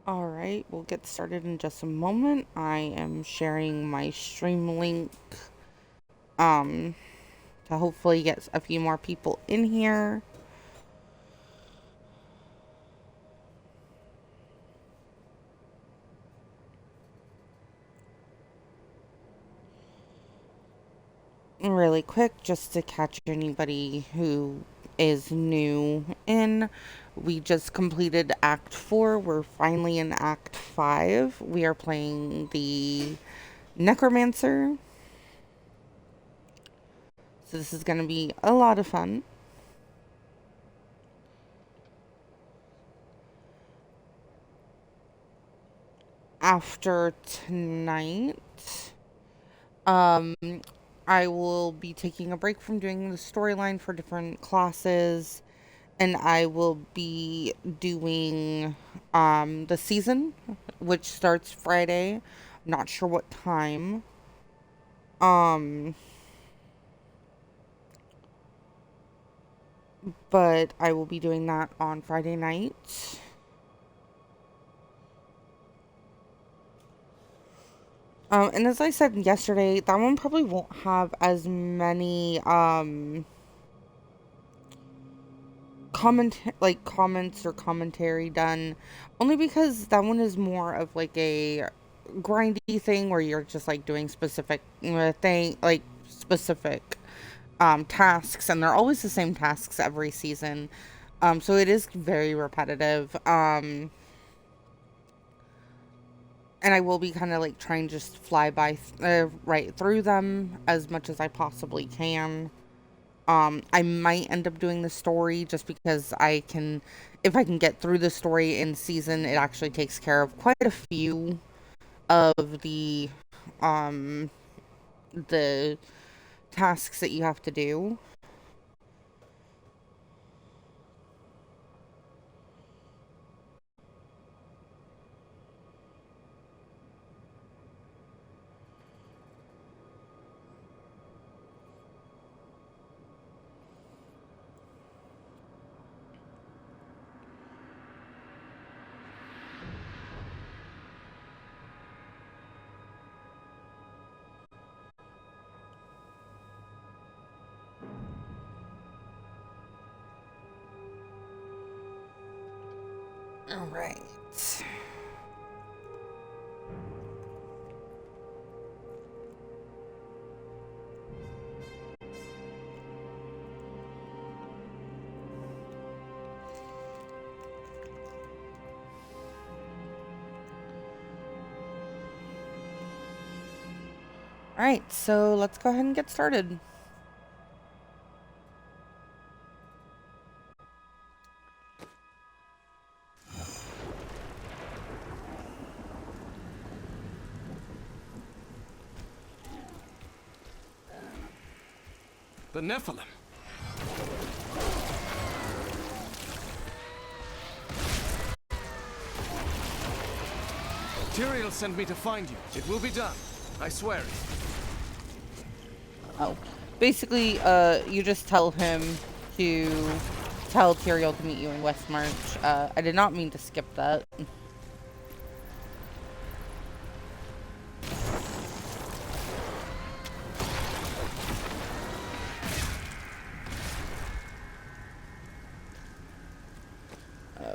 Alright, we'll get started in just a moment. I am sharing my stream link um to hopefully get a few more people in here. Really quick, just to catch anybody who is new in, we just completed Act 4. We're finally in Act 5. We are playing the Necromancer. So this is going to be a lot of fun. After tonight, I will be taking a break from doing the storyline for different classes, and I will be doing the season, which starts Friday. Not sure what time. But I will be doing that on Friday night. And as I said yesterday, that one probably won't have as many comments or commentary done, only because that one is more of like a grindy thing where you're just like doing specific specific tasks, and they're always the same tasks every season. So it is very repetitive. And I will be kind of like trying to just fly by right through them as much as I possibly can. I might end up doing the story just because if I can get through the story in season, it actually takes care of quite a few of um, the tasks that you have to do. All right. Alright, so let's go ahead and get started. The Nephilim. Tyrael sent me to find you. It will be done. I swear it. Oh. Basically, you just tell him to tell Tyrael to meet you in Westmarch. I did not mean to skip that.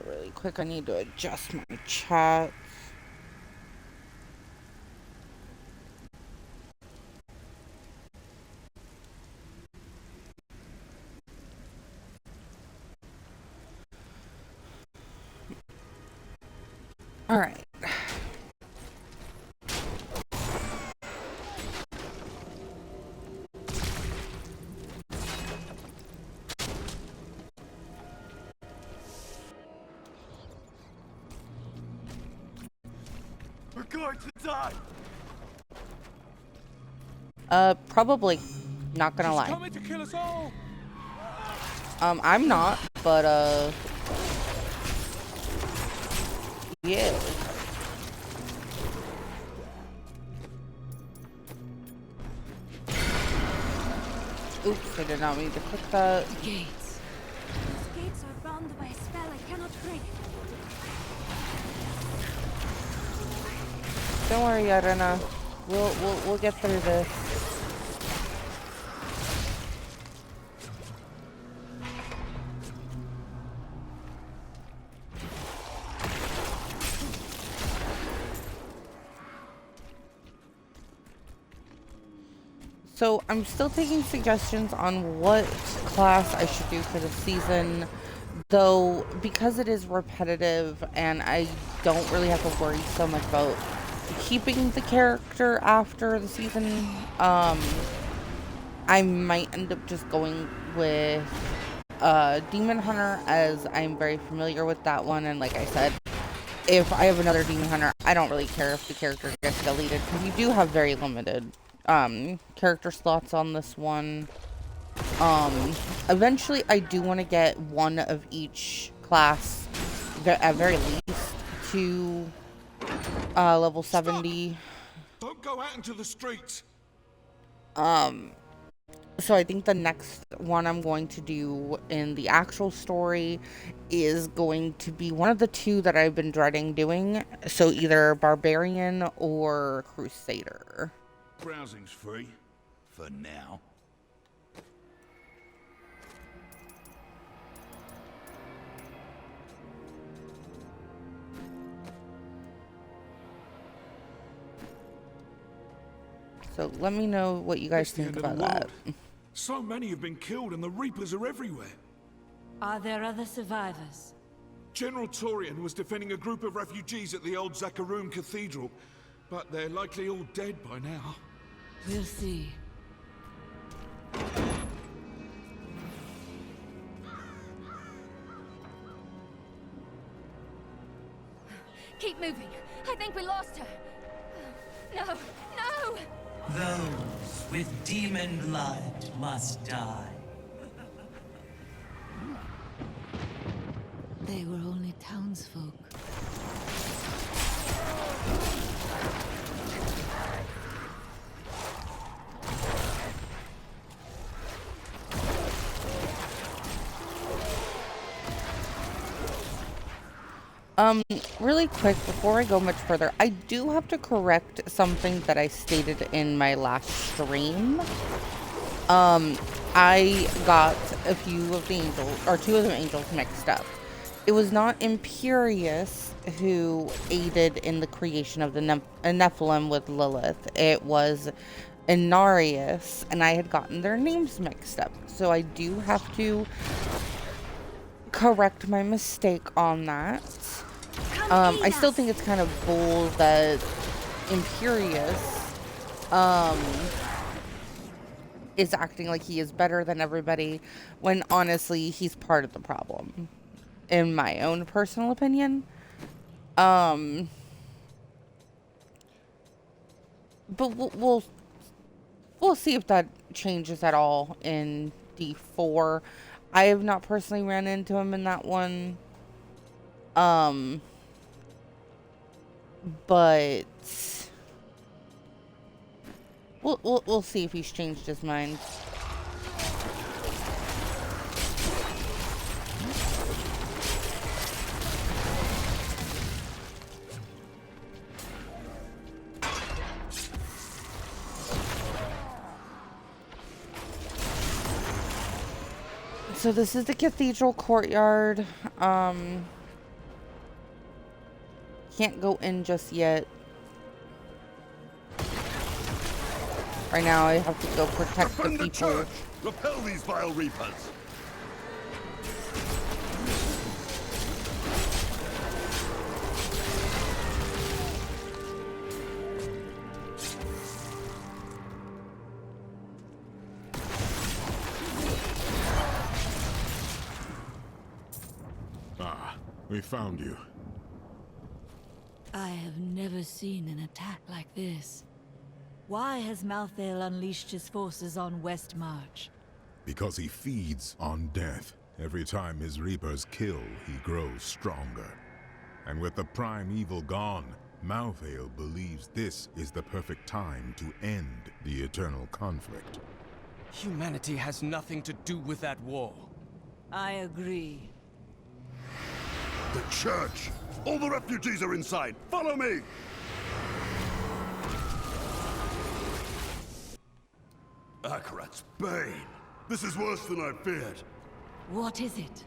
Really quick, I need to adjust my chat. Alright. We're going to die. Probably. Not gonna lie. Coming to kill us all. I'm not, but, yeah. Oops, I did not mean to click that. Gates. These gates are bound by a spell I cannot break. Don't worry, Arena. We'll get through this. So I'm still taking suggestions on what class I should do for the season, though because it is repetitive and I don't really have to worry so much about keeping the character after the season, I might end up just going with Demon Hunter, as I'm very familiar with that one. And like I said, if I have another Demon Hunter, I don't really care if the character gets deleted, because you do have very limited character slots on this one. Eventually I do want to get one of each class at very least to level 70. Don't go out into the streets. So I think the next one I'm going to do in the actual story is going to be one of the two that I've been dreading doing. So either Barbarian or Crusader. Browsing's free. For now. So let me know what you guys It's the think end of about the that. world. So many have been killed and the Reapers are everywhere. Are there other survivors? General Torian was defending a group of refugees at the old Zakharoom Cathedral, but they're likely all dead by now. We'll see. Keep moving. I think we lost her. No, no! Those with demon blood must die. They were only townsfolk. Really quick, before I go much further, I do have to correct something that I stated in my last stream. I got a few of the angels, or two of the angels mixed up. It was not Imperius who aided in the creation of the Nephilim with Lilith. It was Inarius, and I had gotten their names mixed up. So I do have to correct my mistake on that. I still think it's kind of bull that Imperius is acting like he is better than everybody, when honestly he's part of the problem, in my own personal opinion. But we'll see if that changes at all in D4. I have not personally ran into him in that one. But we'll see if he's changed his mind. So this is the cathedral courtyard. Can't go in just yet. Right now I have to go protect the people. Church! Repel these vile Reapers! Ah, we found you. I have never seen an attack like this. Why has Malthael unleashed his forces on West March? Because he feeds on death. Every time his reapers kill, he grows stronger. And with the prime evil gone, Malthael believes this is the perfect time to end the eternal conflict. Humanity has nothing to do with that war. I agree. The church! All the refugees are inside! Follow me! Akarat's bane! This is worse than I feared! What is it?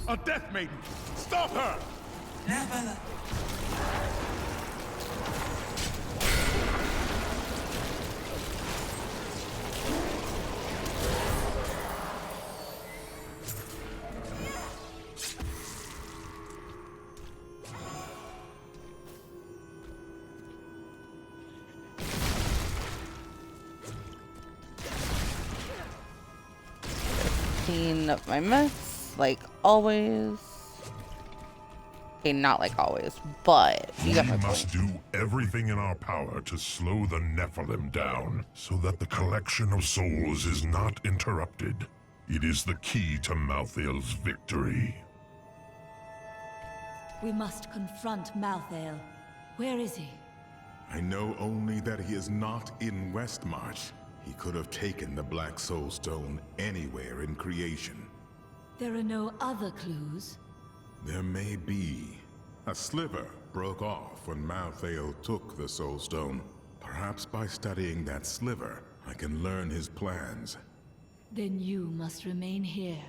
A Death Maiden! Stop her! Never. 15 of my miss, like always. Okay, not like always, but you got my We point. must do everything in our power to slow the Nephilim down, so that the collection of souls is not interrupted. It is the key to Malthael's victory. We must confront Malthael. Where is he? I know only that he is not in Westmarch. He could have taken the Black Soul Stone anywhere in creation. There are no other clues. There may be. A sliver broke off when Malthael took the Soul Stone. Perhaps by studying that sliver, I can learn his plans. Then you must remain here.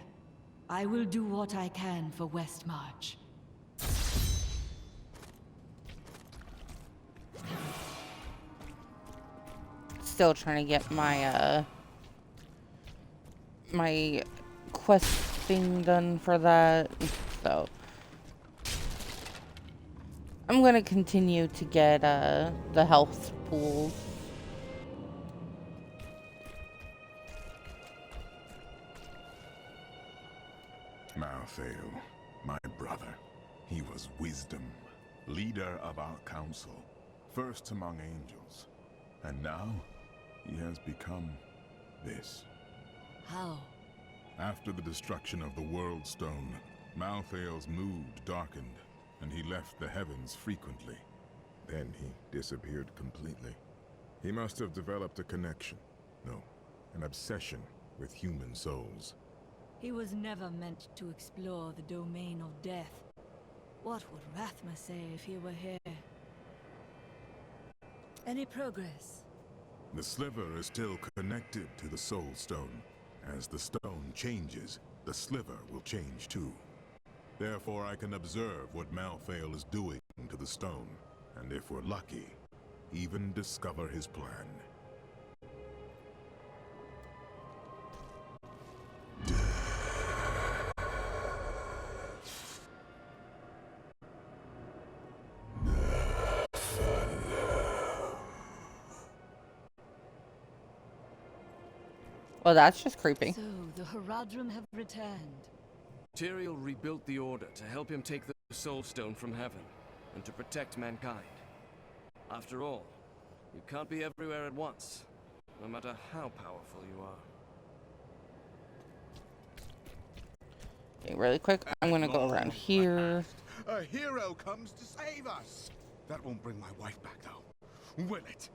I will do what I can for Westmarch. Still trying to get my my quest thing done for that, so I'm gonna continue to get the health pools. Malthael, my brother. He was wisdom, leader of our council, first among angels. And now, he has become this. How? After the destruction of the World Stone, Malthael's mood darkened, and he left the heavens frequently. Then he disappeared completely. He must have developed a connection, no, an obsession with human souls. He was never meant to explore the domain of death. What would Rathma say if he were here? Any progress? The sliver is still connected to the Soul Stone. As the stone changes, the sliver will change too. Therefore, I can observe what Malthael is doing to the stone, and if we're lucky, even discover his plan. Well, that's just creepy. So, the Haradrim have returned. Tyrael rebuilt the Order to help him take the Soul Stone from heaven, and to protect mankind. After all, you can't be everywhere at once, no matter how powerful you are. Okay, really quick, I'm gonna go around here. A hero comes to save us. That won't bring my wife back, though. Will it?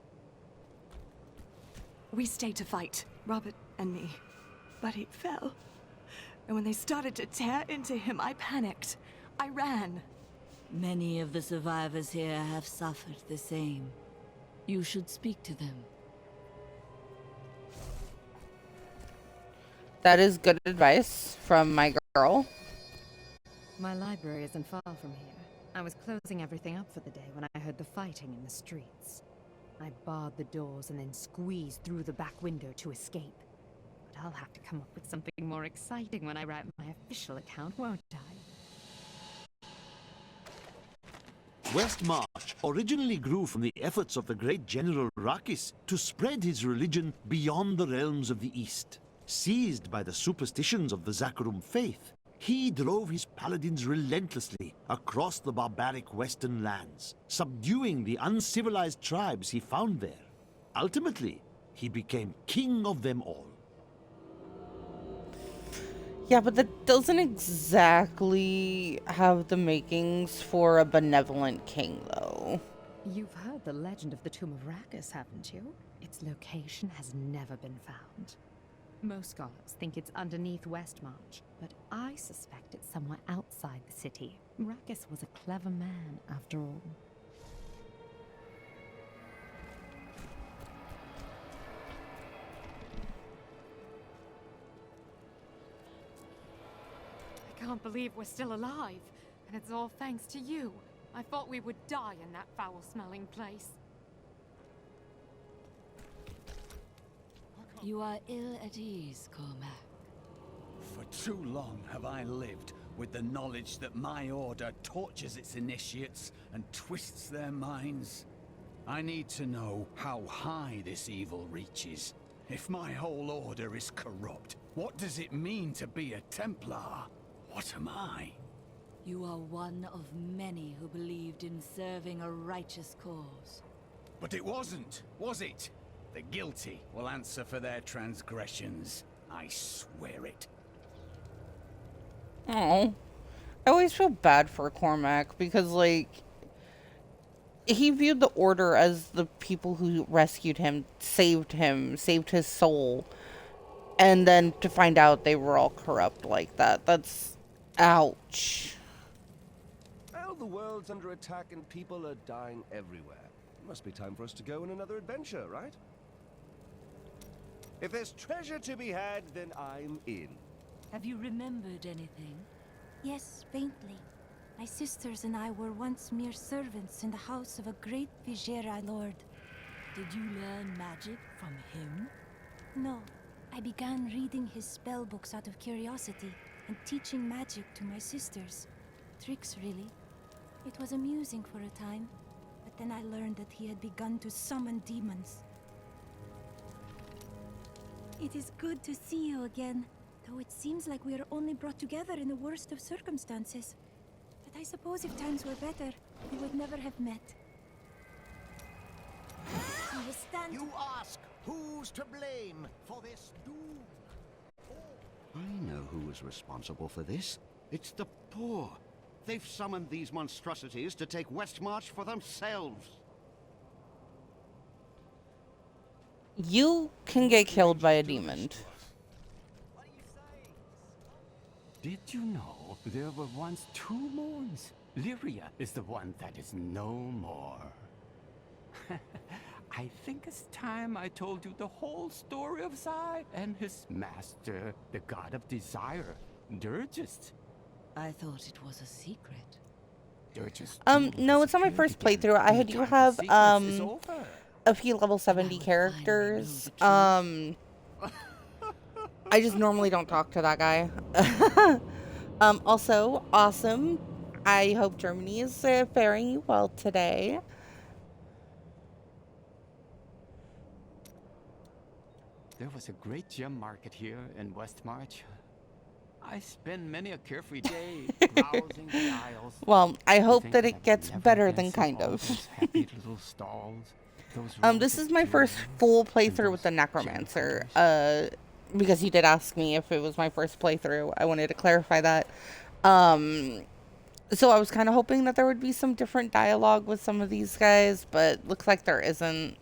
We stayed to fight, Robert and me. But he fell. And when they started to tear into him, I panicked. I ran. Many of the survivors here have suffered the same. You should speak to them. That is good advice from my girl. My library isn't far from here. I was closing everything up for the day when I heard the fighting in the streets. I barred the doors and then squeezed through the back window to escape. But I'll have to come up with something more exciting when I write my official account, won't I? Westmarch originally grew from the efforts of the great General Rakis to spread his religion beyond the realms of the East. Seized by the superstitions of the Zakarum faith, he drove his paladins relentlessly across the barbaric western lands, subduing the uncivilized tribes he found there. Ultimately, he became king of them all. Yeah, but that doesn't exactly have the makings for a benevolent king, though. You've heard the legend of the Tomb of Rakis, haven't you? Its location has never been found. Most scholars think it's underneath Westmarch, but I suspect it's somewhere outside the city. Rakis was a clever man, after all. can't believe we're still alive. And it's all thanks to you. I thought we would die in that foul-smelling place. You are ill at ease, Cormac. For too long have I lived with the knowledge that my order tortures its initiates and twists their minds. I need to know how high this evil reaches. If my whole order is corrupt, what does it mean to be a Templar? What am I? You are one of many who believed in serving a righteous cause. But it wasn't, was it? The guilty will answer for their transgressions. I swear it. Oh, I always feel bad for Cormac because, like, he viewed the Order as the people who rescued him, saved his soul, and then to find out they were all corrupt like that. That's... ouch. Well, the world's under attack and people are dying everywhere. It must be time for us to go on another adventure, right? If there's treasure to be had, then I'm in. Have you remembered anything? Yes, faintly. My sisters and I were once mere servants in the house of a great Vizera lord. Did you learn magic from him? No. I began reading his spell books out of curiosity and teaching magic to my sisters. Tricks, really. It was amusing for a time, but then I learned that he had begun to summon demons. It is good to see you again, though it seems like we are only brought together in the worst of circumstances. But I suppose if times were better, we would never have met. You ask, who's to blame for this doom? I know who is responsible for this. It's the poor. They've summoned these monstrosities to take Westmarch for themselves. You can get killed by a demon. Did you know there were once two moons? Lyria is the one that is no more. I think it's time I told you the whole story of Zai and his master, the god of desire, Durgist. I thought it was a secret. No, it's not my first playthrough. I do have, a few level 70 characters. I just normally don't talk to that guy. Also, awesome. I hope Germany is faring you well today. There was a great gem market here in Westmarch. I spend many a carefree day browsing the aisles. Well, I hope that it gets better than kind of. Happy little stalls. This is my first full playthrough with the Necromancer. Because you did ask me if it was my first playthrough. I wanted to clarify that. So I was kind of hoping that there would be some different dialogue with some of these guys, but looks like there isn't.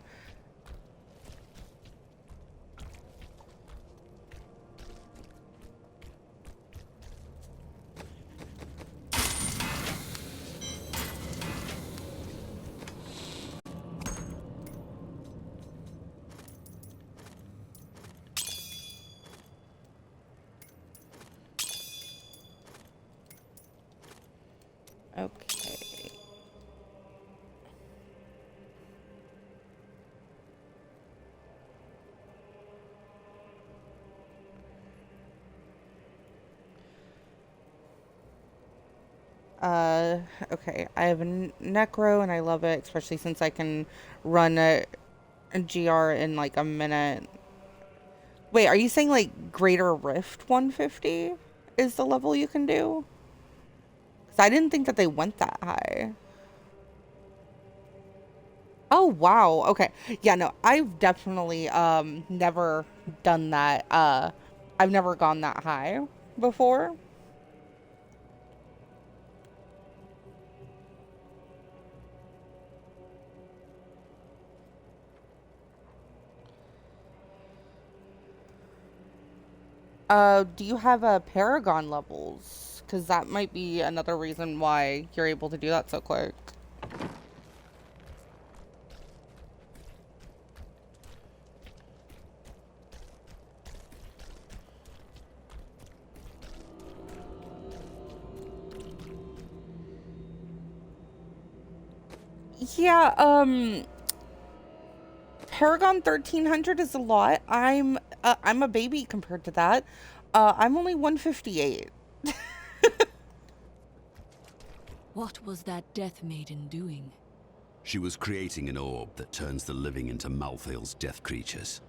Okay. Okay. I have a Necro and I love it, especially since I can run a GR in like a minute. Wait, are you saying like Greater Rift 150 is the level you can do? I didn't think that they went that high. Oh, wow. Okay. Yeah, no, I've definitely never done that. I've never gone that high before. Do you have Paragon levels? Because that might be another reason why you're able to do that so quick. Yeah, Paragon 1300 is a lot. I'm a baby compared to that. I'm only 158. What was that Death Maiden doing? She was creating an orb that turns the living into Malthael's death creatures.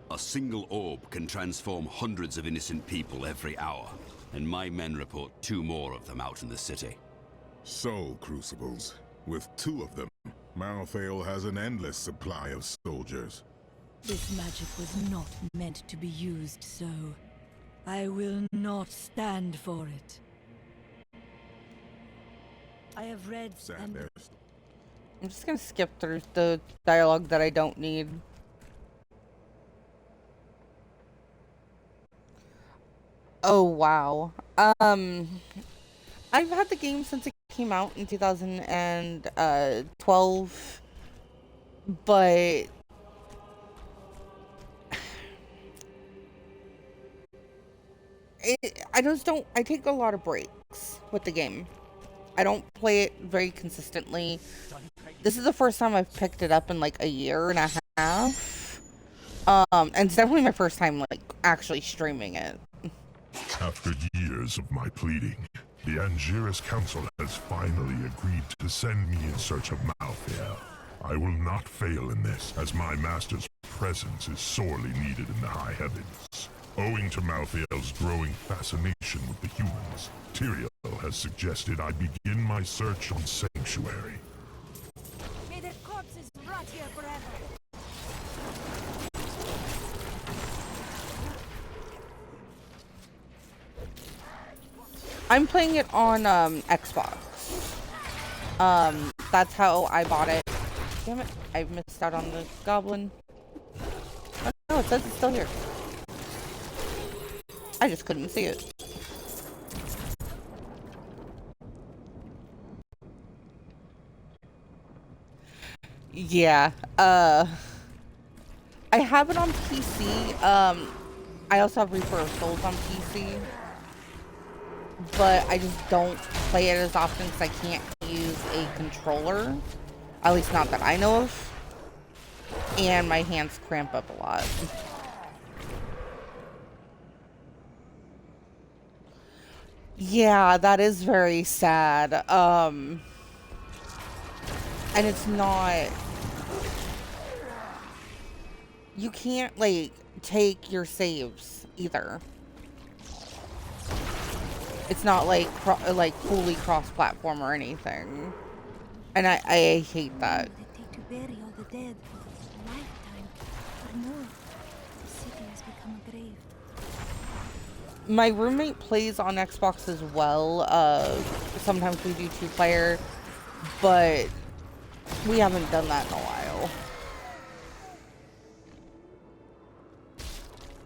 A single orb can transform hundreds of innocent people every hour, and my men report 2 more of them out in the city. Soul crucibles. With 2 of them, Malthael has an endless supply of soldiers. This magic was not meant to be used so. I will not stand for it. I have read and... I'm just gonna skip through the dialogue that I don't need. Oh, wow. I've had the game since it came out in 2012, but I take a lot of breaks with the game. I don't play it very consistently. This is the first time I've picked it up in like a year and a half. And it's definitely my first time like actually streaming it. After years of my pleading, the Angiris Council has finally agreed to send me in search of Malthael. I will not fail in this, as my master's presence is sorely needed in the high heavens. Owing to Malthael's growing fascination with the humans, Tyrael has suggested I begin my search on Sanctuary. May their corpses rot here forever. I'm playing it on Xbox. That's how I bought it. Damn it, I missed out on the goblin. Oh, no, it says it's still here. I just couldn't see it. Yeah, I have it on PC. I also have Reaper of Souls on PC. But I just don't play it as often because I can't use a controller. At least not that I know of. And my hands cramp up a lot. Yeah, that is very sad. And it's not... You can't, like, take your saves either. It's not like fully cross-platform or anything, and I hate that. They take to bury all the dead. A lifetime or more. The city has become a grave. My roommate plays on Xbox as well. Sometimes we do 2-player, but we haven't done that in a while.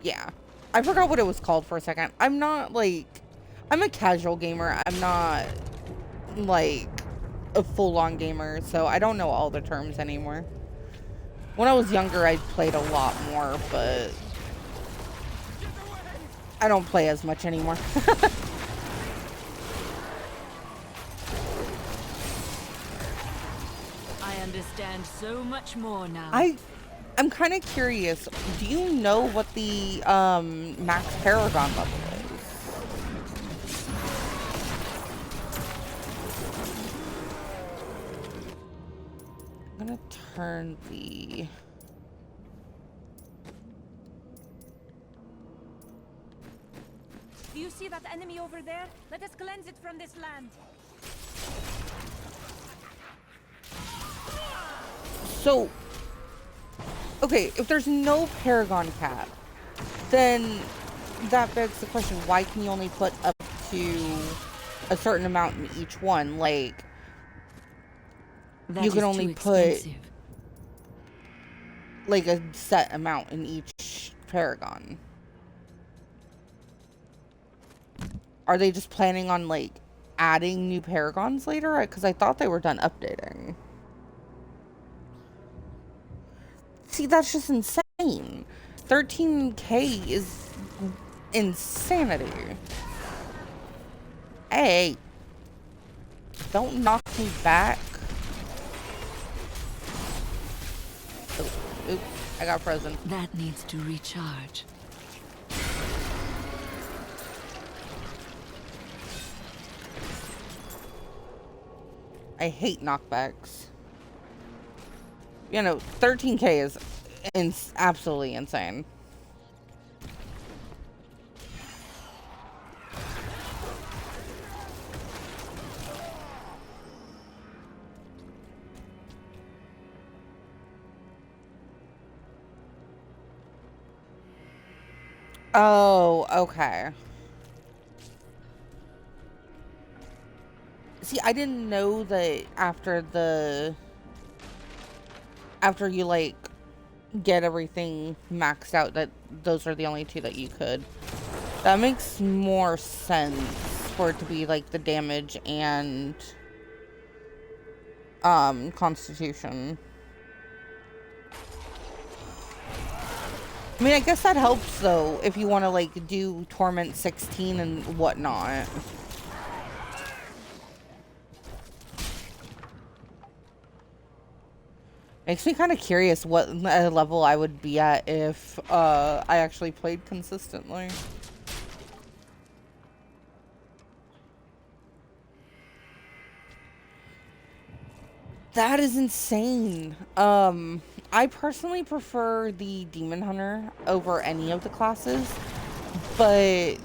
Yeah, I forgot what it was called for a second. I'm not like... I'm a casual gamer. I'm not, like, a full-on gamer, so I don't know all the terms anymore. When I was younger, I played a lot more, but I don't play as much anymore. I understand so much more now. I'm kind of curious. Do you know what the max Paragon level is? I'm gonna turn the... Do you see that enemy over there? Let us cleanse it from this land. So, okay, if there's no Paragon cap, then that begs the question, why can you only put up to a certain amount in each one? Like, you can only put like a set amount in each Paragon. Are they just planning on like adding new Paragons later? Because I thought they were done updating. See, that's just insane. 13K is insanity. Hey, don't knock me back. Oops, I got frozen. That needs to recharge. I hate knockbacks. You know, 13k is absolutely insane. Oh, okay. See, I didn't know that after you like get everything maxed out that those are the only two that you could. That makes more sense for it to be like the damage and constitution. I mean, I guess that helps though if you want to like do Torment 16 and whatnot. Makes me kind of curious what level I would be at if I actually played consistently. That is insane. I personally prefer the Demon Hunter over any of the classes, but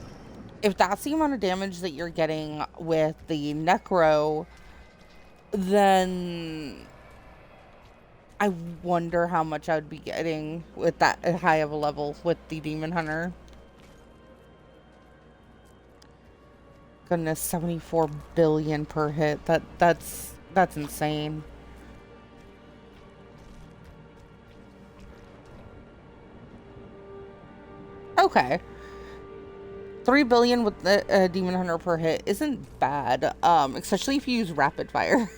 if that's the amount of damage that you're getting with the Necro, then I wonder how much I would be getting with that high of a level with the Demon Hunter. Goodness, 74 billion per hit. That's insane. Okay. 3 billion with the Demon Hunter per hit isn't bad, especially if you use rapid fire.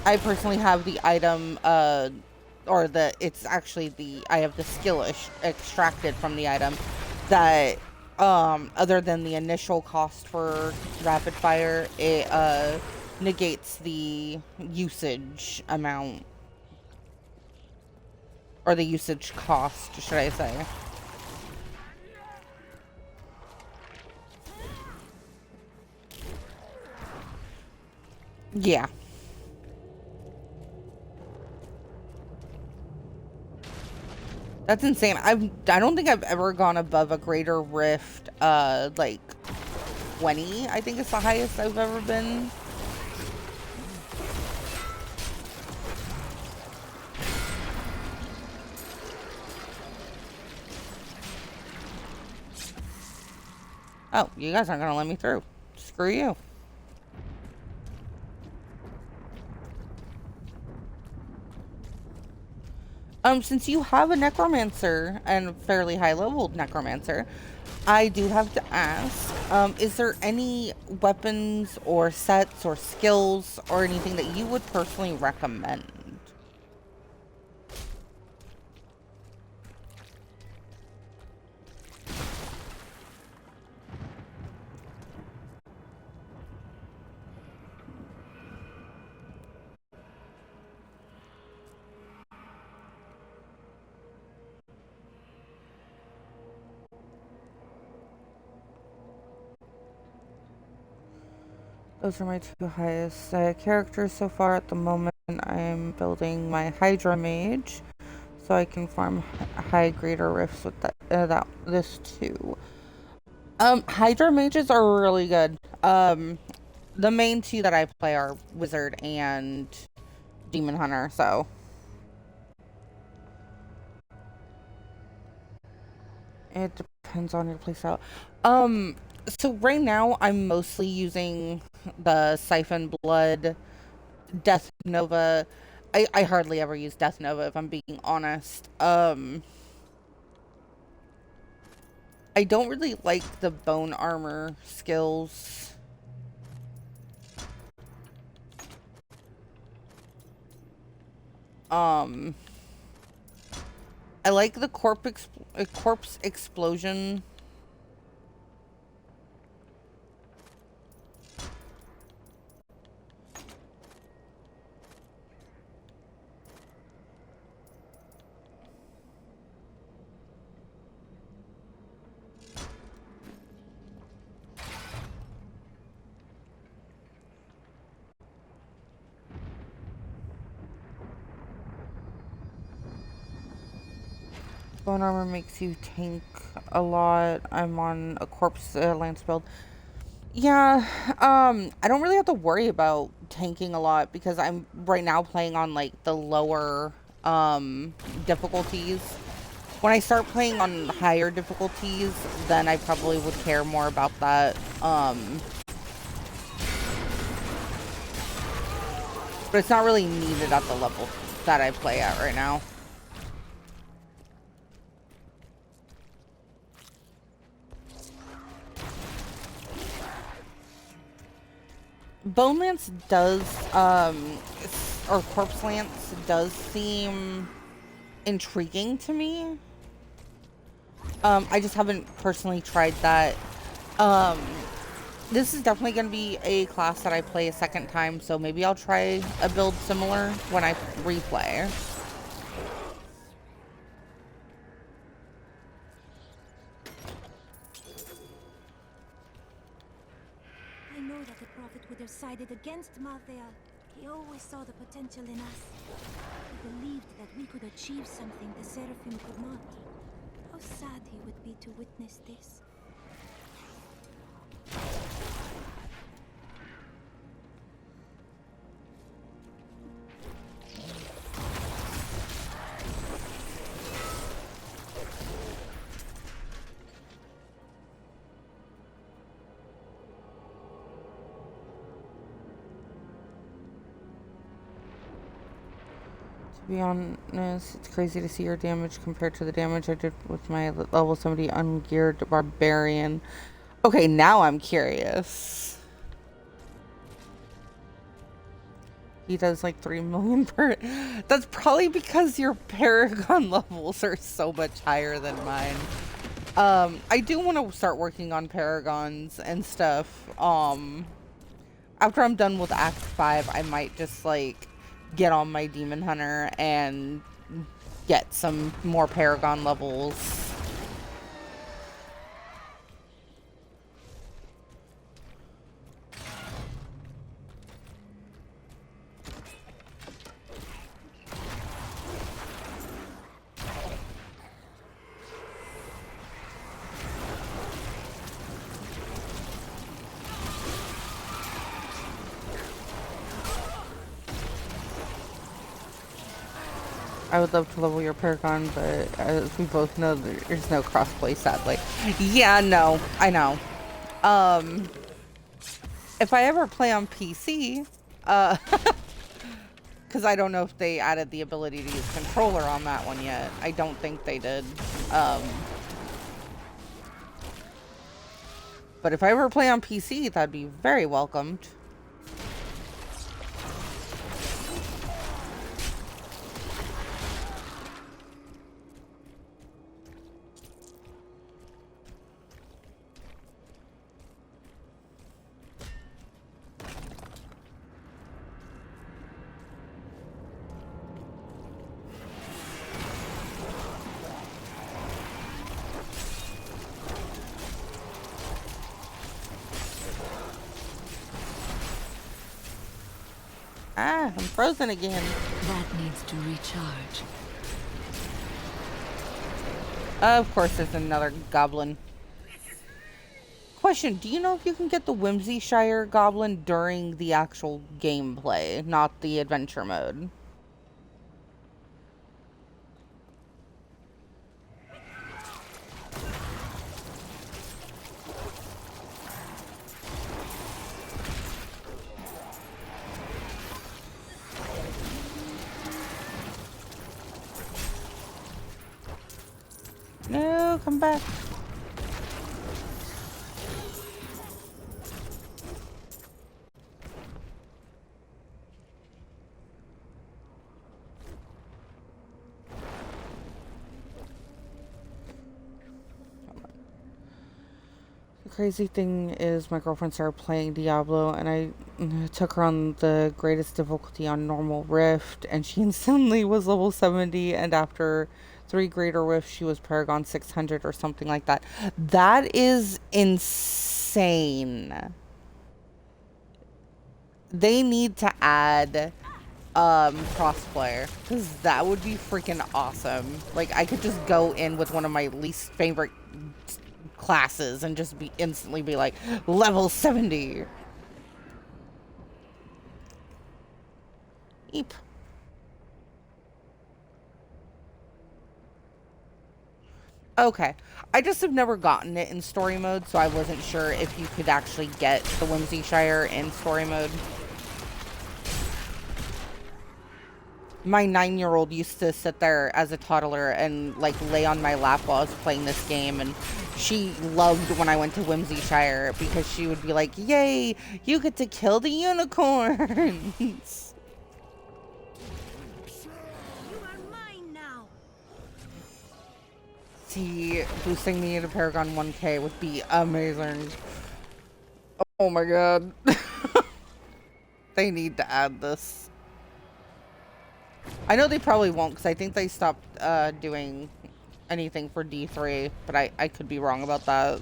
I personally have the item, or I have the skill extracted from the item that, other than the initial cost for rapid fire, it, negates the usage amount. Or the usage cost, should I say. Yeah. That's insane. I don't think I've ever gone above a greater rift, like 20, I think it's the highest I've ever been. Oh, you guys aren't gonna let me through. Screw you. Since you have a Necromancer, and fairly high-leveled Necromancer, I do have to ask, is there any weapons or sets or skills or anything that you would personally recommend? Those are my two highest characters so far at the moment. I'm building my Hydra Mage, so I can farm high greater rifts with this too. Hydra Mages are really good. The main two that I play are Wizard and Demon Hunter, so. It depends on your playstyle. So right now I'm mostly using the Siphon Blood, Death Nova. I hardly ever use Death Nova if I'm being honest. I don't really like the bone armor skills. I like the corpse explosion. Bone armor makes you tank a lot. I'm on a corpse lance build. Yeah, I don't really have to worry about tanking a lot because I'm right now playing on like the lower difficulties. When I start playing on higher difficulties, then I probably would care more about that. But it's not really needed at the level that I play at right now. Bone Lance does, or Corpse Lance does seem intriguing to me. I just haven't personally tried that. This is definitely going to be a class that I play a second time, so maybe I'll try a build similar when I replay. I know that the Prophet would have sided against Malthael. He always saw the potential in us. He believed that we could achieve something the Seraphim could not. How sad he would be to witness this. To be honest, it's crazy to see your damage compared to the damage I did with my level 70 ungeared barbarian. Okay, now I'm curious. He does like 3 million per... That's probably because your Paragon levels are so much higher than mine. I do want to start working on Paragons and stuff. After I'm done with Act 5, I might just like get on my Demon Hunter and get some more Paragon levels. I would love to level your Paragon, but as we both know, there's no crossplay, sadly. Yeah, no, I know. If I ever play on PC, because I don't know if they added the ability to use controller on that one yet. I don't think they did. But if I ever play on PC, that'd be very welcomed. Ah, I'm frozen again. That needs to recharge. Of course, there's another goblin. Question, do you know if you can get the Whimsyshire goblin during the actual gameplay, not the adventure mode? No, come back. The crazy thing is my girlfriend started playing Diablo and I took her on the greatest difficulty on normal rift and she instantly was level 70 and after 3 greater rifts she was Paragon 600 or something like that. That is insane. They need to add crossplay, because that would be freaking awesome. Like, I could just go in with one of my least favorite classes and just instantly be like, level 70. Eep. Okay. I just have never gotten it in story mode, so I wasn't sure if you could actually get the Whimsyshire in story mode. My 9-year-old used to sit there as a toddler and like lay on my lap while I was playing this game, and she loved when I went to Whimsyshire because she would be like, yay, you get to kill the unicorns. See, boosting me into Paragon 1K would be amazing. Oh my god. They need to add this. I know they probably won't, because I think they stopped doing anything for D3, but I could be wrong about that.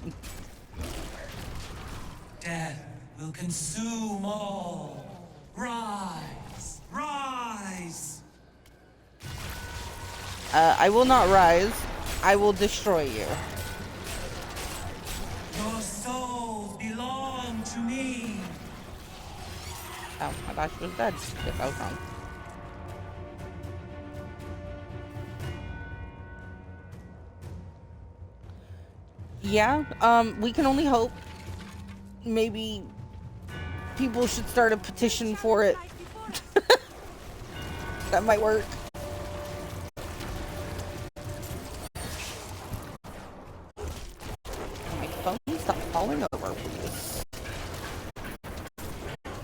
Death will consume all. Rise! Rise! I will not rise. I will destroy you. Your souls belong to me. Oh, I thought she was dead. Guess I was wrong. Yeah, we can only hope. Maybe people should start a petition for it. That might work. My phone, stop falling over, please.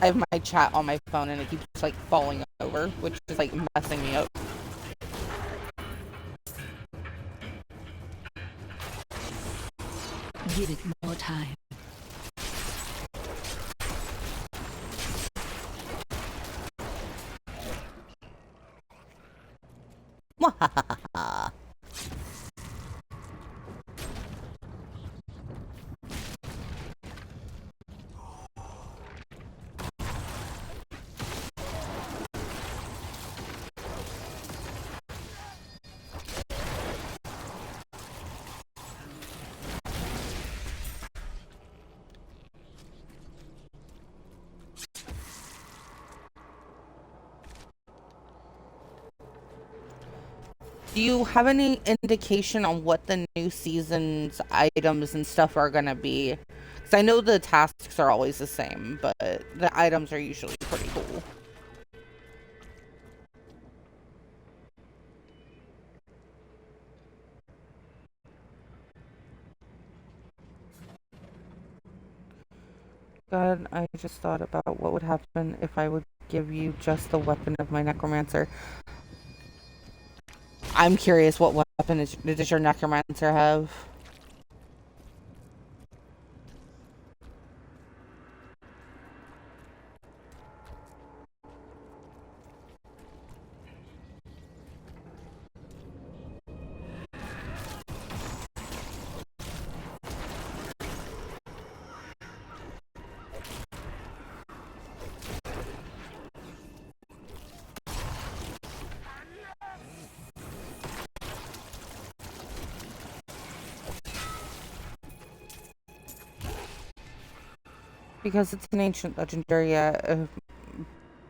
I have my chat on my phone and it keeps like falling over, which is like messing me up. Give it more time. Do you have any indication on what the new season's items and stuff are gonna be? Because I know the tasks are always the same, but the items are usually pretty cool. God, I just thought about what would happen if I would give you just the weapon of my Necromancer. I'm curious, what weapon does your Necromancer have? Because it's an ancient legendary,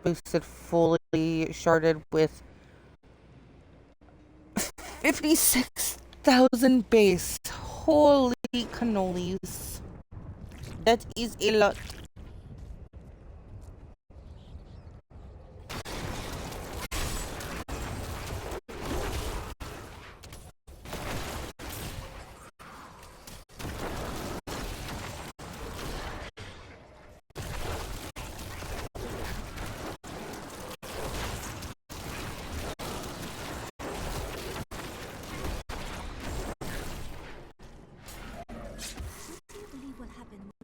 boosted fully sharded with 56,000 base. Holy cannolis. That is a lot.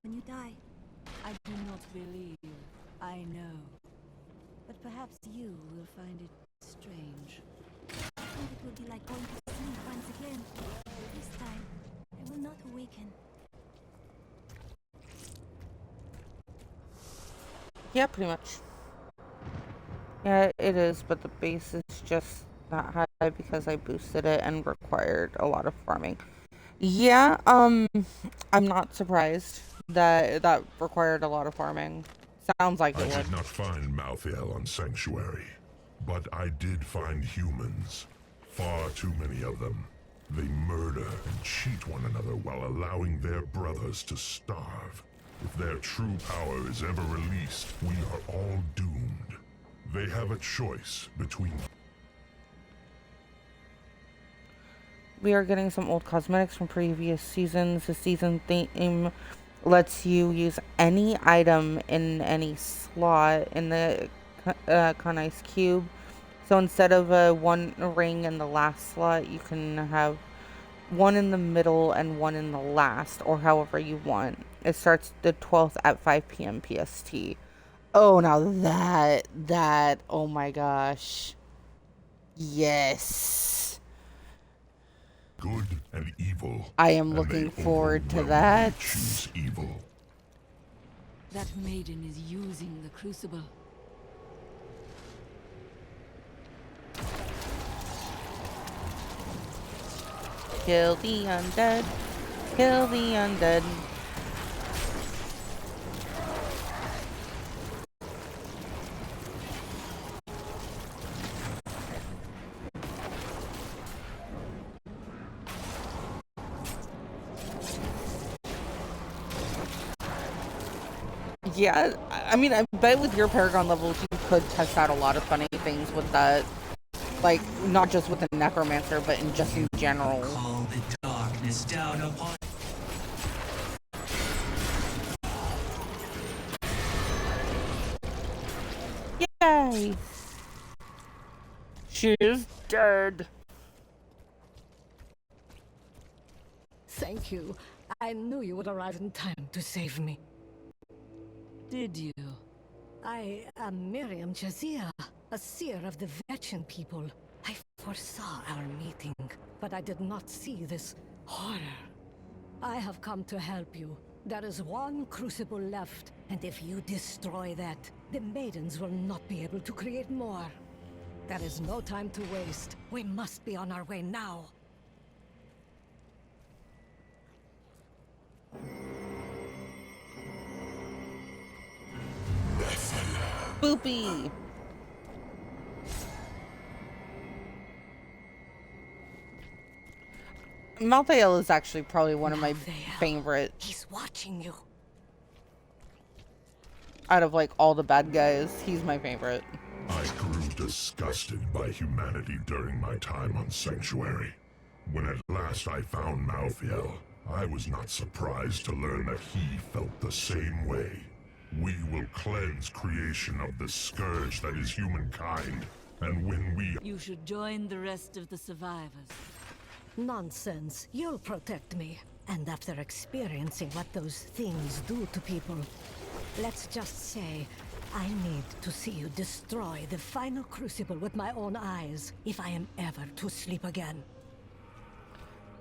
When you die. I do not believe. I know. But perhaps you will find it strange. I think it will be like going to sleep once again. This time, I will not awaken. Yeah, pretty much. Yeah, it is, but the base is just not high because I boosted it and required a lot of farming. Yeah, I'm not surprised that that required a lot of farming. Sounds like I it would. did not find Malthael on Sanctuary, but I did find humans. Far too many of them. They murder and cheat one another while allowing their brothers to starve. If their true power is ever released, we are all doomed. They have a choice between... We are getting some old cosmetics from previous seasons. The season theme lets you use any item in any slot in the Connice cube. So instead of one ring in the last slot, you can have one in the middle and one in the last, or however you want. It starts the 12th at 5 p.m. PST. Oh, now that, oh my gosh. Yes. Good and evil. I am looking forward to that. Choose evil. That maiden is using the crucible. Kill the undead. Kill the undead. Yeah, I mean, I bet with your Paragon levels, you could test out a lot of funny things with that. Like, not just with the Necromancer, but just in general. Call the darkness down upon... Yay! She's dead. Thank you. I knew you would arrive in time to save me. Did you? I am Miriam Jazia, a seer of the Vetchin people. I foresaw our meeting, but I did not see this horror. I have come to help you. There is one crucible left, and if you destroy that, the maidens will not be able to create more. There is no time to waste. We must be on our way now. Boopy! Malthael is actually probably one of my favorite. He's watching you. Out of like all the bad guys, he's my favorite. I grew disgusted by humanity during my time on Sanctuary. When at last I found Malthael, I was not surprised to learn that he felt the same way. We will cleanse creation of the scourge that is humankind, and when we... You should join the rest of the survivors. Nonsense. You'll protect me. And after experiencing what those things do to people, let's just say I need to see you destroy the final crucible with my own eyes if I am ever to sleep again.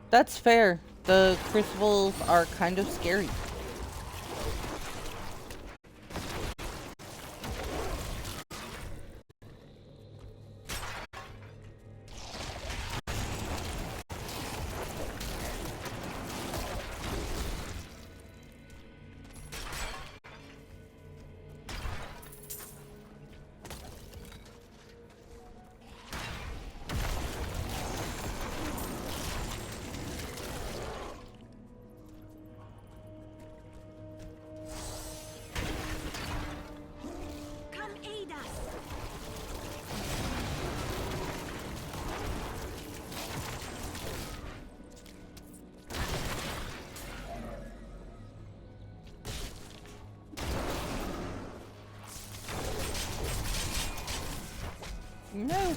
That's fair. The crucibles are kind of scary. No.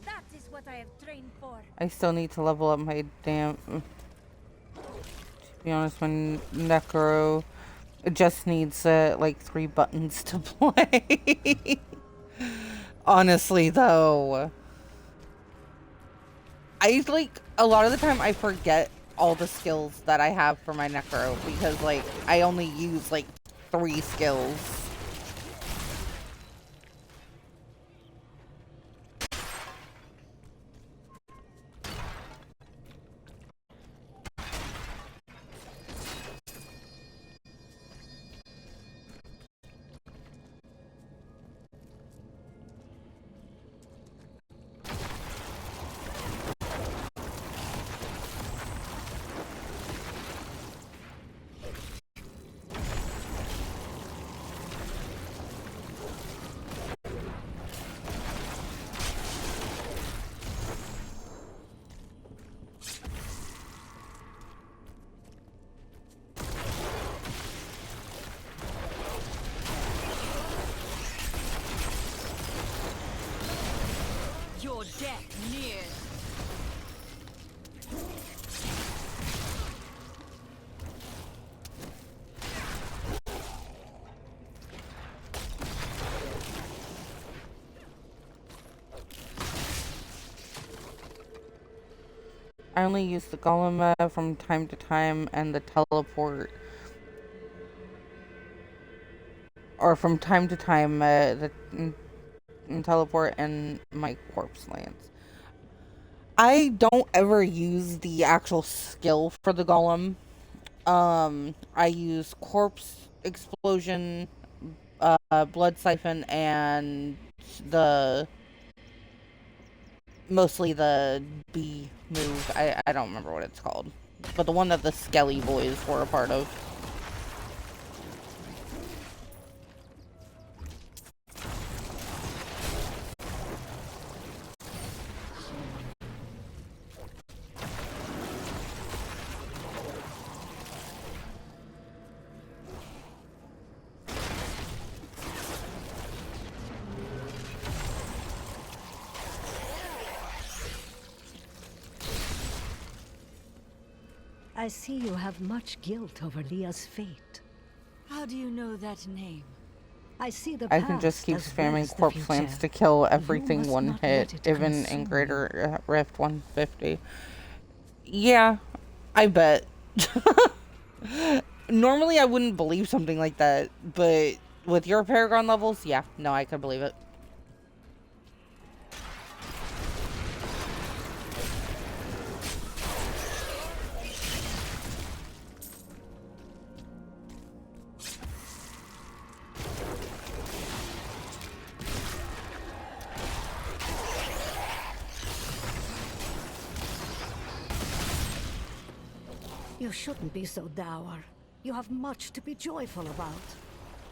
That is what I have trained for. I still need to level up my damn... To be honest, my Necro... It just needs, like, 3 buttons to play. Honestly, though. I, like, a lot of the time I forget all the skills that I have for my necro, because like I only use like 3 skills. Your death nears. I only use the golem from time to time and the teleport. Or from time to time, the teleport and my corpse lance. I don't ever use the actual skill for the golem. I use corpse explosion, blood siphon, and the mostly the B move. I don't remember what it's called, but the one that the Skelly boys were a part of. I see you have much guilt over Leah's fate. How do you know that name? I see the I can just keep spamming corpse lance to kill everything one hit, even in Greater Rift 150. Yeah, I bet. Normally I wouldn't believe something like that, but with your Paragon levels, yeah, no, I could believe it. You shouldn't be so dour. You have much to be joyful about.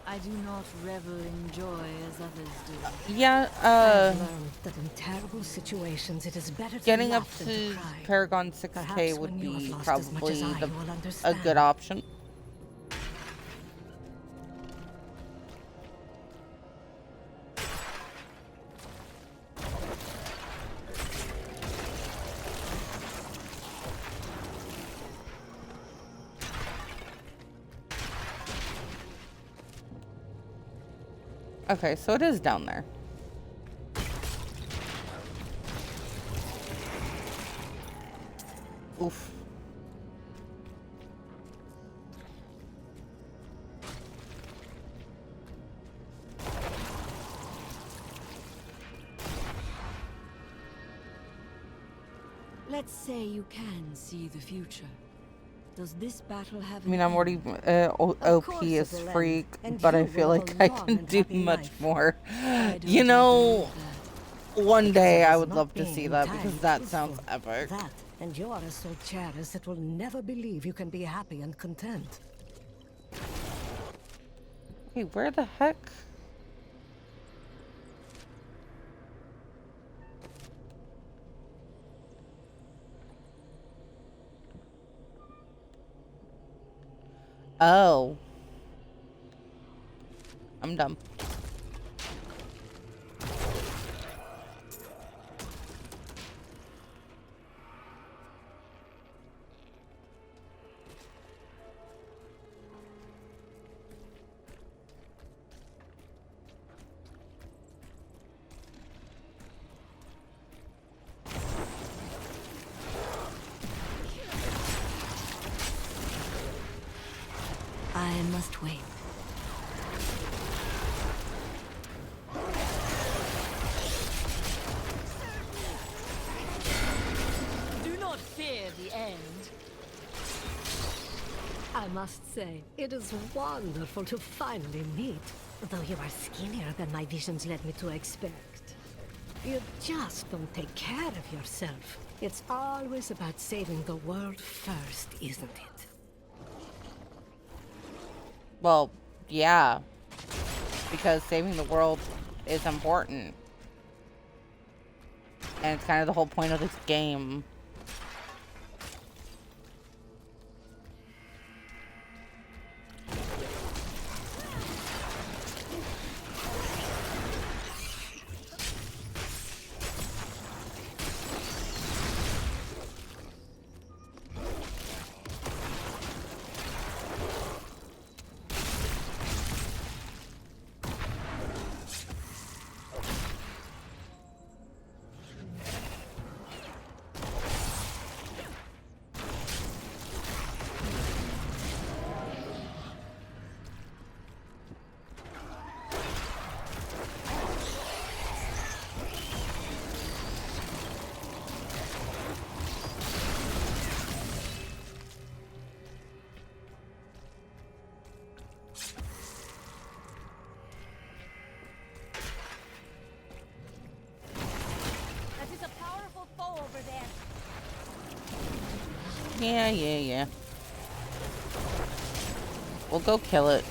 I do not revel in joy as others do. Yeah, I've learned that in terrible situations it is better to getting up laugh than to cry. Paragon 6k Perhaps would when you have be lost as much as probably I, you will a understand. good option. Okay, so it is down there. Oof. Let's say you can see the future. Does this battle have I mean, I'm already OP as freak, but I feel like I can do much more. You know, one day I would love to see that because that sounds epic. That, and you are so jealous that will never believe you can be happy and content. Wait, where the heck? Oh. I'm dumb. way. Do not fear the end. I must say, it is wonderful to finally meet, though you are skinnier than my visions led me to expect. You just don't take care of yourself. It's always about saving the world first, isn't it? Well, yeah. Because saving the world is important. And it's kind of the whole point of this game. Yeah. We'll go kill it.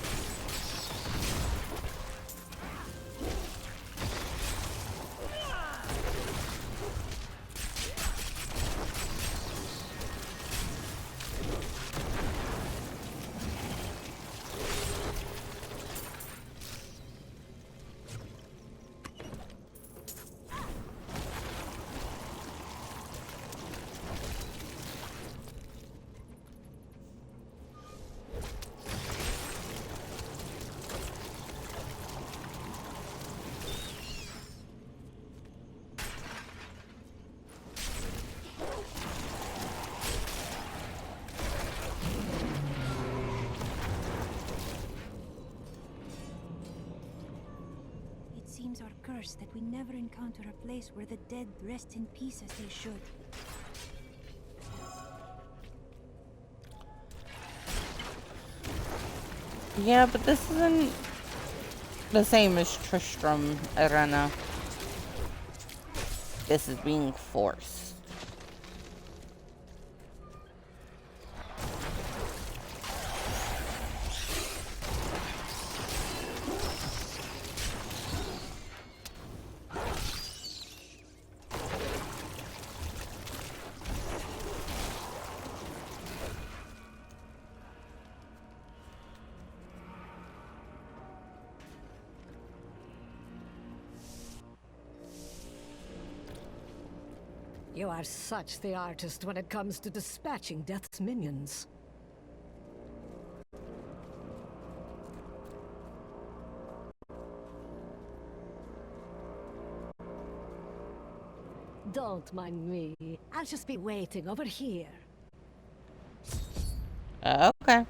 Seems our curse that we never encounter a place where the dead rest in peace as they should. Yeah, but this isn't the same as Tristram Arena. This is being forced. You are such the artist when it comes to dispatching Death's minions. Don't mind me. I'll just be waiting over here. Okay.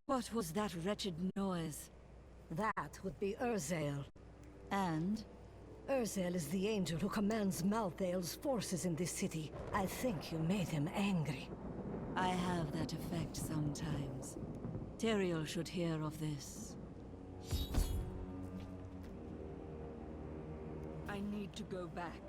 What was that wretched noise? That would be Urzael. And? Urzel is the angel who commands Malthael's forces in this city. I think you made him angry. I have that effect sometimes. Teriel should hear of this. I need to go back.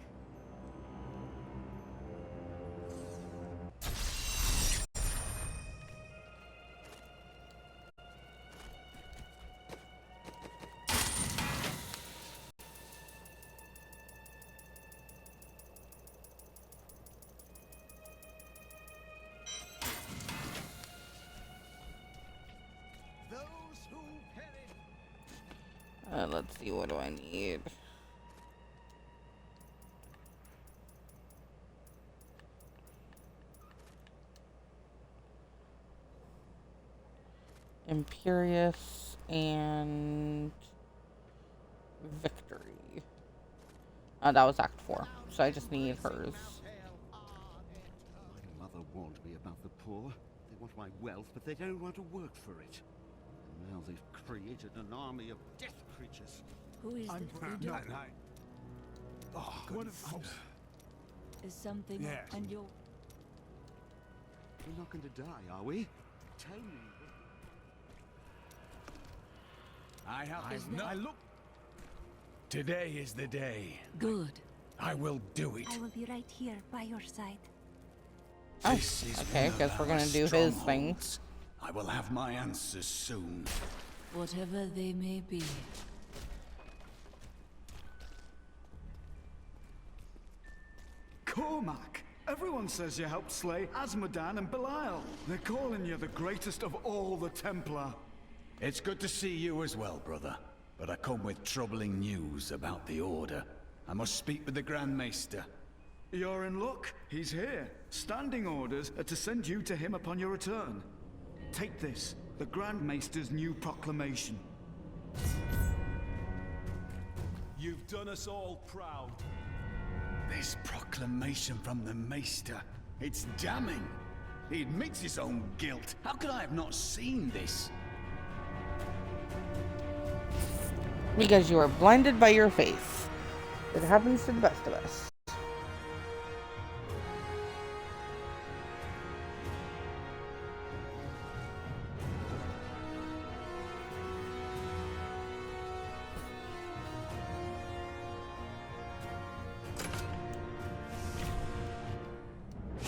Let's see, what do I need? Imperious and Victory. That was Act 4, so I just need hers. My mother warned me about the poor. They want my wealth, but they don't want to work for it. And now they've created an army of death creatures. Who is No, Oh, what Is something Yes. and you're... We're not going to die, are we? Tell me. I have Is that- I look. Today is the day. Good. I will do it. I will be right here by your side. Oh, This is okay, one of guess we're our gonna do his thing. strongholds. I will have my answers soon. Whatever they may be. Cormac! Everyone says you helped slay Asmodan and Belial. They're calling you the greatest of all the Templar. It's good to see you as well, brother. But I come with troubling news about the Order. I must speak with the Grand Maester. You're in luck. He's here. Standing orders are to send you to him upon your return. Take this, the Grand Maester's new proclamation. You've done us all proud. This proclamation from the Maester, it's damning. He admits his own guilt. How could I have not seen this? Because you are blinded by your faith. It happens to the best of us.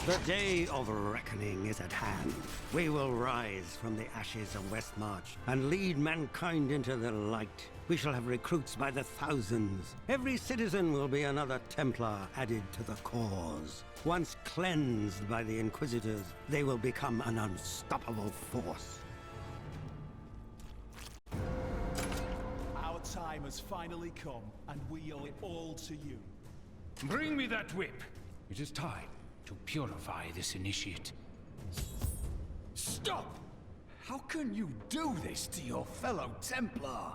The day of reckoning is at hand. We will rise from the ashes of Westmarch and lead mankind into the light. We shall have recruits by the thousands. Every citizen will be another Templar added to the cause. Once cleansed by the Inquisitors, they will become an unstoppable force. Our time has finally come, and we owe it all to you. Bring me that whip. It is time to purify this initiate. Stop! How can you do this to your fellow Templar?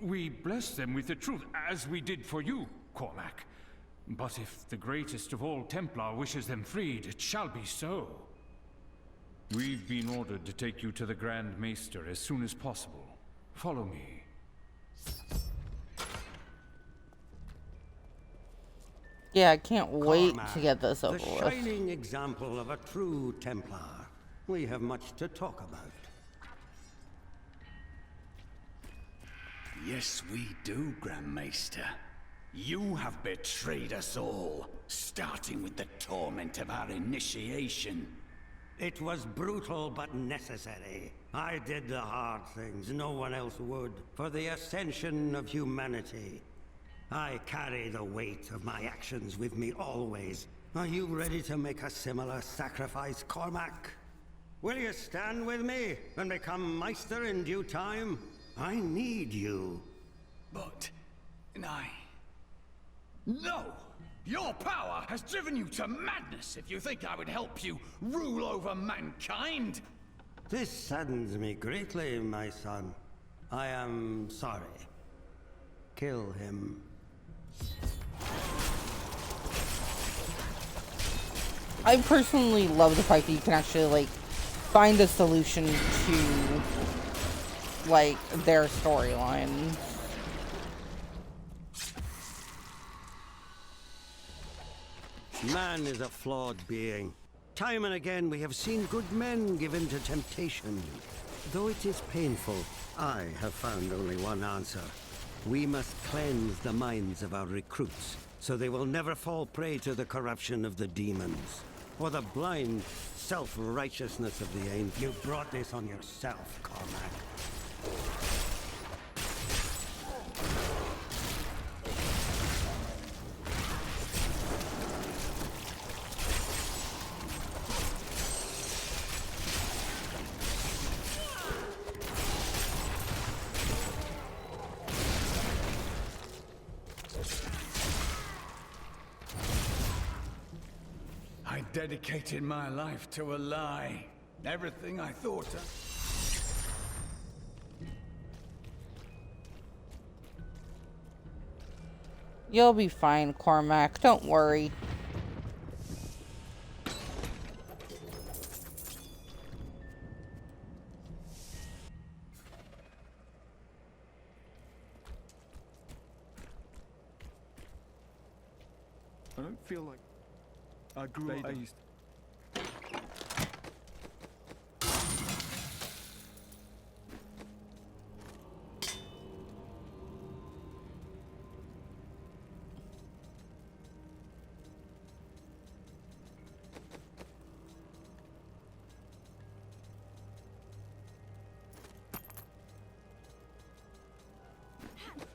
We bless them with the truth, as we did for you, Cormac. But if the greatest of all Templar wishes them freed, it shall be so. We've been ordered to take you to the Grand Maester as soon as possible. Follow me. Yeah, I can't wait Cormac, to get this over the with. shining example of a true Templar. We have much to talk about. Yes, we do, Grand Maester. You have betrayed us all, starting with the torment of our initiation. It was brutal but necessary. I did the hard things no one else would, for the ascension of humanity. I carry the weight of my actions with me always. Are you ready to make a similar sacrifice, Cormac? Will you stand with me and become Meister in due time? I need you. But... No! Your power has driven you to madness if you think I would help you rule over mankind! This saddens me greatly, my son. I am sorry. Kill him. I personally love the fact that you can actually, like, find a solution to, like, their storyline. Man is a flawed being. Time and again we have seen good men given to temptation. Though it is painful, I have found only one answer. We must cleanse the minds of our recruits, so they will never fall prey to the corruption of the demons, or the blind self-righteousness of the angels. You brought this on yourself, Cormac. I dedicated my life to a lie. Everything I thought You'll be fine, Cormac. Don't worry. I don't feel like I grew up.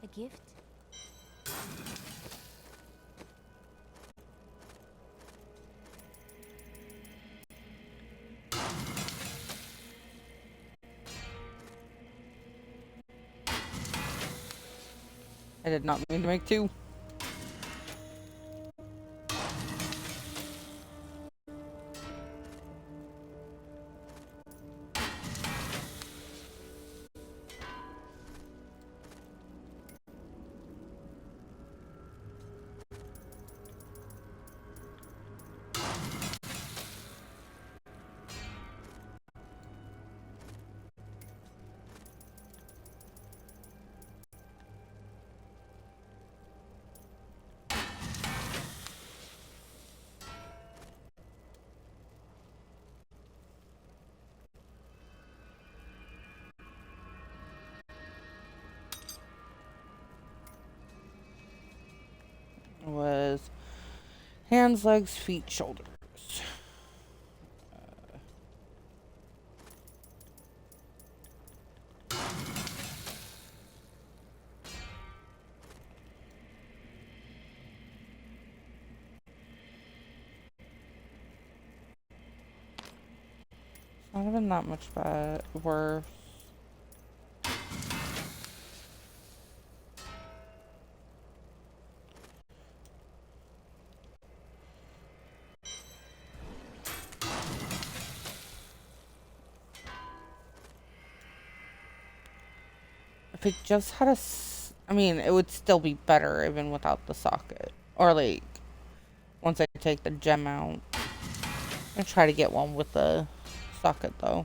A gift? I did not mean to make two. Was hands, legs, feet, shoulders. Not even that much bad. Worse. If it just had I mean, it would still be better even without the socket. Or like, once I take the gem out. I'm gonna try to get one with the socket though.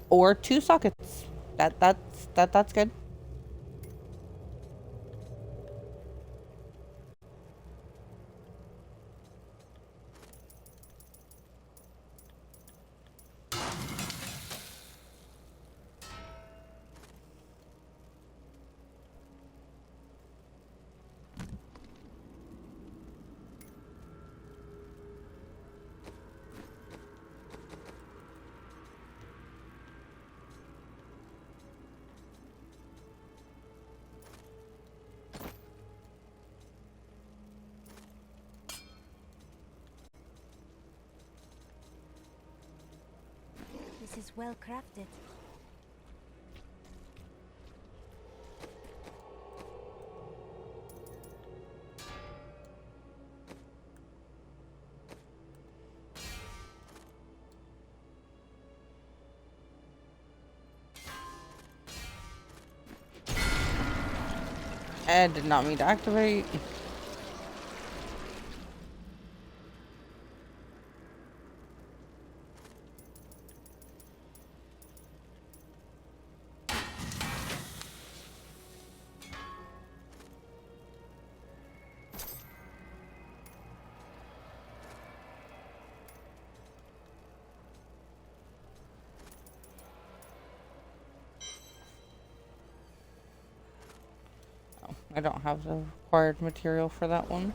Or two sockets. That's good. This is well crafted. I did not mean to activate. I don't have the required material for that one.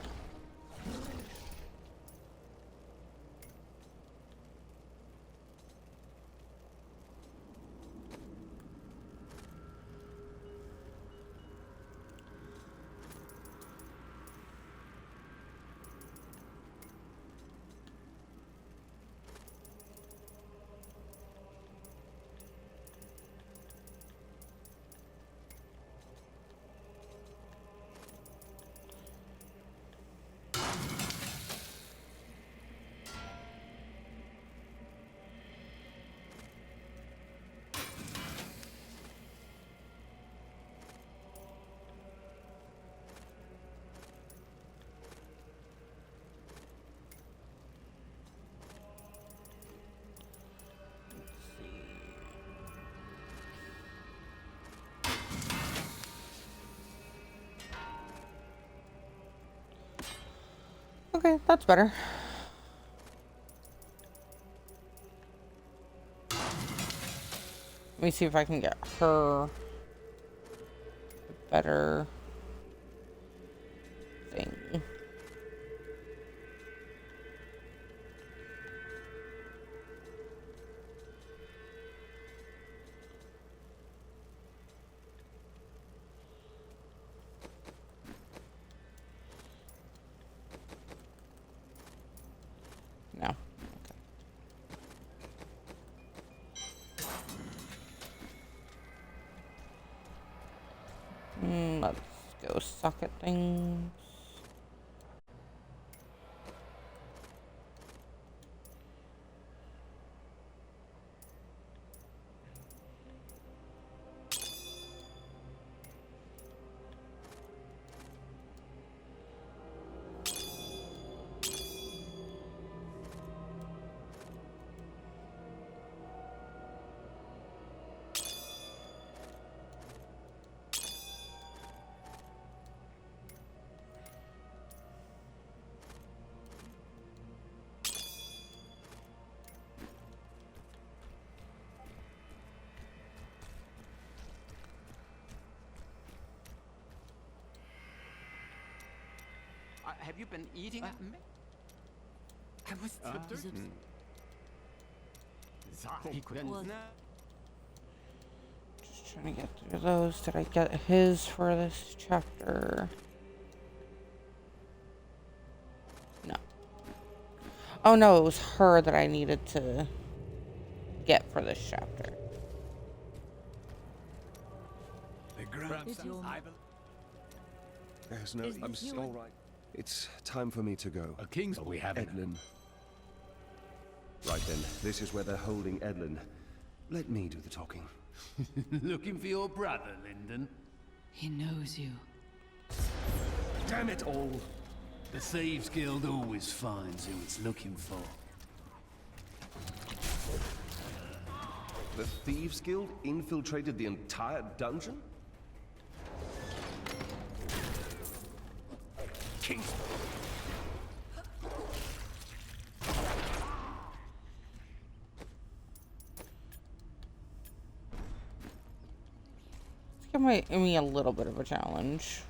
Okay, that's better. Let me see if I can get her a better thing. No. Let's go socket things. Have you been eating? I was Just trying to get through those. Did I get his for this chapter? No. Oh no, it was her that I needed to get for this chapter. There's no... I'm all right. It's time for me to go. A king's we have Edlin. Right then, this is where they're holding Edlin. Let me do the talking. Looking for your brother, Lyndon? He knows you. Damn it all! The Thieves Guild always finds who it's looking for. The Thieves Guild infiltrated the entire dungeon? Kings. Give me a little bit of a challenge.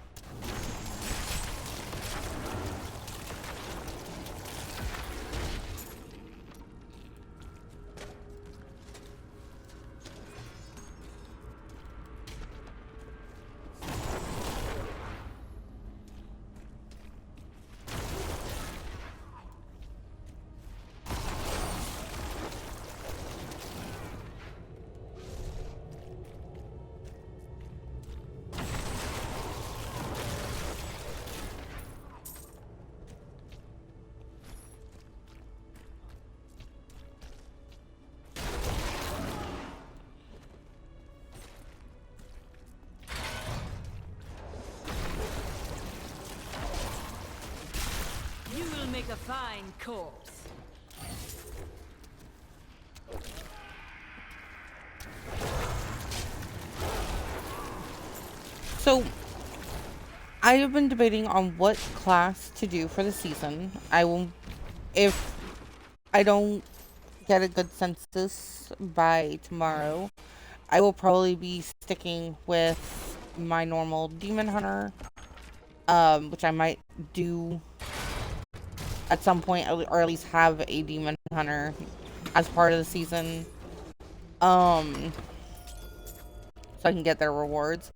A fine corpse. So, I have been debating on what class to do for the season. I will, if I don't get a good census by tomorrow, I will probably be sticking with my normal demon hunter which I might do at some point, or at least have a demon hunter as part of the season, so I can get their rewards.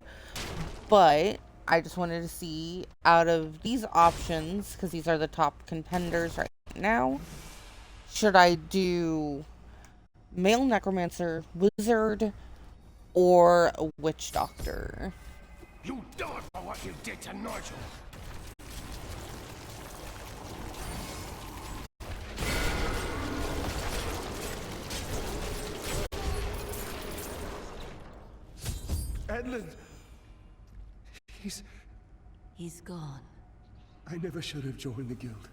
But I just wanted to see, out of these options, because these are the top contenders right now, should I do male necromancer, wizard, or a witch doctor? You died for what you did to Nigel. Edlund! He's gone. I never should have joined the guild.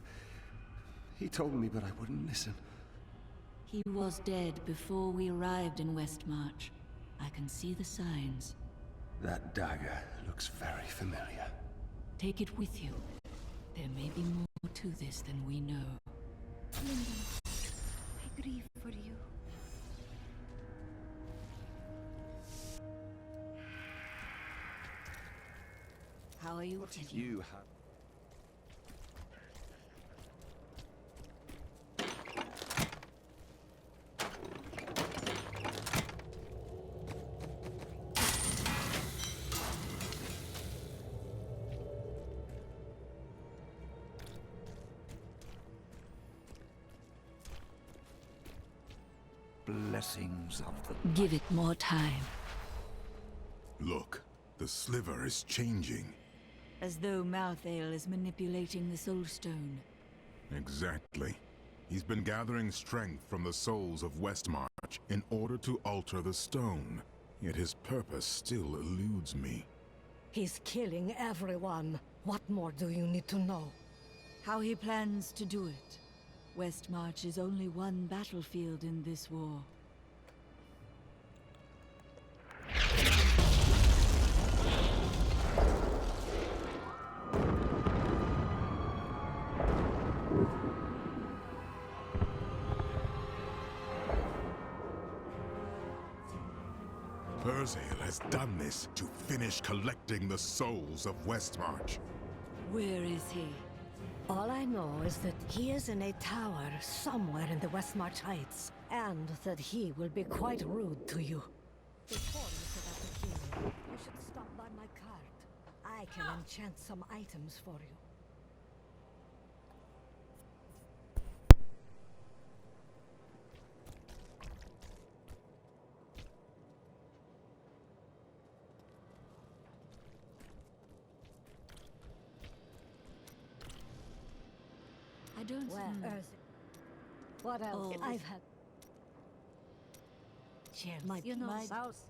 He told me, but I wouldn't listen. He was dead before we arrived in Westmarch. I can see the signs. That dagger looks very familiar. Take it with you. There may be more to this than we know. Lyndon, I grieve for you. How are you? What did you have? Blessings of the... Give it more time. Look, the sliver is changing. As though Malthael is manipulating the Soul Stone. Exactly. He's been gathering strength from the souls of Westmarch in order to alter the stone. Yet his purpose still eludes me. He's killing everyone. What more do you need to know? How he plans to do it. Westmarch is only one battlefield in this war. Perseal has done this to finish collecting the souls of Westmarch. Where is he? All I know is that he is in a tower somewhere in the Westmarch Heights, and that he will be quite rude to you. Before you set out to kill him, you should stop by my cart. I can enchant some items for you. I don't know. What else? Oh. I've had... Cheers. My house.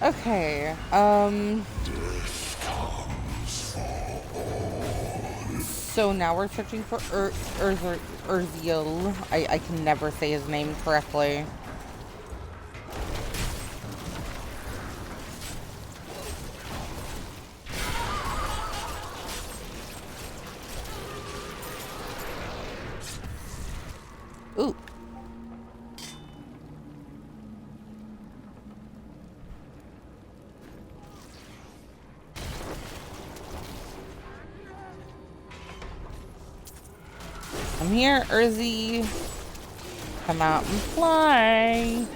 Okay, so now we're searching for Urziel. I can never say his name correctly. Ooh. I'm here, Urzi. Come out and fly.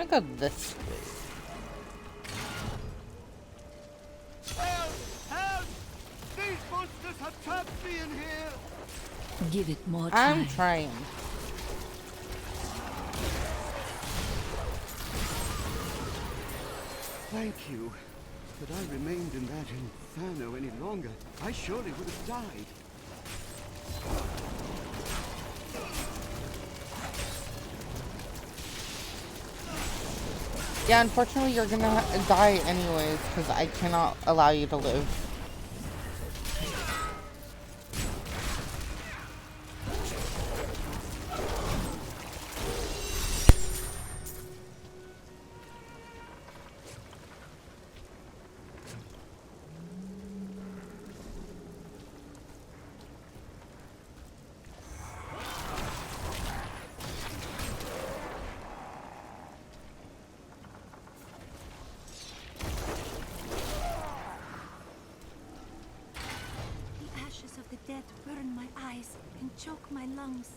gonna go this way. Help! Help! These monsters have trapped me in here! Give it more time. I'm trying. Thank you. Had I remained in that inferno any longer, I surely would have died. Yeah, unfortunately you're gonna die anyways, because I cannot allow you to live. The ashes of the dead burn my eyes and choke my lungs.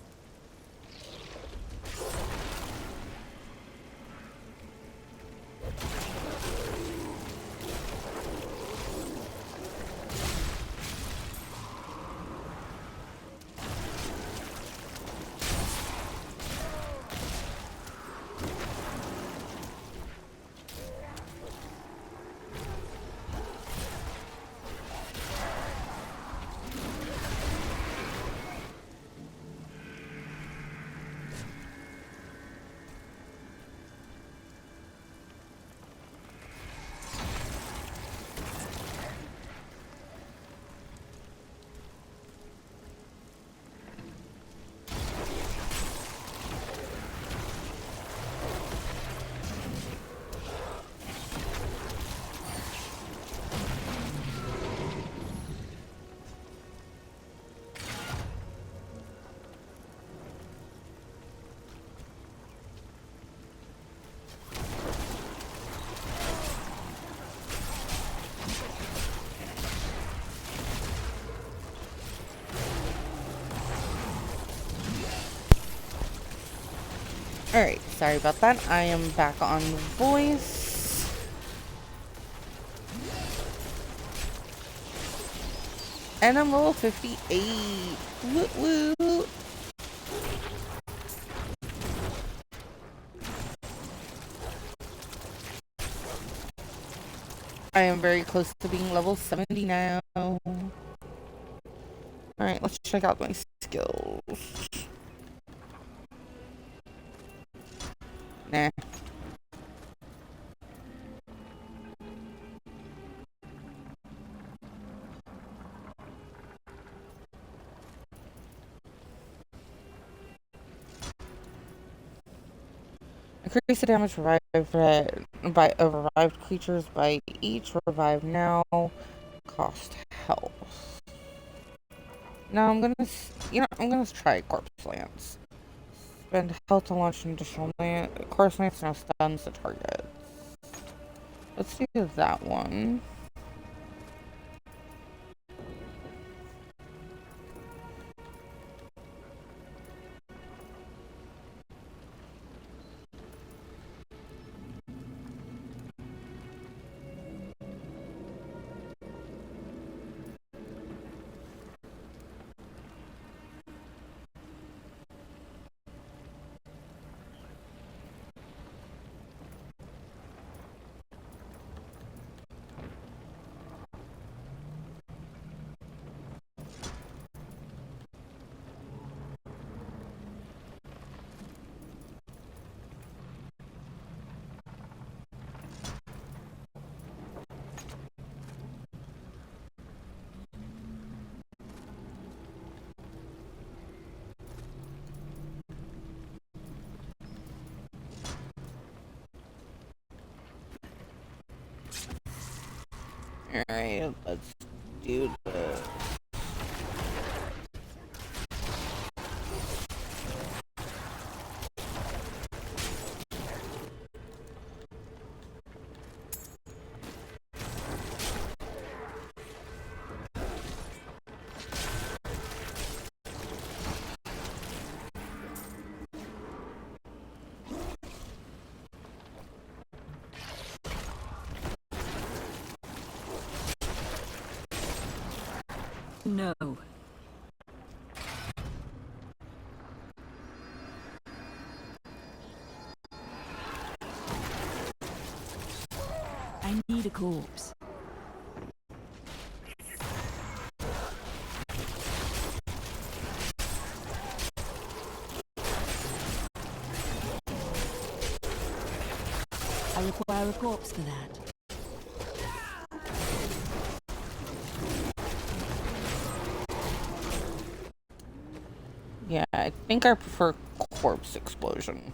Alright, sorry about that. I am back on voice. And I'm level 58. Woo woo. I am very close to being level 70 now. Alright, let's check out my skills. Nah. Increase the damage by revived creatures by each revive now. Cost health. Now I'm gonna try Corpse Lance. Spend health to launch an additional Corpse Lance now stuns the target. Let's do that one. Alright, let's do this. No. I need a corpse. I require a corpse for that. Yeah, I think I prefer corpse explosion.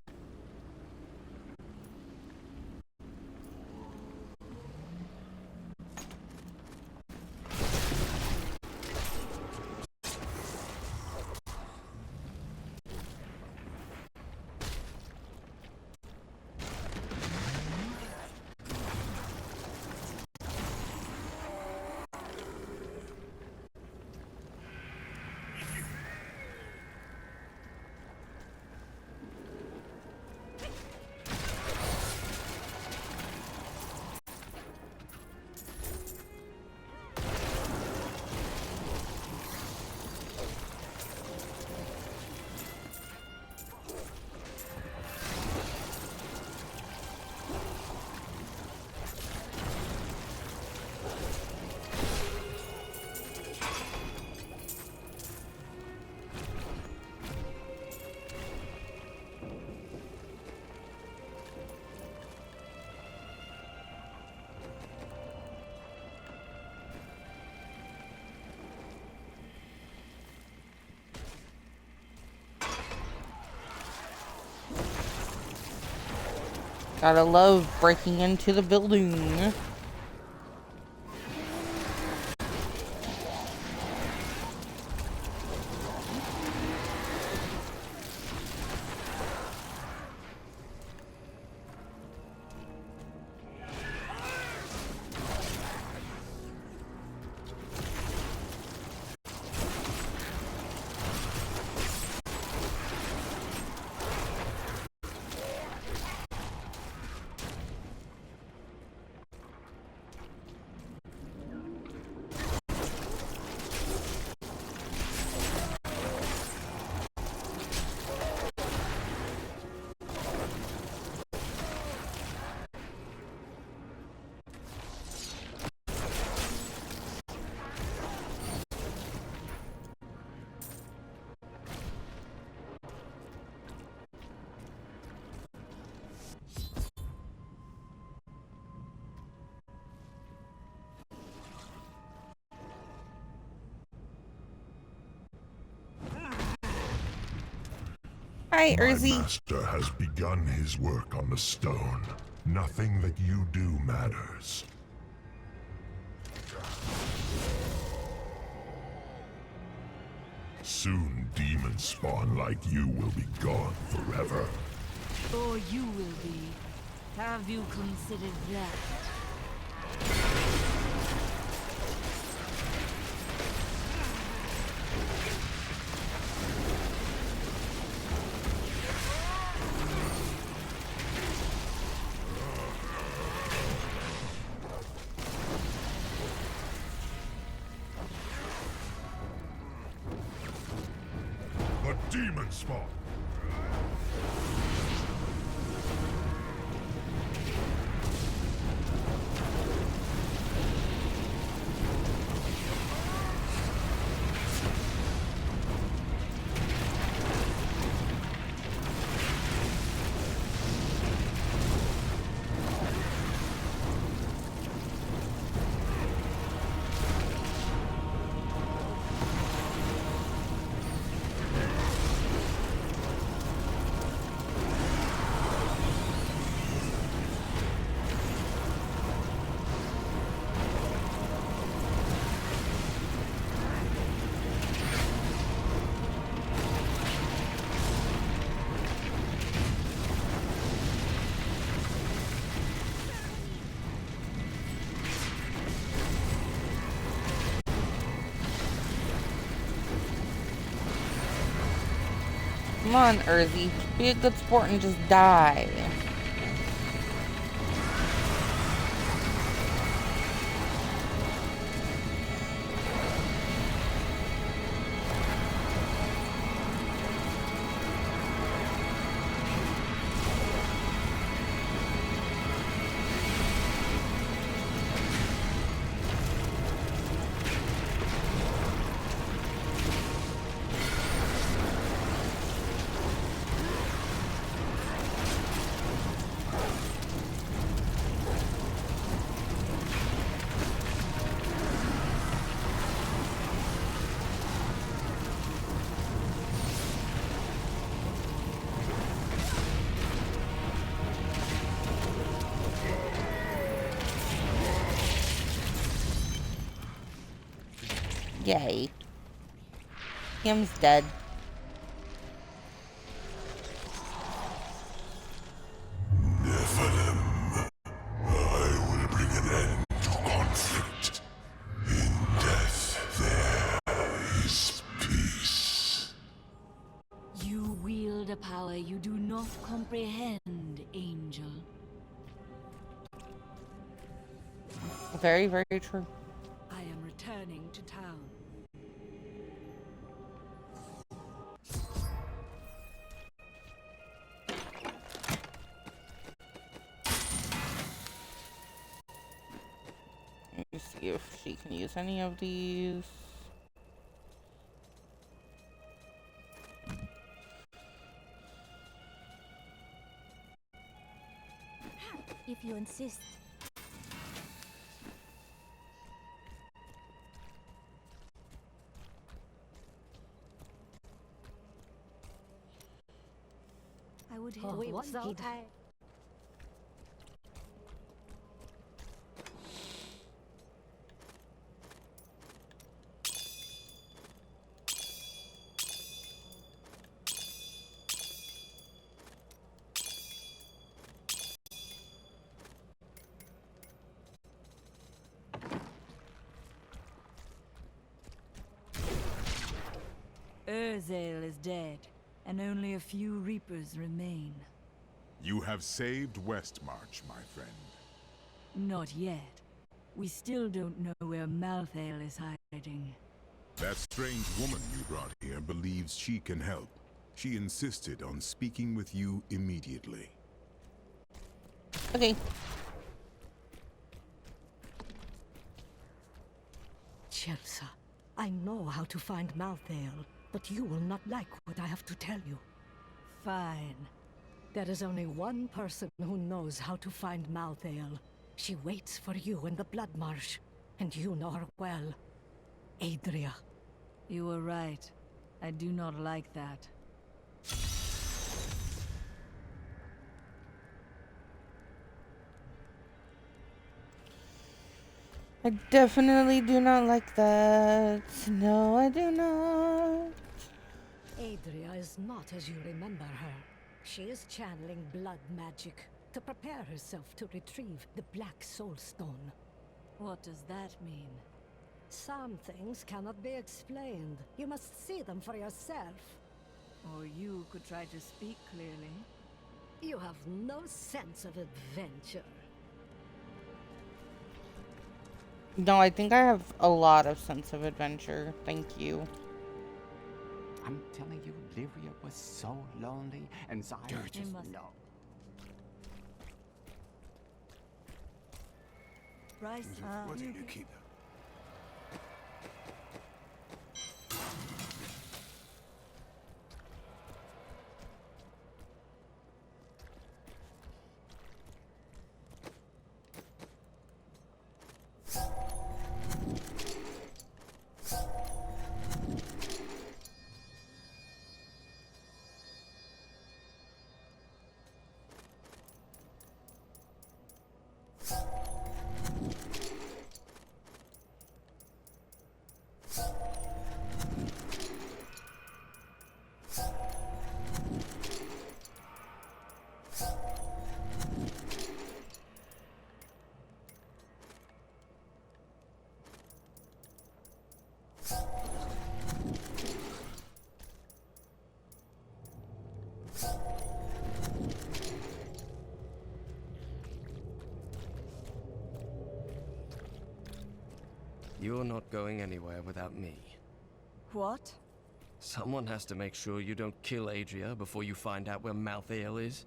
Gotta love breaking into the building. Hi, My Urzi. master has begun his work on the stone. Nothing that you do matters. Soon demons spawn like you will be gone forever. Or you will be. Have you considered that? The demon spawn! Come on, Urzi. Be a good sport and just die. Yay. Him's dead. Nephilim, I will bring an end to conflict. In death there is peace. You wield a power you do not comprehend, Angel. Very, very true. I am returning to town. Let me see if she can use any of these. If you insist. I would have wanted. Urzael is dead, and only a few Reapers remain. You have saved Westmarch, my friend. Not yet. We still don't know where Malthael is hiding. That strange woman you brought here believes she can help. She insisted on speaking with you immediately. Okay. Chelsea, I know how to find Malthael, but you will not like what I have to tell you. Fine. There is only one person who knows how to find Malthael. She waits for you in the Blood Marsh, and you know her well. Adria. You were right. I do not like that. I definitely do not like that. No, I do not. Adria is not as you remember her. She is channeling blood magic to prepare herself to retrieve the Black Soul Stone. What does that mean? Some things cannot be explained. You must see them for yourself. Or you could try to speak clearly. You have no sense of adventure. No, I think I have a lot of sense of adventure. Thank you. I'm telling you, Lyria was so lonely, and Zion just no. Bryce, Why don't you keep them? You're not going anywhere without me. What? Someone has to make sure you don't kill Adria before you find out where Malthael is.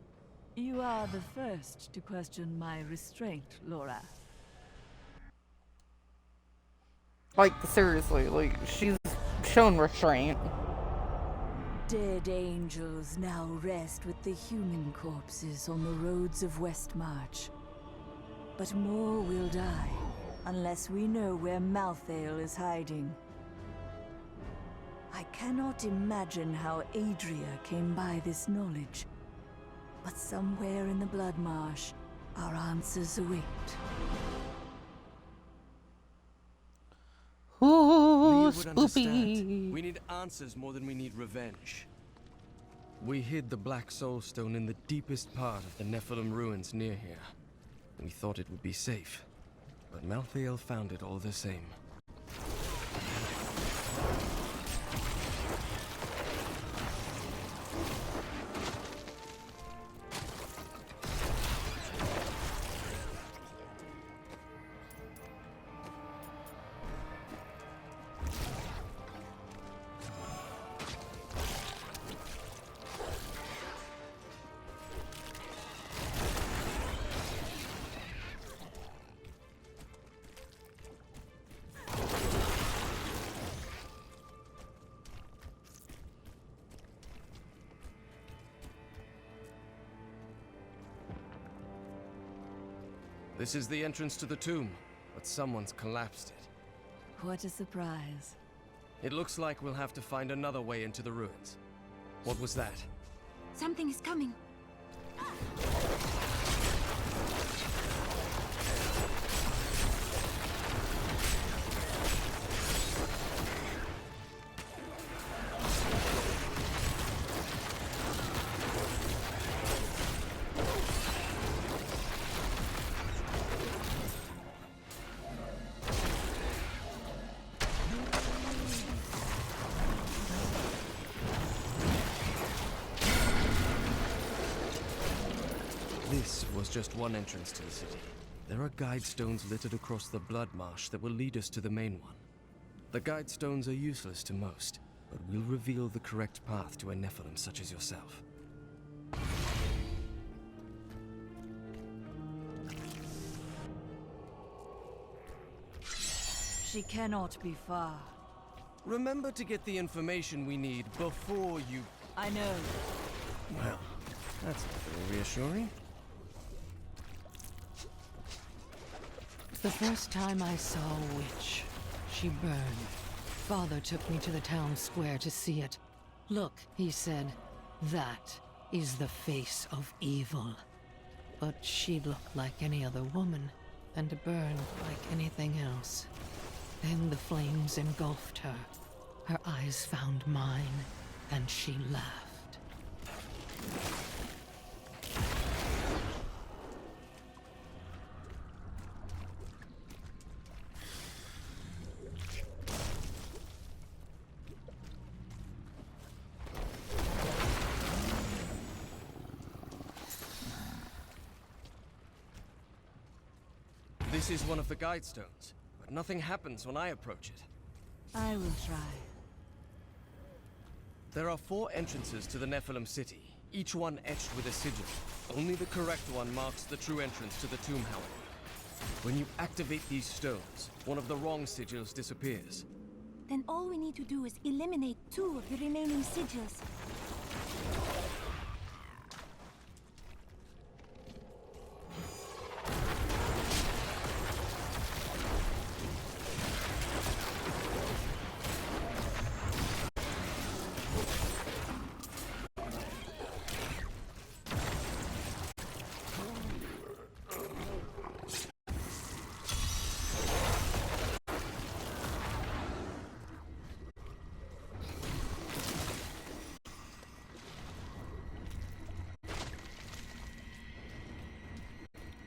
You are the first to question my restraint, Laura. Like, seriously, like, she's shown restraint. Dead angels now rest with the human corpses on the roads of Westmarch. But more will die, unless we know where Malthael is hiding. I cannot imagine how Adria came by this knowledge, but somewhere in the Blood Marsh, our answers await. Who's would understand. spoopy. We need answers more than we need revenge. We hid the Black Soul Stone in the deepest part of the Nephilim ruins near here. We thought it would be safe, but Malthael found it all the same. This is the entrance to the tomb, but someone's collapsed it. What a surprise. It looks like we'll have to find another way into the ruins. What was that? Something is coming. This was just one entrance to the city. There are guide stones littered across the blood marsh that will lead us to the main one. The guide stones are useless to most, but will reveal the correct path to a Nephilim such as yourself. She cannot be far. Remember to get the information we need before you... I know. Well, that's not very reassuring. The first time I saw a witch, she burned. Father took me to the town square to see it. Look, he said, that is the face of evil. But she looked like any other woman, and burned like anything else. Then the flames engulfed her. Her eyes found mine, and she laughed. This is one of the guide stones, but nothing happens when I approach it. I will try. There are 4 entrances to the Nephilim city, each one etched with a sigil. Only the correct one marks the true entrance to the tomb, however. When you activate these stones, one of the wrong sigils disappears. Then all we need to do is eliminate 2 of the remaining sigils.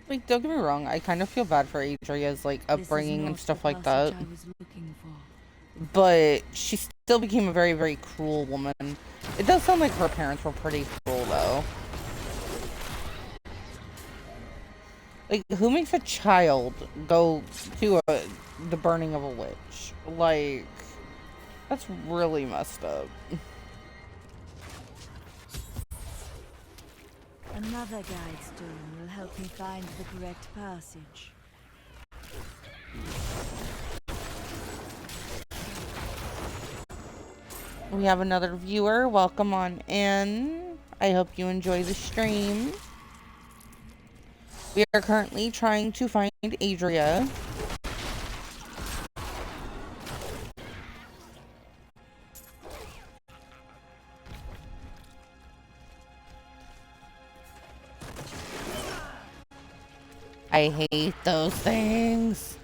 Like, don't get me wrong, I kind of feel bad for Adria's, like, upbringing and stuff like that. But she still became a very, very cruel woman. It does sound like her parents were pretty cruel, though. Like, who makes a child go to the burning of a witch? Like, that's really messed up. Another guide stone will help me find the correct passage. We have another viewer. Welcome on in. I hope you enjoy the stream. We are currently trying to find Adria. I hate those things.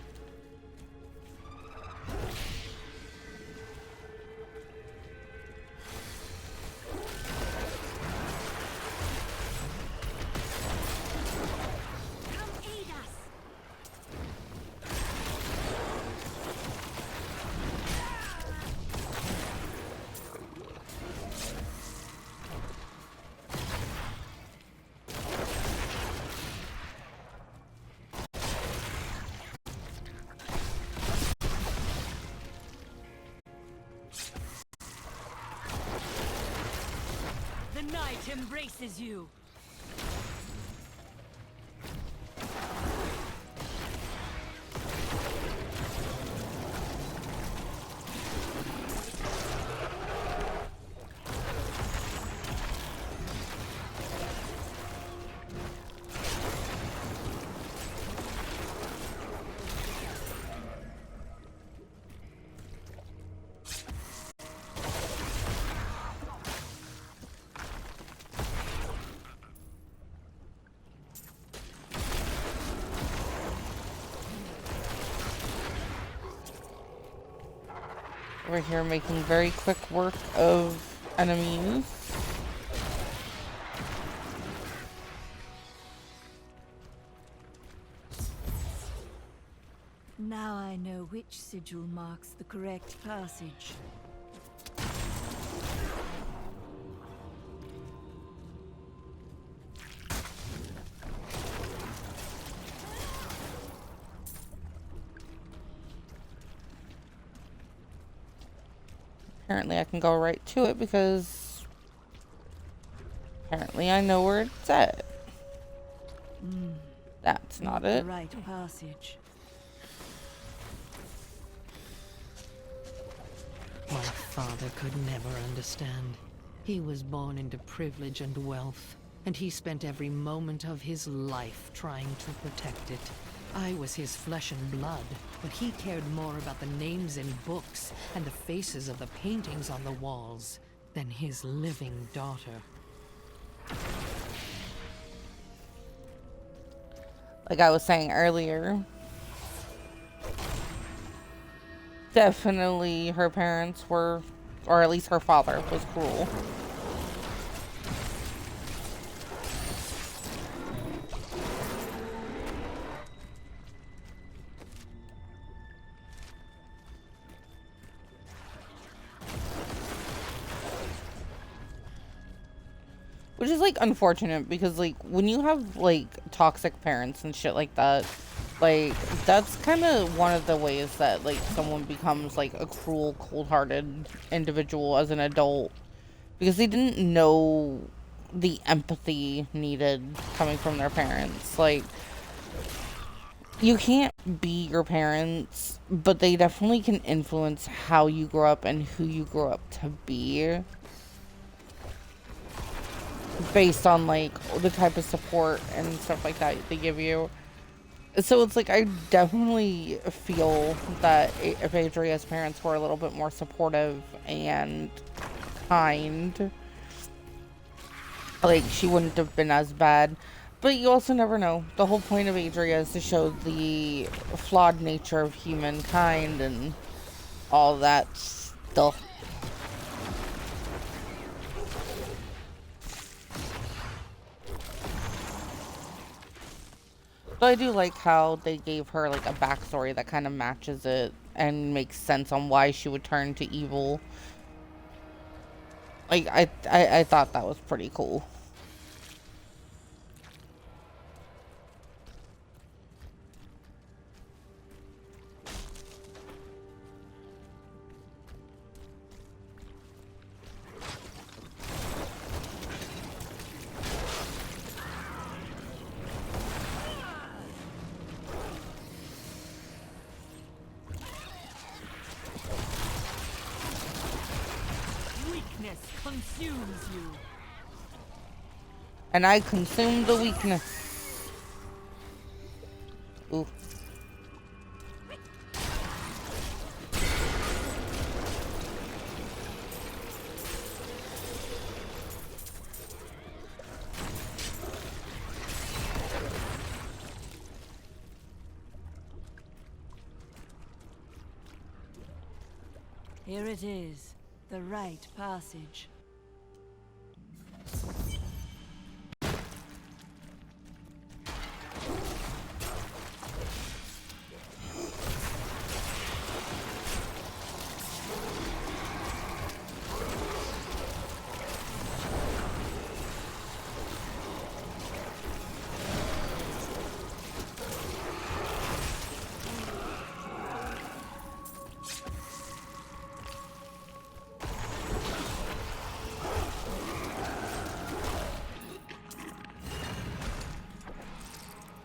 night embraces you. Over here making very quick work of enemies. Now I know which sigil marks the correct passage. Apparently I can go right to it because apparently I know where it's at. That's not it. The right passage. My father could never understand. He was born into privilege and wealth, and he spent every moment of his life trying to protect it. I was his flesh and blood, but he cared more about the names in books and the faces of the paintings on the walls than his living daughter. Like I was saying earlier, definitely her parents were, or at least her father was cruel. Which is, like, unfortunate because, like, when you have, like, toxic parents and shit like that, like, that's kind of one of the ways that, like, someone becomes, like, a cruel, cold-hearted individual as an adult. Because they didn't know the empathy needed coming from their parents. Like, you can't be your parents, but they definitely can influence how you grow up and who you grow up to be. Based on, like, the type of support and stuff like that they give you. So it's like, I definitely feel that if Adria's parents were a little bit more supportive and kind, like, she wouldn't have been as bad. But you also never know. The whole point of Adria is to show the flawed nature of humankind and all that stuff. But I do like how they gave her, like, a backstory that kind of matches it and makes sense on why she would turn to evil. Like, I thought that was pretty cool. Consumes you. And I consume the weakness. Ooh. Here it is, the right passage.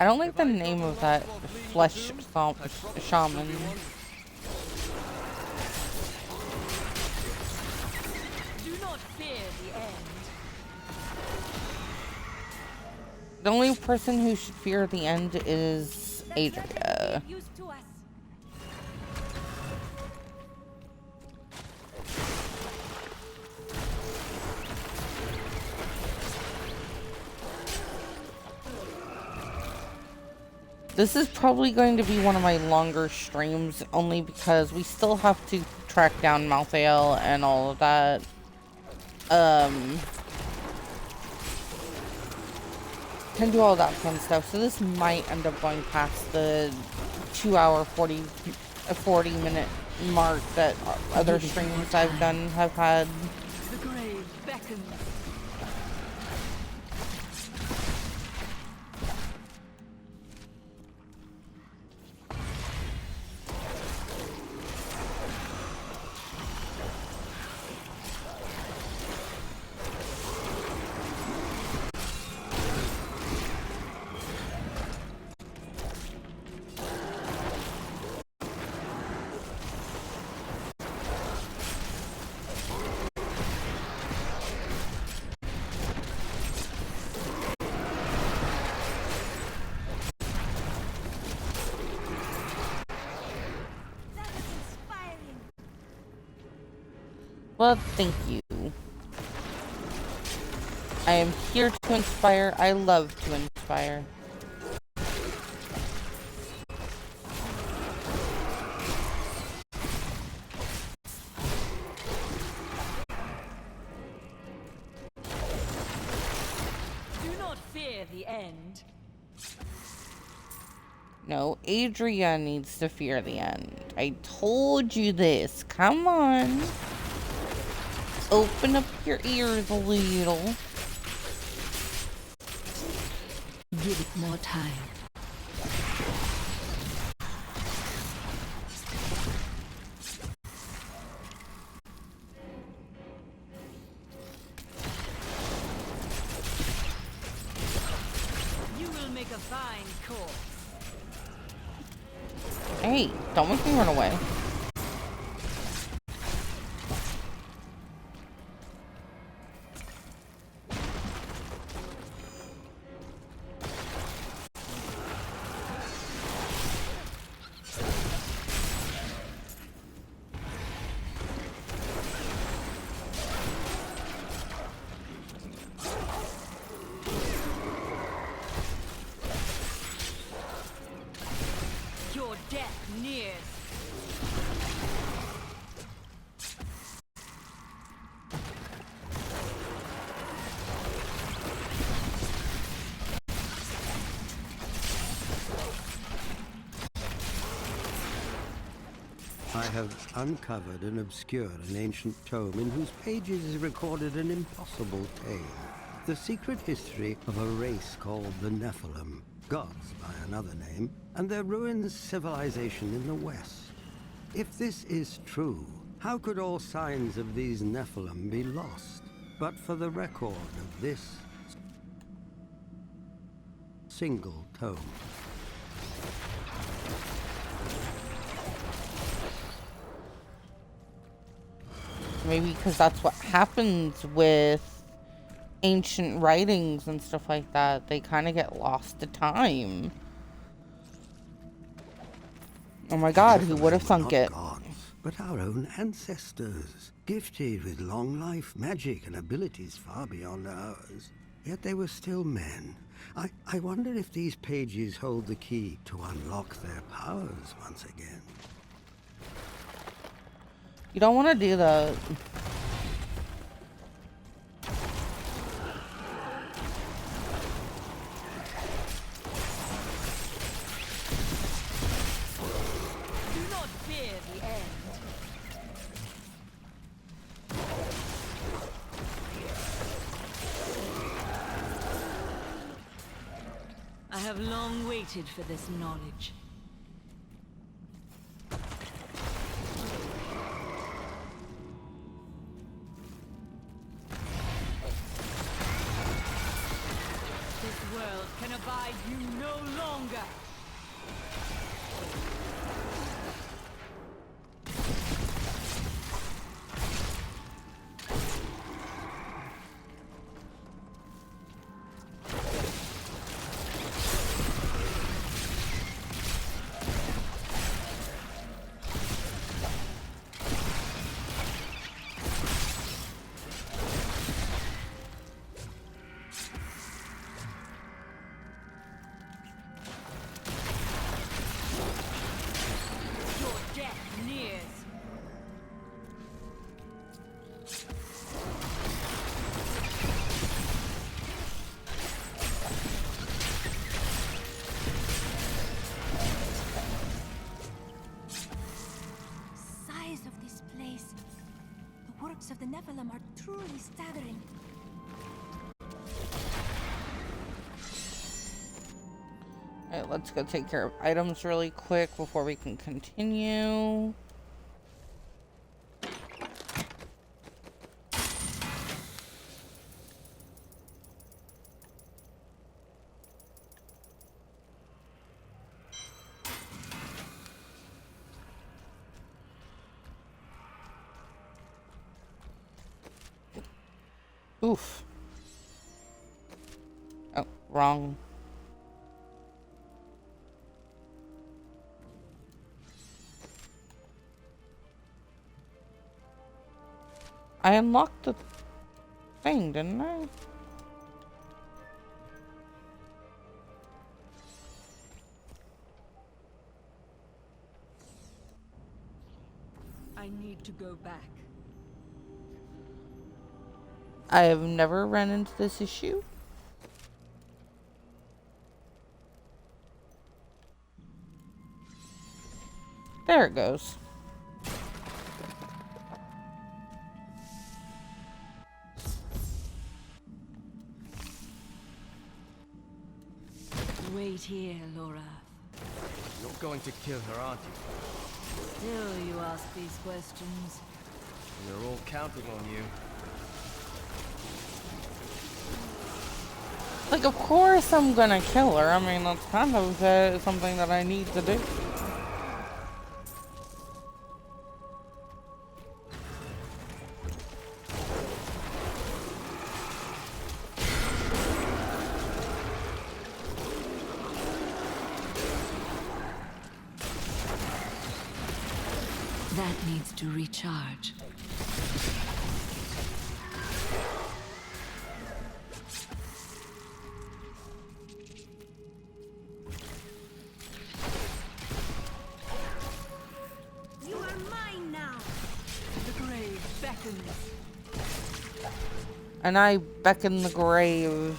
I don't like the name of that flesh shaman. Do not fear the end. The only person who should fear the end is Adria. This is probably going to be one of my longer streams, only because we still have to track down Malthael and all of that. Can do all that fun stuff, so this might end up going past the 2 hour 40 minute mark that other streams I've done have had. The grave beckons. Well, thank you. I am here to inspire. I love to inspire. Do not fear the end. No, Adria needs to fear the end. I told you this. Come on. Open up your ears a little. Give it more time. You will make a fine corpse. Hey, don't make me run away. Your death nears. I have uncovered and obscured an ancient tome in whose pages is recorded an impossible tale. The secret history of a race called the Nephilim, gods by another name, and their ruined civilization in the west. If this is true, how could all signs of these Nephilim be lost, but for the record of this single tome? Maybe because that's what happens with ancient writings and stuff like that. They kind of get lost to time. Oh my god, who would have thunk it? Gods, but our own ancestors, gifted with long life, magic, and abilities far beyond ours. Yet they were still men. I wonder if these pages hold the key to unlock their powers once again. You don't want to do that. Do not fear the end. I have long waited for this knowledge. This world can abide you no longer. Of the Nephilim are truly staggering. Alright, let's go take care of items really quick before we can continue. Oof. Oh, wrong. I unlocked the thing, didn't I? I need to go back. I have never run into this issue. There it goes. Wait here, Laura. You're going to kill her, aren't you? Still you ask these questions. We're all counting on you. Like, of course I'm gonna kill her. I mean, that's kind of something that I need to do. That needs to recharge. You are mine now. The grave beckons. And I beckon the grave.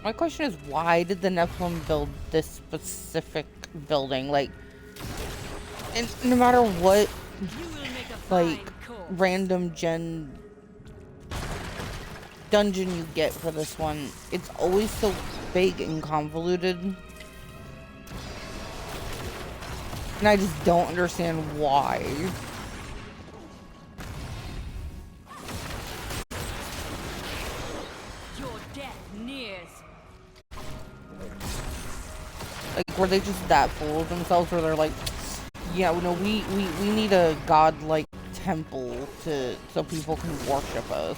My question is, why did the Nephilim build this specific building? Like, and no matter what, like, random dungeon you get for this one, it's always so big and convoluted. And I just don't understand why. Like, were they just that full of themselves, or they're like, yeah, no, we need a godlike temple so people can worship us.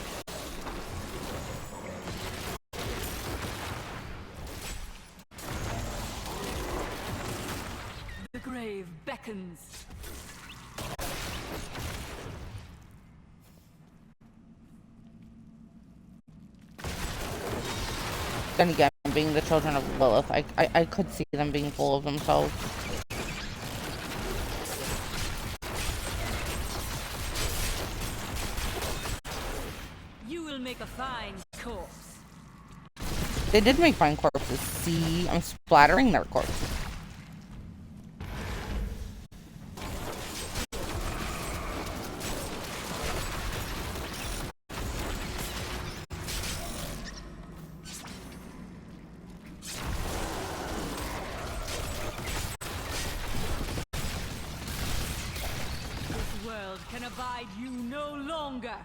The grave beckons. Then again, being the children of Lilith, I could see them being full of themselves. You will make a fine corpse. They did make fine corpses. See, I'm splattering their corpses. This world can abide you no longer.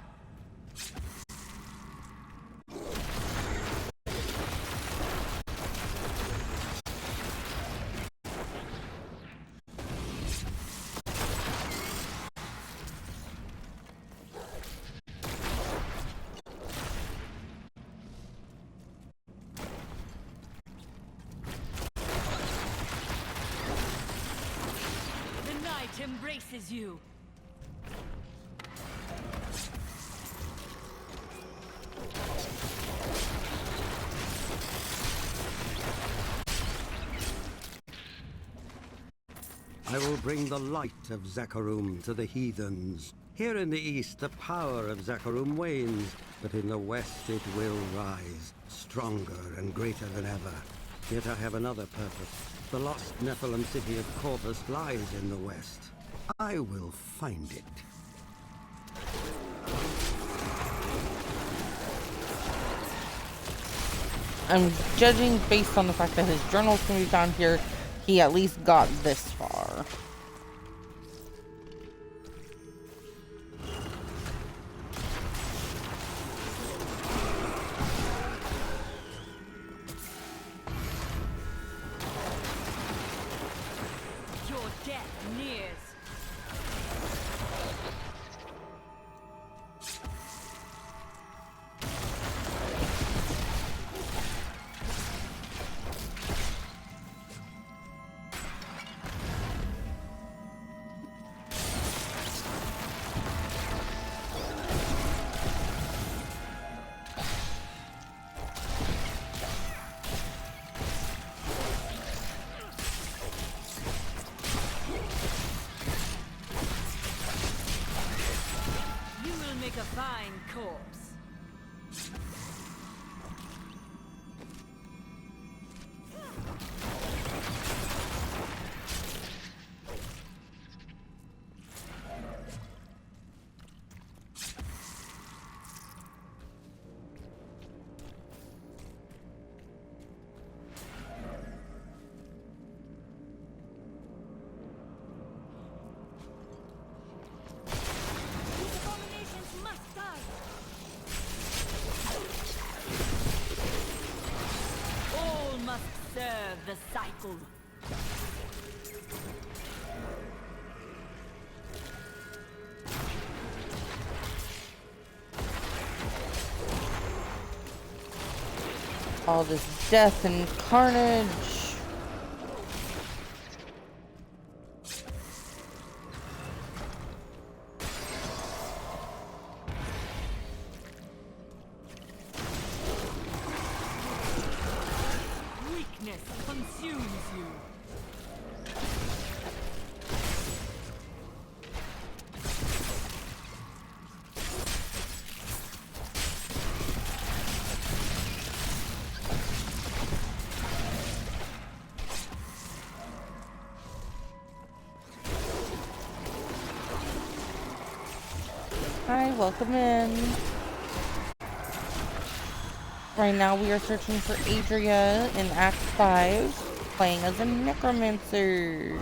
Embraces you. I will bring the light of Zakarum to the heathens. Here in the east, the power of Zakarum wanes, but in the west it will rise, stronger and greater than ever. Yet I have another purpose. The lost Nephilim city of Corvus lies in the west. I will find it. I'm judging based on the fact that his journals can be found here, he at least got this far. Your death nears. You will make a fine corpse. These abominations must die. All must serve the cycle. All this death and carnage. Weakness consumes you. Hi, welcome in. Right now we are searching for Adria in Act 5, playing as a Necromancer.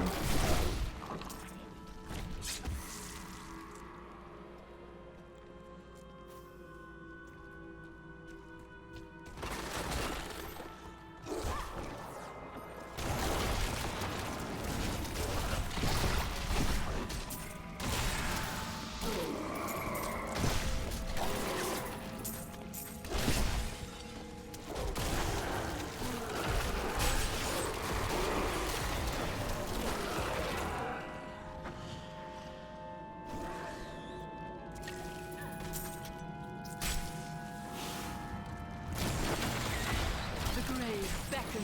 beckons.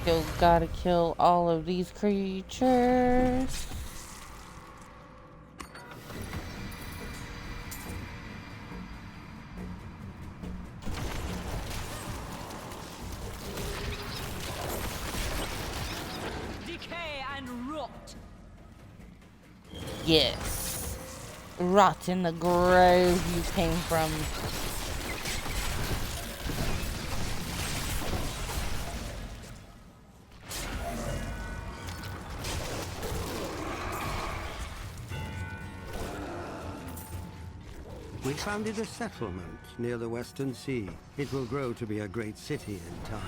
Still gotta kill all of these creatures. Decay and rot. Yes. Rot in the grove you came from. We founded a settlement near the Western Sea. It will grow to be a great city in time.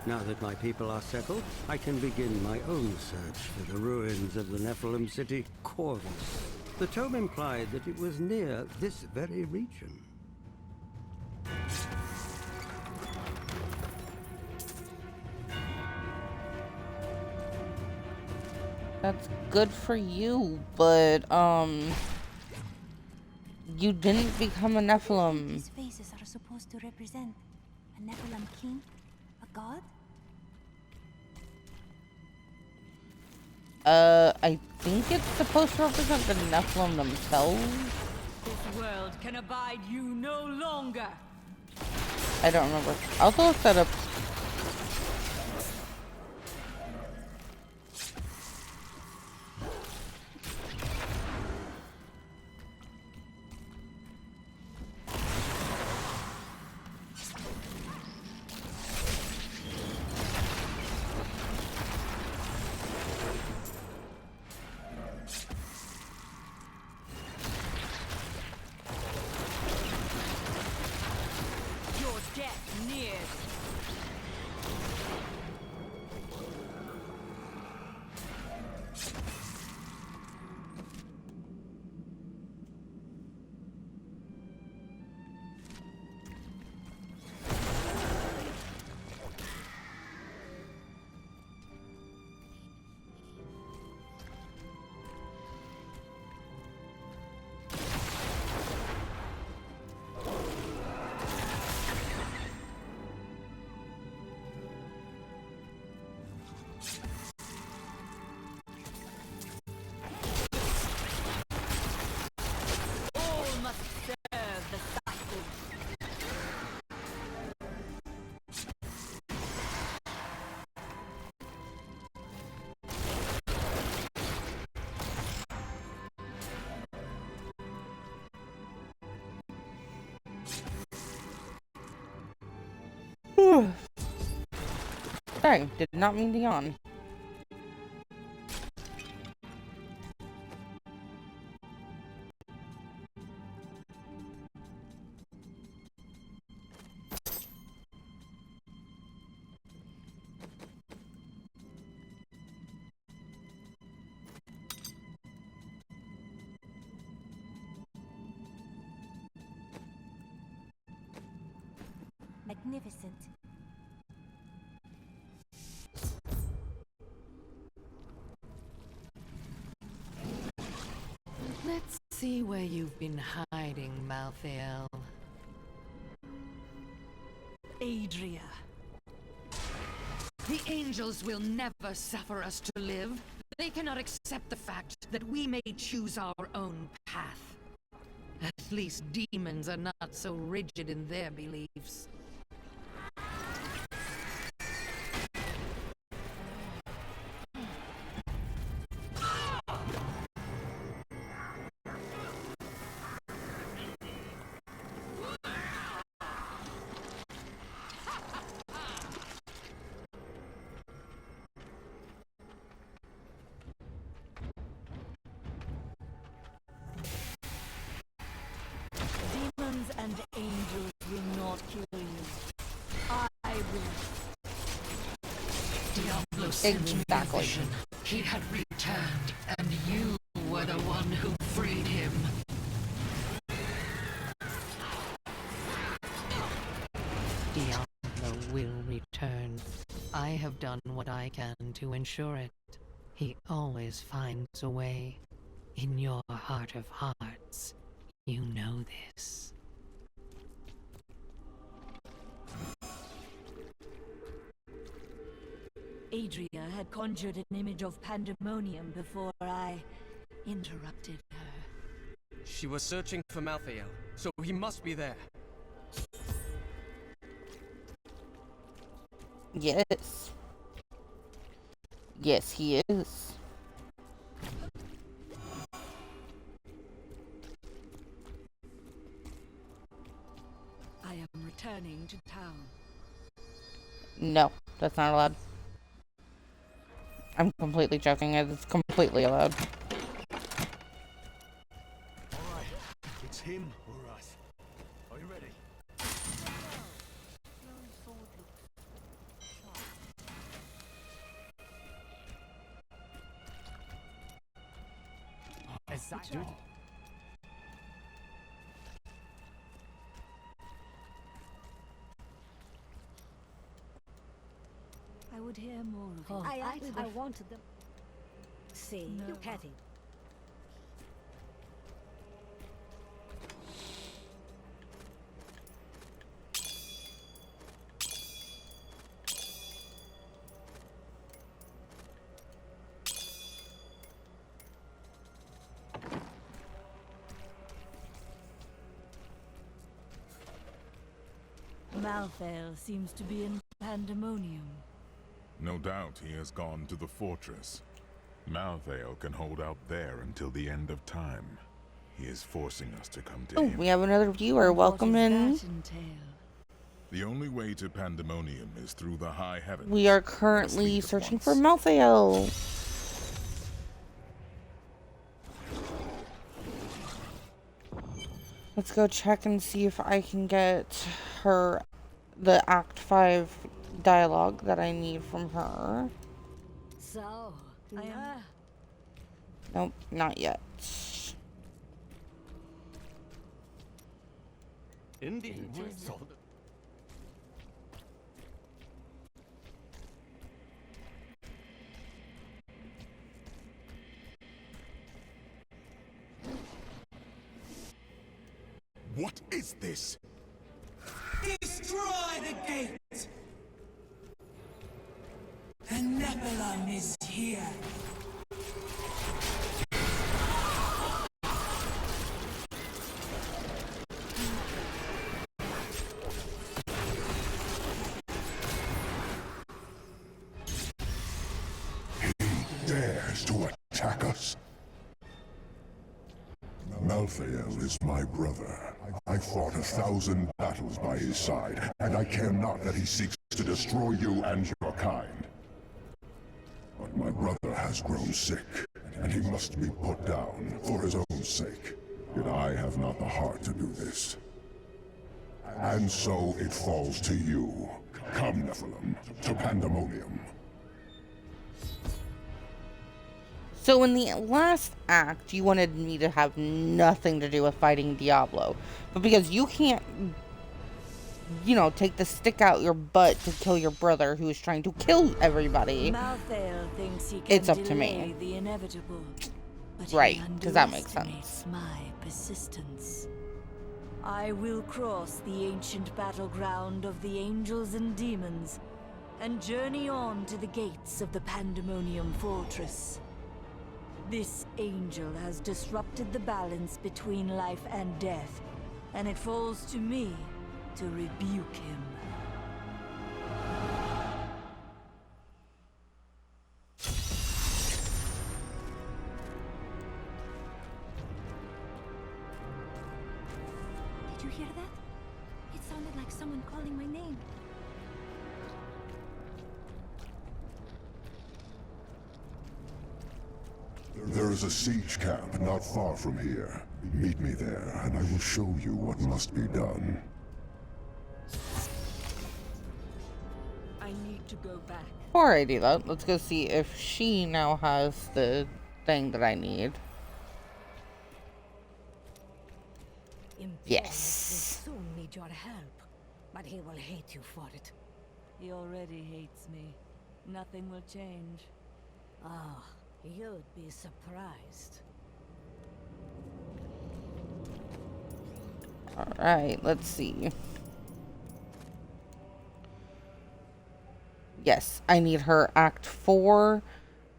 Now that my people are settled, I can begin my own search for the ruins of the Nephilim city, Corvus. The tome implied that it was near this very region. That's good for you, but, you didn't become a Nephilim. These faces are supposed to represent a Nephilim king? A god? I think it's supposed to represent the Nephilim themselves. This world can abide you no longer. I don't remember. I'll also look that up. Your death nears. All must serve the cycle. Sorry, did not mean to yawn. Magnificent. Let's see where you've been hiding, Malthael. Adria. The angels will never suffer us to live. They cannot accept the fact that we may choose our own path. At least demons are not so rigid in their beliefs. Demons and angels will not kill you. I will. Diablo sent me a vision. He had returned, and you were the one who freed him. Diablo will return. I have have done what I can to ensure it. He always finds a way. In your heart of hearts, you know this. Adria had conjured an image of pandemonium before I interrupted her. She was searching for Malthael, so he must be there. Yes. Yes, he is. I am returning to town. No, that's not allowed. I'm completely joking. It's completely allowed. Alright, it's him or us. Are you ready? Is that good? I would hear more of you. I wanted them. See, you petty. Malthael seems to be in pandemonium. No doubt he has gone to the fortress. Malthael can hold out there until the end of time. He is forcing us to come to Oh, him. we have another viewer. Welcome in. The only way to pandemonium is through the high heavens. We are currently searching for Malthael. Let's go check and see if I can get her the Act 5 dialogue that I need from her. So, Nope, not yet. Indeed. What is this? Destroy the gate! The Nephilim is here! Dares to attack us? Malthael is my brother. I fought 1,000 battles by his side, and I care not that he seeks to destroy you and your kind. But my brother has grown sick, and he must be put down for his own sake. Yet I have not the heart to do this. And so it falls to you. Come, Nephilim, to Pandemonium. So in the last act, you wanted me to have nothing to do with fighting Diablo. But because you can't, you know, take the stick out your butt to kill your brother who is trying to kill everybody, Malthael thinks he can it's up to delay me. the inevitable. But Right, he does that make underestimates sense? my persistence. I will cross the ancient battleground of the angels and demons and journey on to the gates of the Pandemonium Fortress. This angel has disrupted the balance between life and death, and it falls to me to rebuke him. Did you hear that? It sounded like someone calling my name. There is a siege camp not far from here. Meet me there, and I will show you what must be done. I need to go back. Before I do that, let's go see if she now has the thing that I need. Yes. Will soon need your help, but he will hate you for it. He already hates me. Nothing will change. Oh, you'd be surprised. Alright, let's see. Yes, I need her Act 4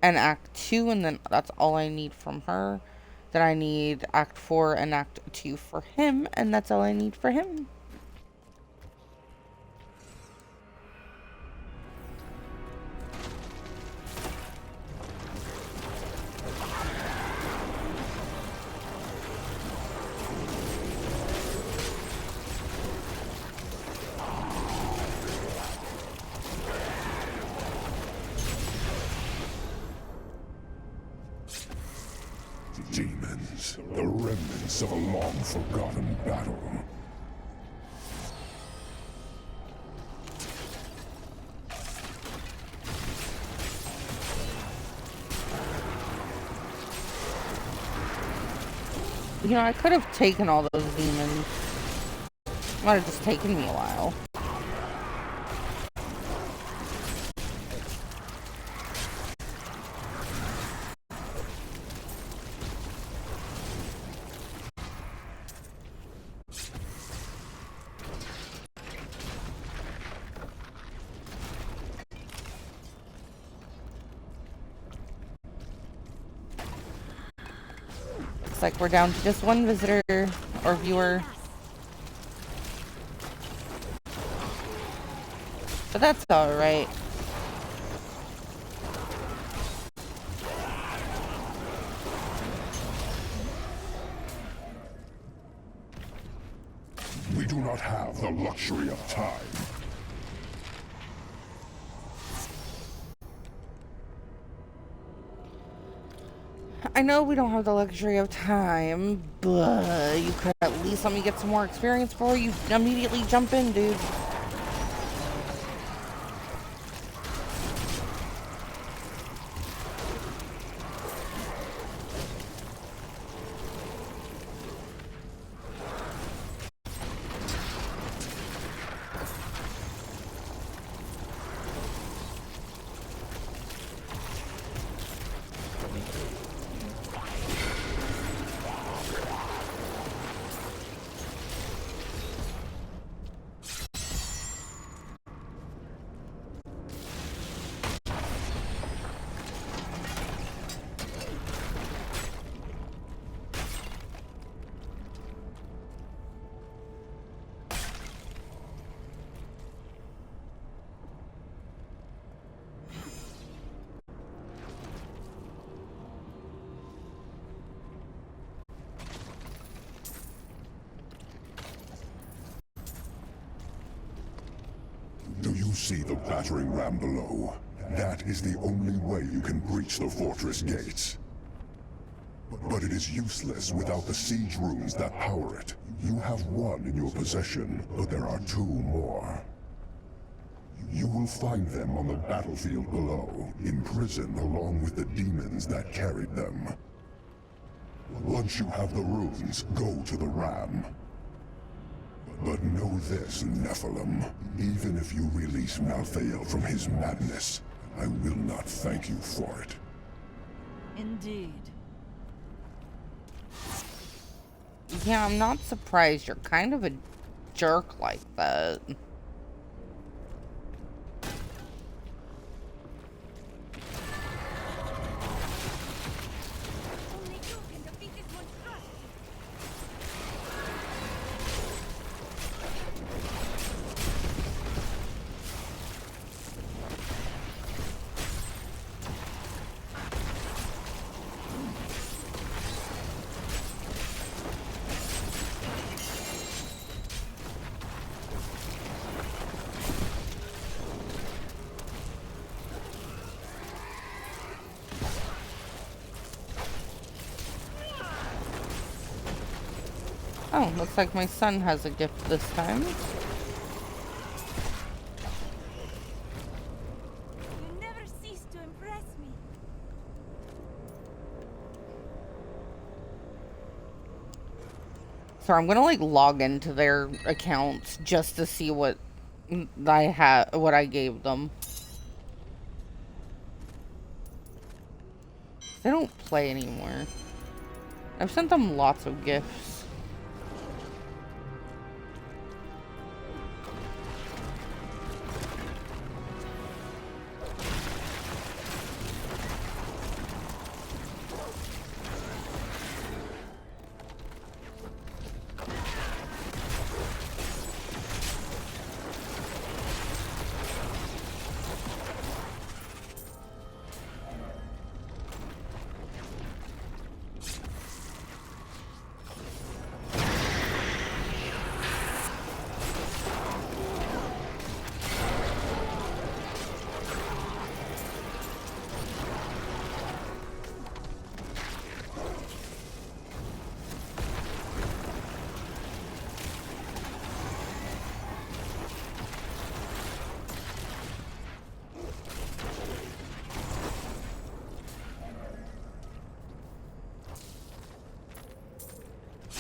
and Act 2, and then that's all I need from her. Then I need Act 4 and Act 2 for him, and that's all I need for him. Demons, the remnants of a long-forgotten battle. You know, I could have taken all those demons. It might have just taken me a while. Looks like we're down to just one visitor or viewer. But that's alright. We do not have the luxury of time. I know we don't have the luxury of time, but you could at least let me get some more experience before you immediately jump in, dude. Do you see the battering ram below? That is the only way you can breach the fortress gates. But it is useless without the siege runes that power it. You have one in your possession, but there are two more. You will find them on the battlefield below, imprisoned along with the demons that carried them. Once you have the runes, go to the ram. But know this, Nephilim. Even if you release Malthael from his madness, I will not thank you for it. Indeed. Yeah, I'm not surprised. You're kind of a jerk like that. Oh, looks like my son has a gift this time. You never cease to impress me. So I'm gonna like log into their accounts just to see what I gave them. They don't play anymore. I've sent them lots of gifts.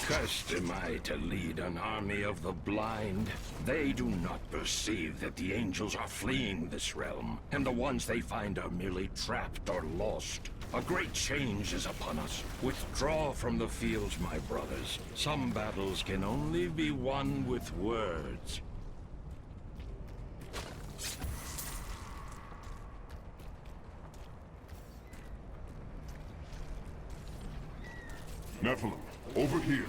Cursed am I to lead an army of the blind. They do not perceive that the angels are fleeing this realm, and the ones they find are merely trapped or lost. A great change is upon us. Withdraw from the fields, my brothers. Some battles can only be won with words. Nephilim, over here.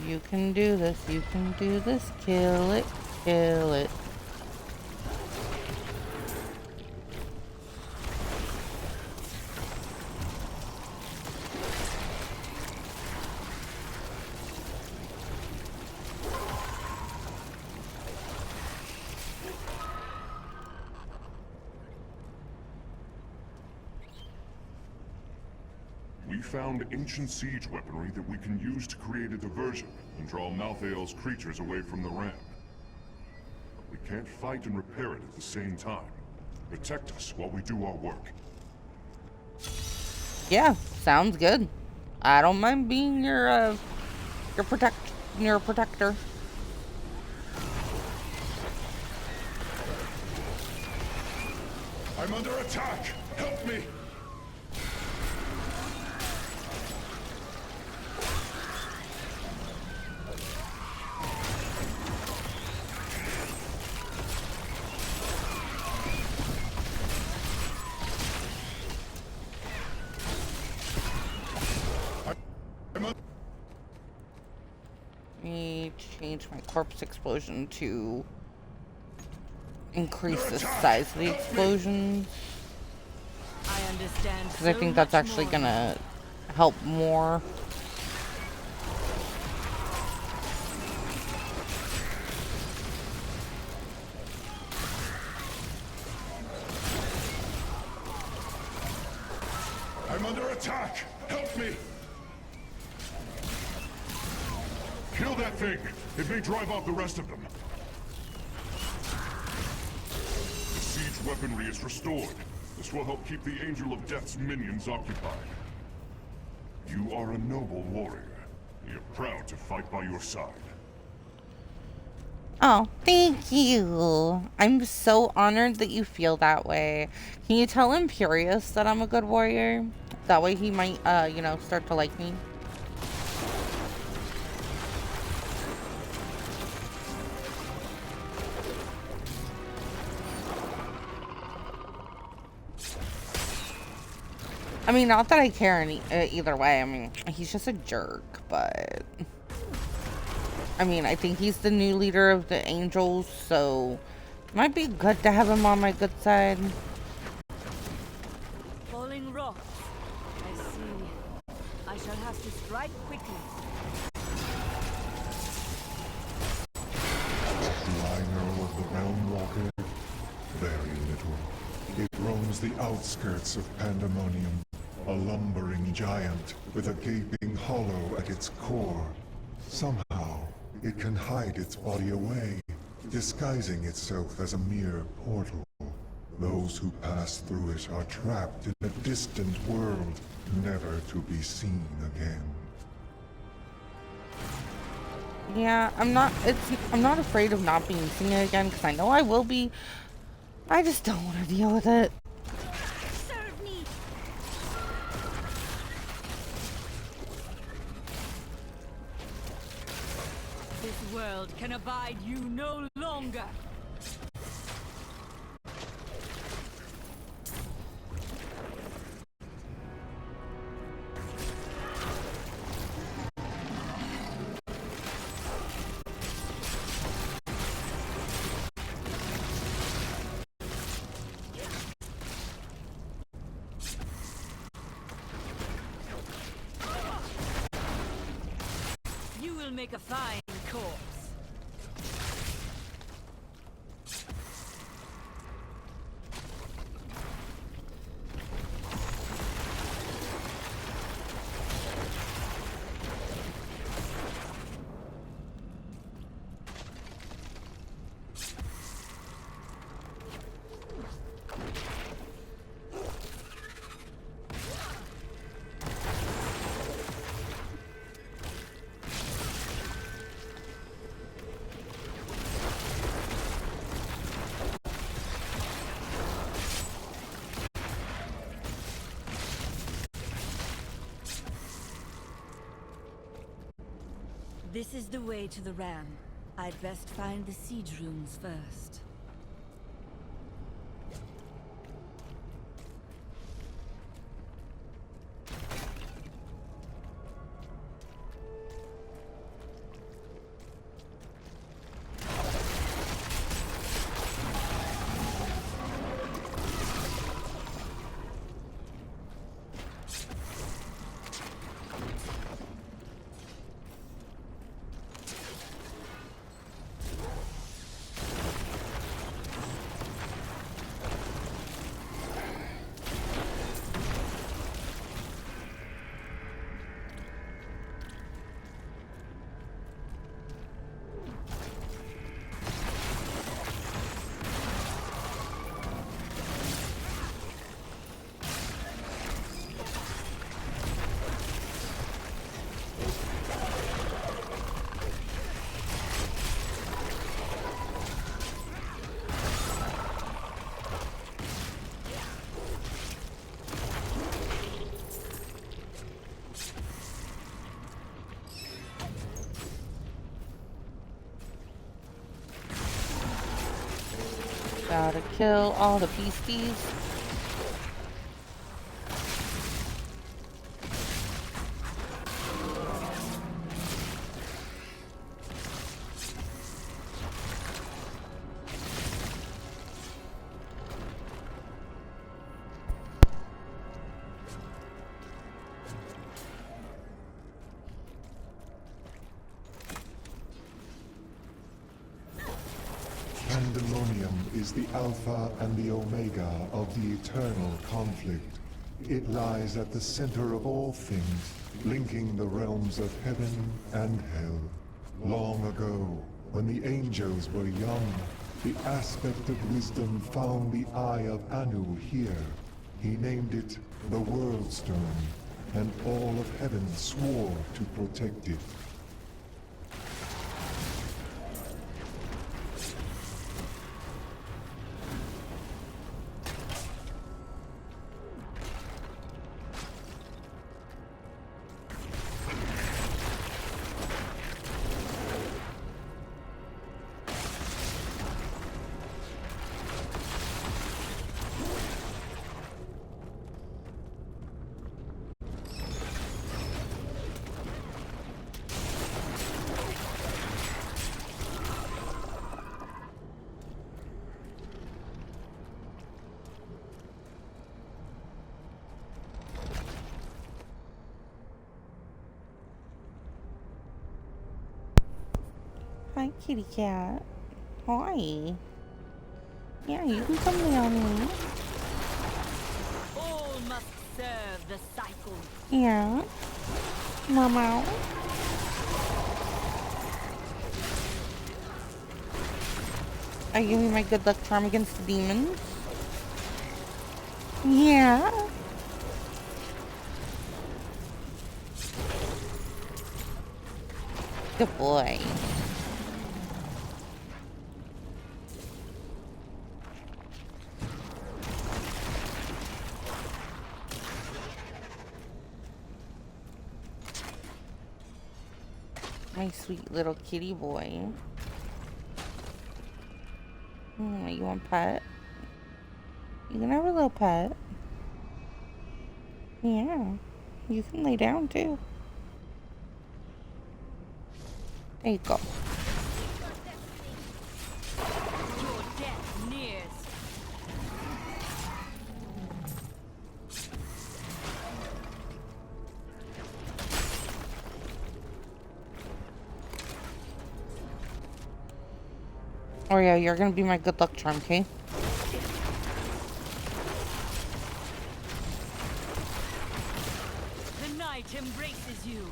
You can do this, you can do this. Kill it, kill it. We found ancient siege weaponry that we can use to create a diversion and draw Malthael's creatures away from the ram. But we can't fight and repair it at the same time. Protect us while we do our work. Yeah, sounds good. I don't mind being your protector. I'm under attack! Help me! Let me change my corpse explosion to increase the size of the explosions. I understand. Because I think that's actually gonna help more. I'm under attack! Help me! Kill that thing! It may drive off the rest of them. The siege weaponry is restored. This will help keep the Angel of Death's minions occupied. You are a noble warrior. We are proud to fight by your side. Oh, thank you. I'm so honored that you feel that way. Can you tell Imperius that I'm a good warrior? That way he might, you know, start to like me. I mean, not that I care either way. I mean, he's just a jerk, but... I mean, I think he's the new leader of the Angels, so... It might be good to have him on my good side. Falling rocks. I see. I shall have to strike quickly. Do I know of the Realm Walker? Very little. It roams the outskirts of Pandemonium. A lumbering giant with a gaping hollow at its core. Somehow, it can hide its body away, disguising itself as a mere portal. Those who pass through it are trapped in a distant world, never to be seen again. Yeah, I'm not afraid of not being seen again, because I know I will be. I just don't want to deal with it. Serve me! This world can abide you no longer. You will make a fine corpse. This is the way to the ram. I'd best find the siege runes first. Gotta kill all the beasties. Pandemonium is the Alpha and the Omega of the eternal conflict. It lies at the center of all things, linking the realms of heaven and hell. Long ago, when the angels were young, the aspect of wisdom found the eye of Anu here. He named it the World Stone, and all of heaven swore to protect it. Hi, kitty cat. Hi. Yeah, you can come down here. All must serve the cycle. Yeah. Mama. Are you giving me my good luck charm against the demons? Yeah. Good boy. My sweet little kitty boy. You want a pet? You can have a little pet. Yeah. You can lay down too. There you go. Your death nears. Oh yeah, you're gonna be my good luck charm, okay? The night embraces you.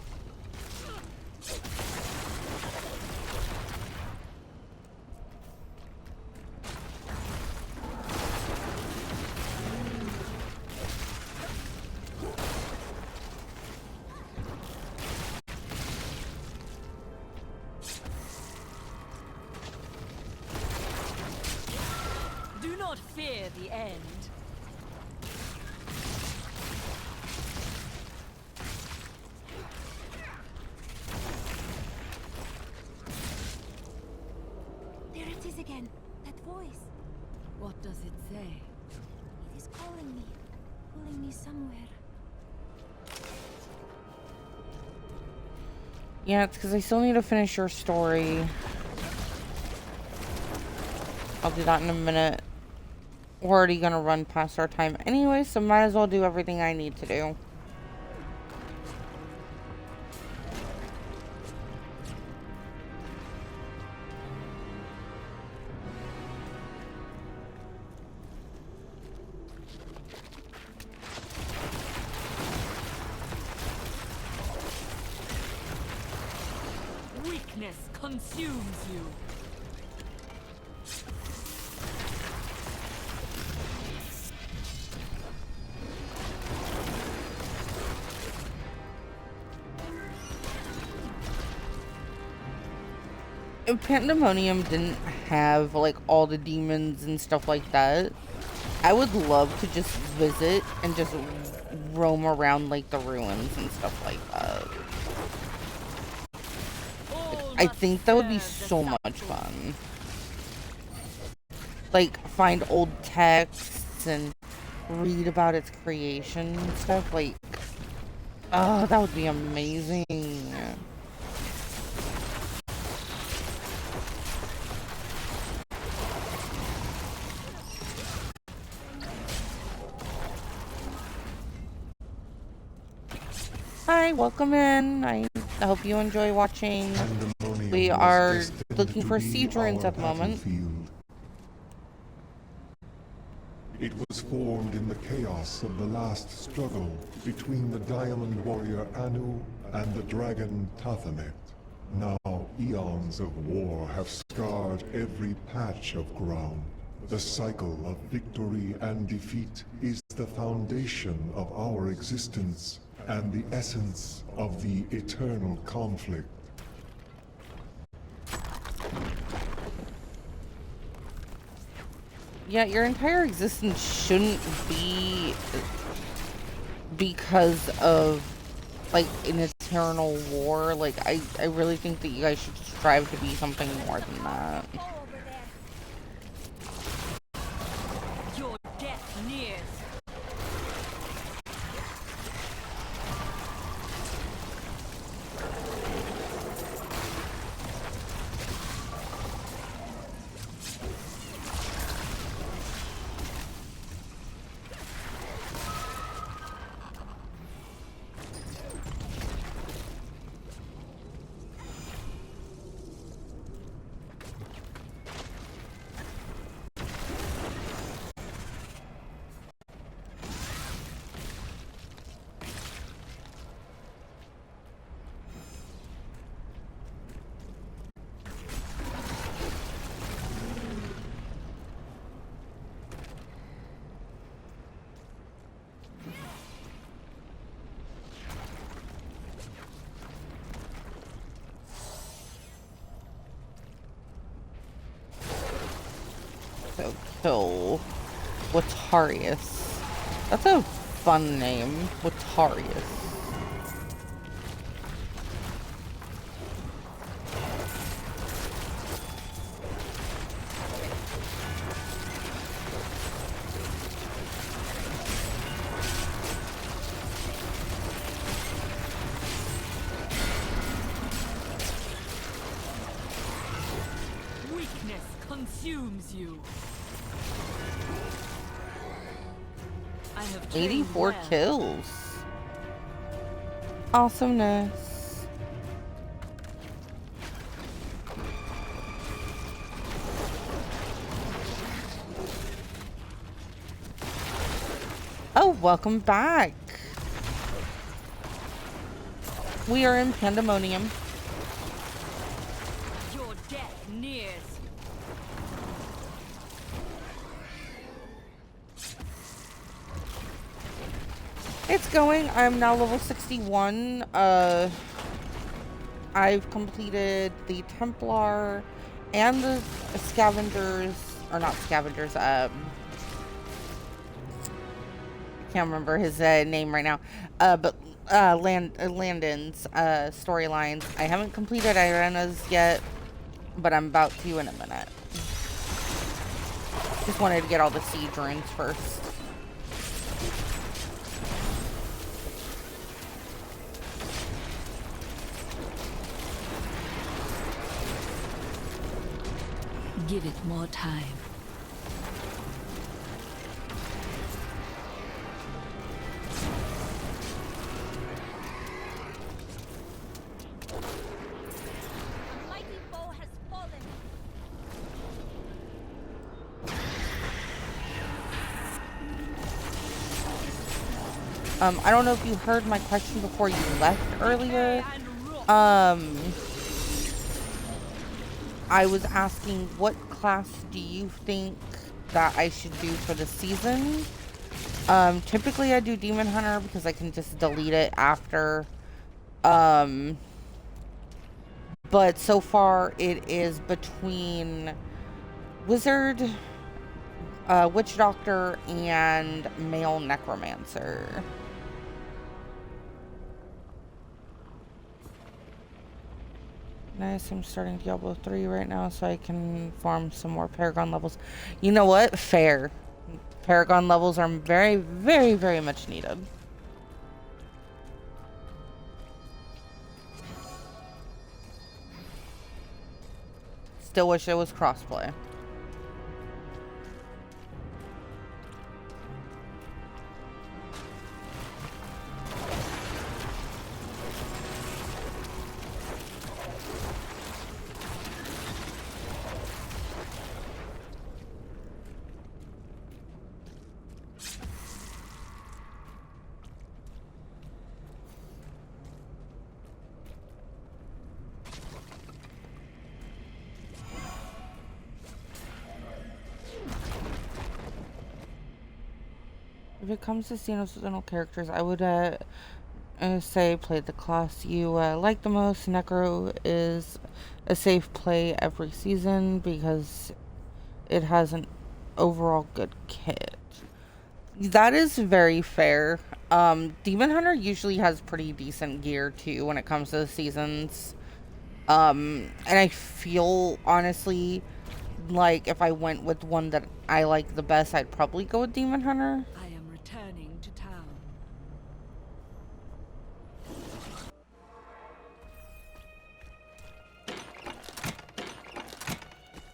Do not fear the end. There it is again. That voice. What does it say? It is calling me. Pulling me somewhere. Yeah, it's because I still need to finish your story. I'll do that in a minute. We're already gonna run past our time anyway, so might as well do everything I need to do. Weakness consumes you. If Pandemonium didn't have like all the demons and stuff like that, I would love to just visit and just roam around like the ruins and stuff like that. I think that would be so much fun. Like, find old texts and read about its creation and stuff. Like, oh, that would be amazing. Hi, welcome in. I hope you enjoy watching. We are looking for siege ruins at the moment. It was formed in the chaos of the last struggle between the Diamond Warrior Anu and the Dragon Tathamet. Now, eons of war have scarred every patch of ground. The cycle of victory and defeat is the foundation of our existence and the essence of the eternal conflict. Yeah, your entire existence shouldn't be because of like an eternal war. Like, I really think that you guys should strive to be something more than that. Your death nears. so kill Watarius. That's a fun name, Watarius. Consumes you. I have 84 well. kills. Awesomeness. Oh, welcome back. We are in Pandemonium. Your death nears. It's going. I'm now level 61. I've completed the Templar and the Scavengers, or not Scavengers, I can't remember his name right now, but Landon's storylines. I haven't completed Irena's yet, but I'm about to in a minute. Just wanted to get all the siege runes first. Give it more time. I don't know if you heard my question before you left earlier. I was asking what class do you think that I should do for the season? Typically I do Demon Hunter because I can just delete it after. But so far it is between Wizard, Witch Doctor, and Male Necromancer. Nice, I'm starting Diablo 3 right now so I can farm some more Paragon levels. You know what? Fair. Paragon levels are very, very, very much needed. Still wish it was crossplay. If it comes to seasonal characters, I would say play the class you like the most. Necro is a safe play every season because it has an overall good kit. That is very fair. Demon Hunter usually has pretty decent gear too when it comes to the seasons. And I feel honestly like if I went with one that I like the best, I'd probably go with Demon Hunter. I am returning to town.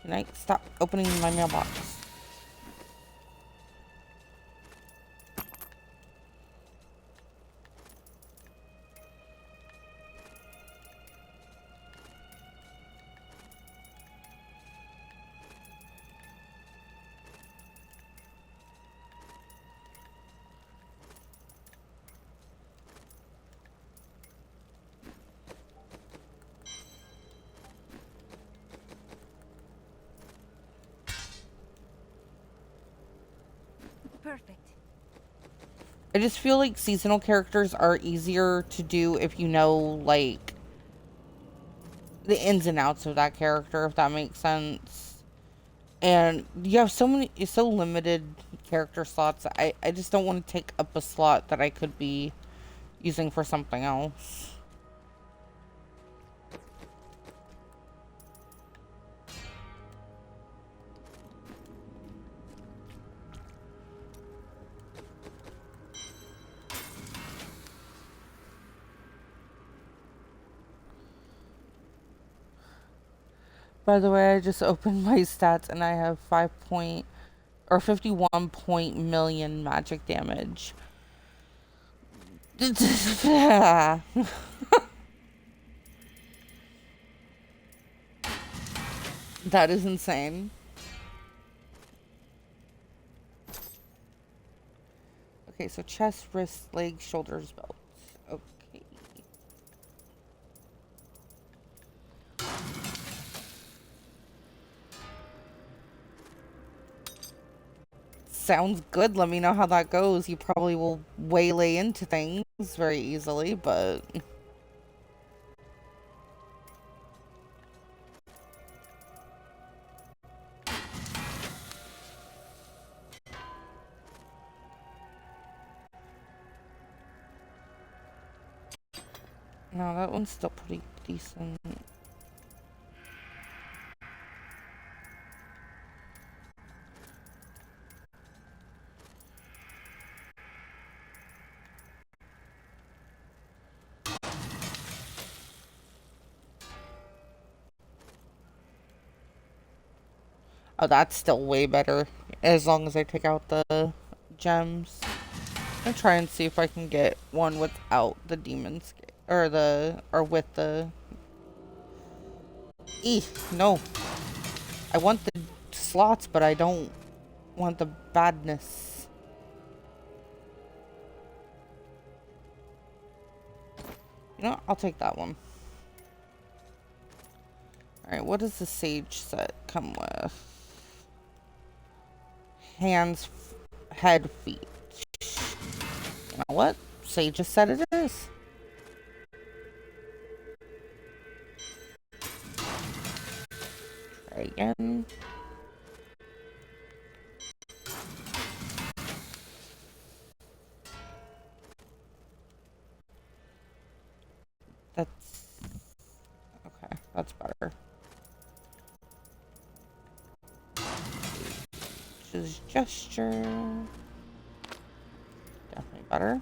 Good night. Stop opening my mailbox. Perfect. I just feel like seasonal characters are easier to do if you know, like, the ins and outs of that character, if that makes sense. And you have so limited character slots. I just don't want to take up a slot that I could be using for something else. By the way, I just opened my stats and I have 51 point million magic damage. That is insane. Okay, so chest, wrist, legs, shoulders, belts. Okay. Sounds good. Let me know how that goes. You probably will waylay into things very easily, but... No, that one's still pretty decent. Oh, that's still way better. As long as I take out the gems. I'll try and see if I can get one without the demons. Or with the... No. I want the slots, but I don't want the badness. You know what? I'll take that one. Alright, what does the sage set come with? Hands, head, feet. You know what? Sage set it is. Try again. That's... Okay, that's better. Choose gesture. Definitely better.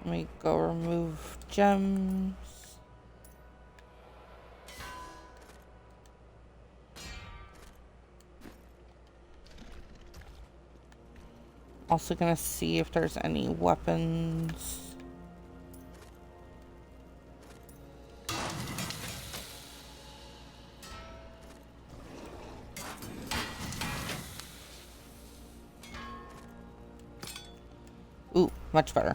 Let me go remove gems. Also gonna see if there's any weapons. Ooh, much better.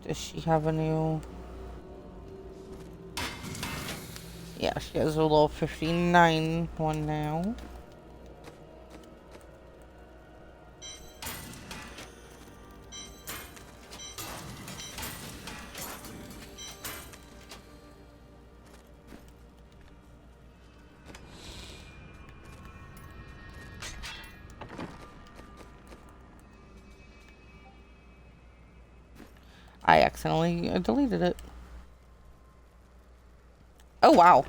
Does she have a new... Yeah, she has a level 59 one now. I accidentally deleted it. Oh, wow.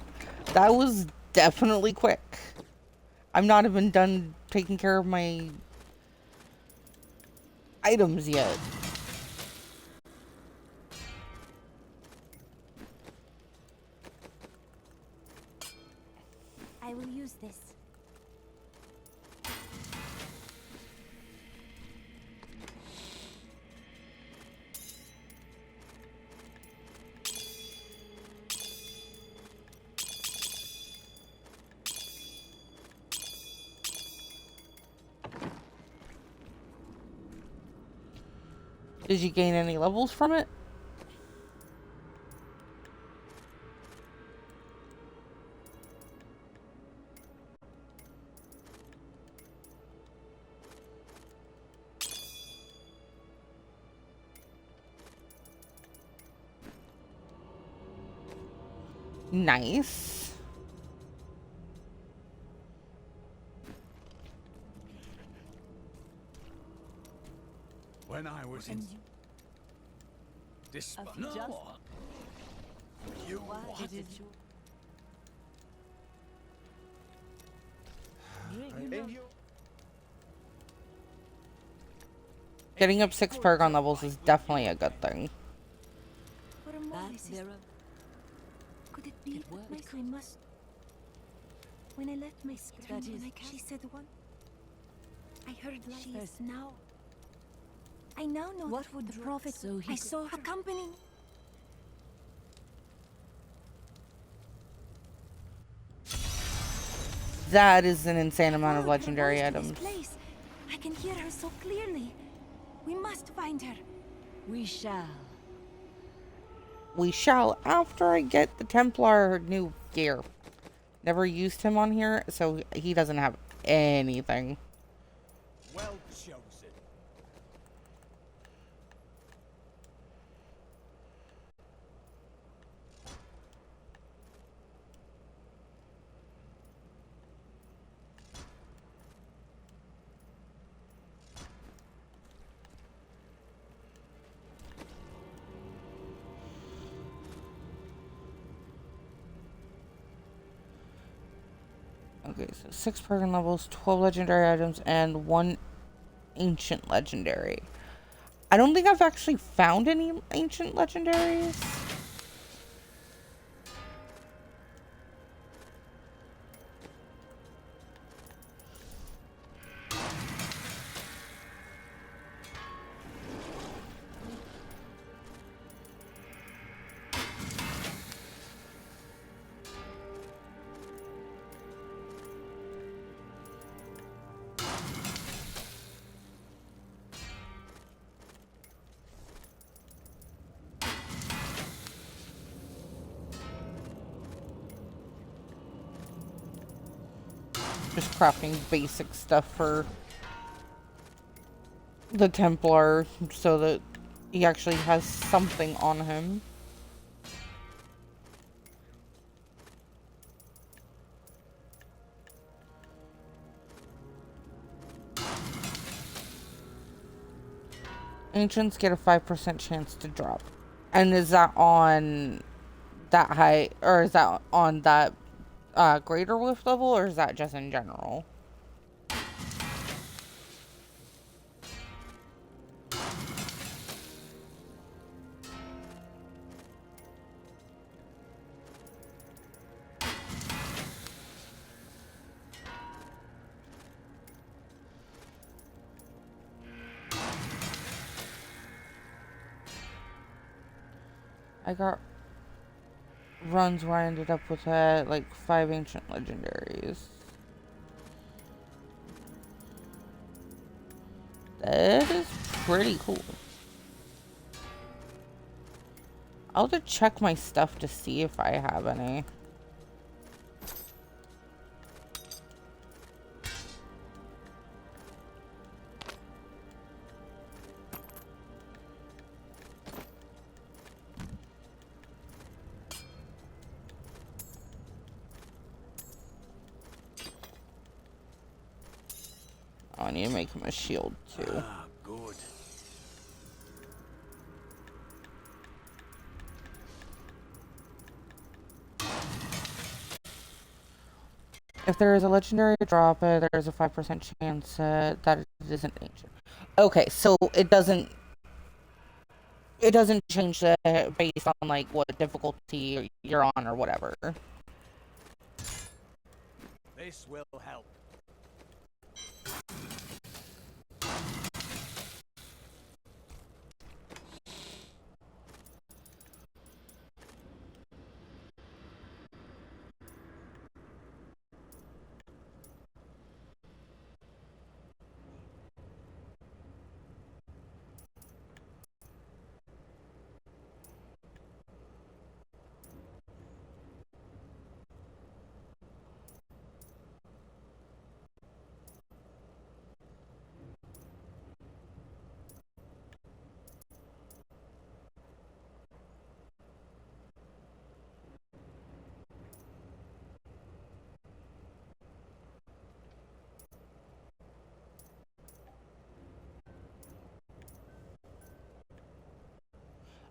That was definitely quick. I'm not even done taking care of my items yet. I will use this. Did you gain any levels from it? Nice. When I was in... No! You what? Getting up 6 Paragon levels is definitely a good thing. What a moment. Could it be that my queen must... When I left my screen, she said one. I heard she is now... I now know what would the prophet I saw her accompanying... That is an insane amount of legendary items. I can hear her so clearly. We must find her. We shall. We shall after I get the Templar new gear. Never used him on here, so he doesn't have anything. Well chosen. Okay, so 6 Paragon levels, 12 legendary items, and 1 ancient legendary. I don't think I've actually found any ancient legendaries. Just crafting basic stuff for the Templar so that he actually has something on him. Ancients get a 5% chance to drop. And is that on that high, or is that on that greater wolf level, or is that just in general? I got runs where I ended up with like 5 ancient legendaries. That is pretty cool. I'll have to check my stuff to see if I have any. Oh, I need to make him a shield too. Ah, good. If there is a legendary drop, there is a 5% chance that it isn't ancient. Okay, so it doesn't change based on like what difficulty you're on or whatever. This will help.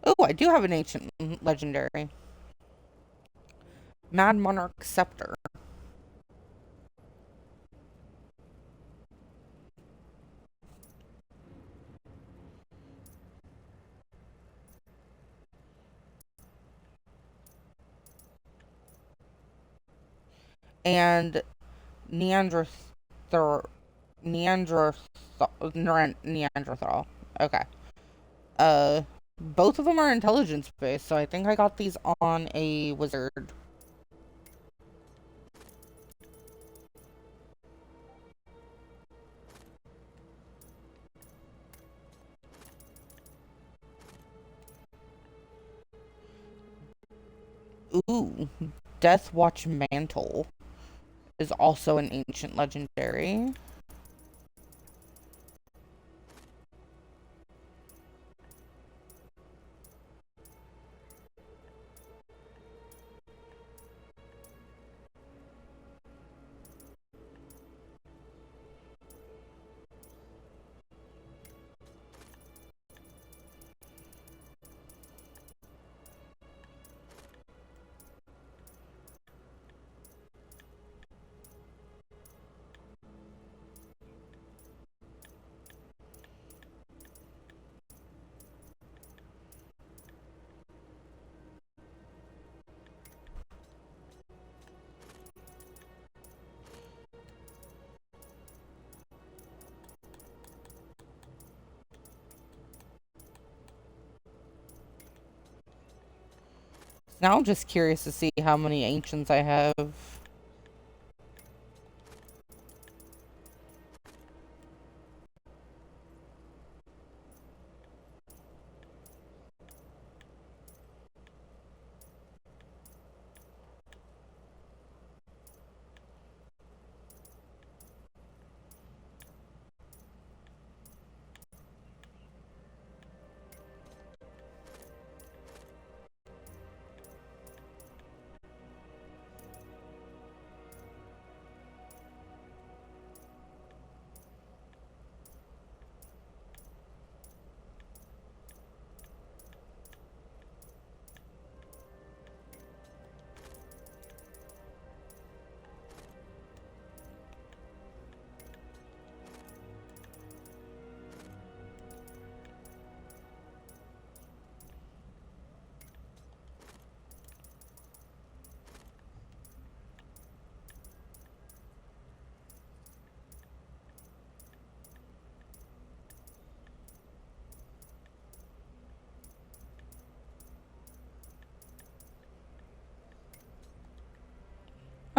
Oh, I do have an ancient legendary. Mad Monarch Scepter. And Neanderthal. Neanderthal. Okay. Both of them are intelligence based, so I think I got these on a wizard. Ooh, Death Watch Mantle is also an ancient legendary. Now I'm just curious to see how many ancients I have.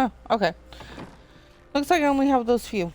Oh, okay. Looks like I only have those few.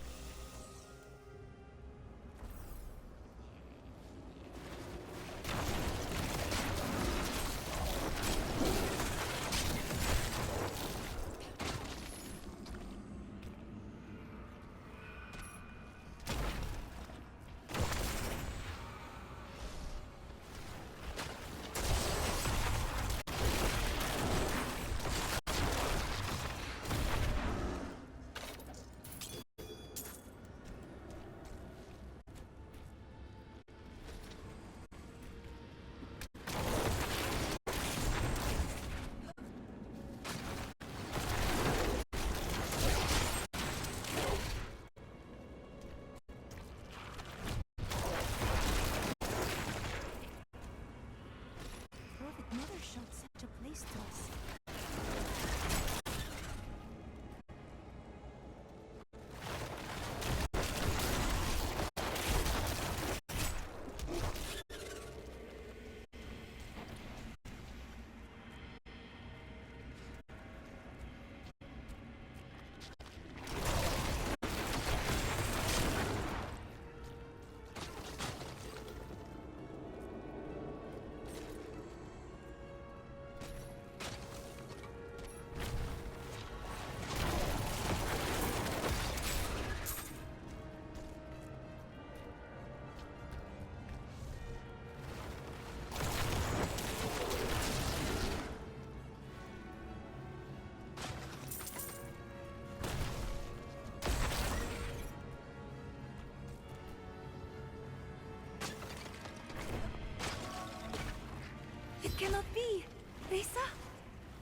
Lisa?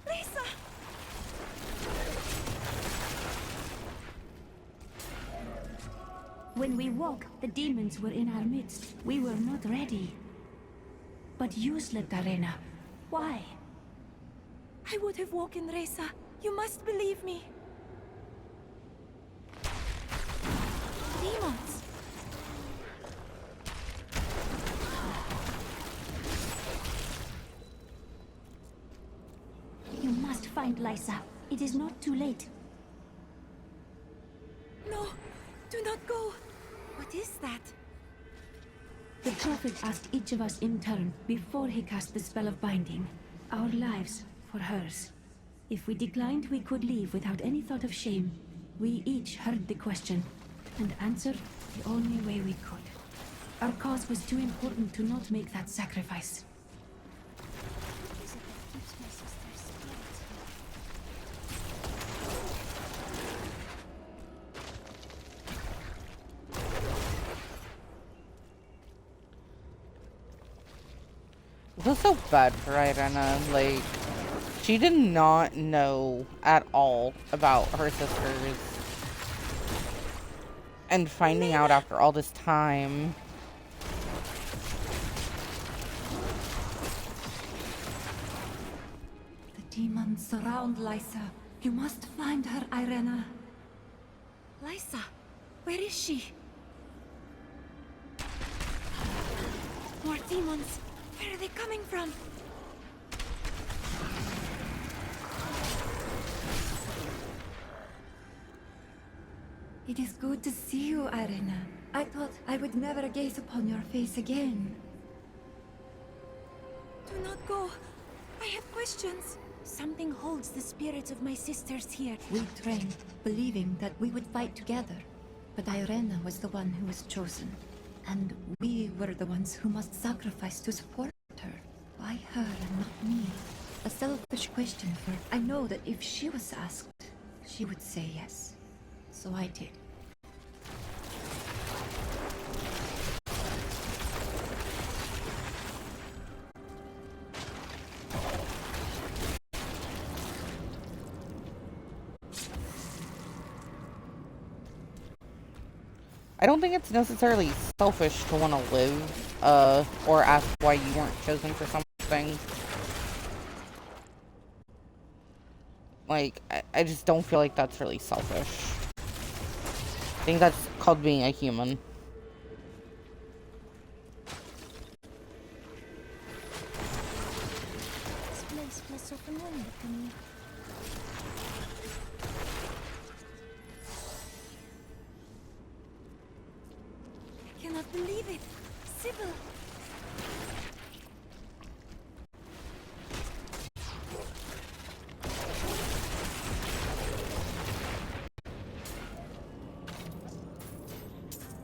Lisa! When we woke, the demons were in our midst. We were not ready. But you slept, Arena. Why? I would have woken Reza. You must believe me. Demons! You must find Lysa. It is not too late. No, do not go. What is that? The Prophet asked each of us in turn, before he cast the spell of binding, our lives for hers. If we declined, we could leave without any thought of shame. We each heard the question, and answered the only way we could. Our cause was too important to not make that sacrifice. What is it that keeps my sister's spirits It was so bad for Irena. Like, she did not know at all about her sisters. And finding out after all this time. The demons surround Lysa. You must find her, Irena. Lysa, where is she? More demons. Where are they coming from? It is good to see you, Irena. I thought I would never gaze upon your face again. Do not go. I have questions. Something holds the spirits of my sisters here. We trained, believing that we would fight together. But Irena was the one who was chosen. And we were the ones who must sacrifice to support her. Why her and not me? A selfish question, for I know that if she was asked, she would say yes. So I did. I don't think it's necessarily selfish to want to live, or ask why you weren't chosen for something. Like, I just don't feel like that's really selfish. I think that's called being a human. This place feels so familiar to me. I cannot believe it. Sybil!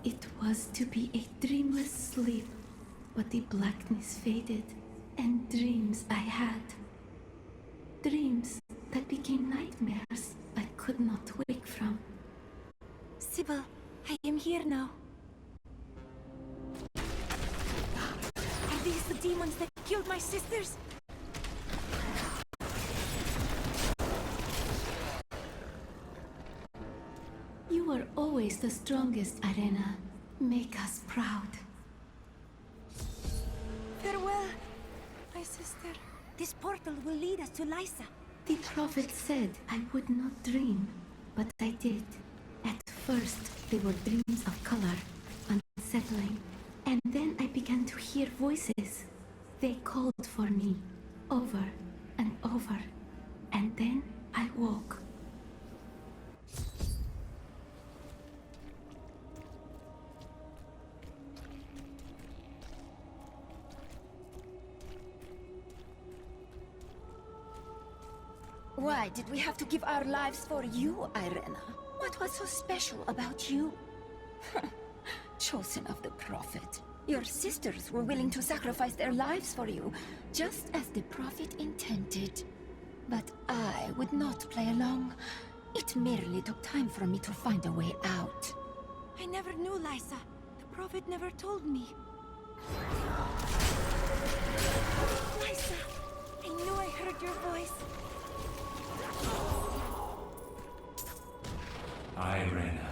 It was to be a dreamless sleep, but the blackness faded, and dreams I had. Dreams that became nightmares I could not wake from. Sybil, I am here now. Are these the demons that killed my sisters? You were always the strongest, Irena. Make us proud. Farewell, my sister. This portal will lead us to Lysa. The Prophet said I would not dream, but I did. At first, they were dreams of color, unsettling. And then I began to hear voices. They called for me, over and over. And then I woke. Why did we have to give our lives for you, Irena? What was so special about you? Chosen of the Prophet. Your sisters were willing to sacrifice their lives for you, just as the Prophet intended. But I would not play along. It merely took time for me to find a way out. I never knew Lysa. The Prophet never told me. Lysa, I knew I heard your voice. Irena,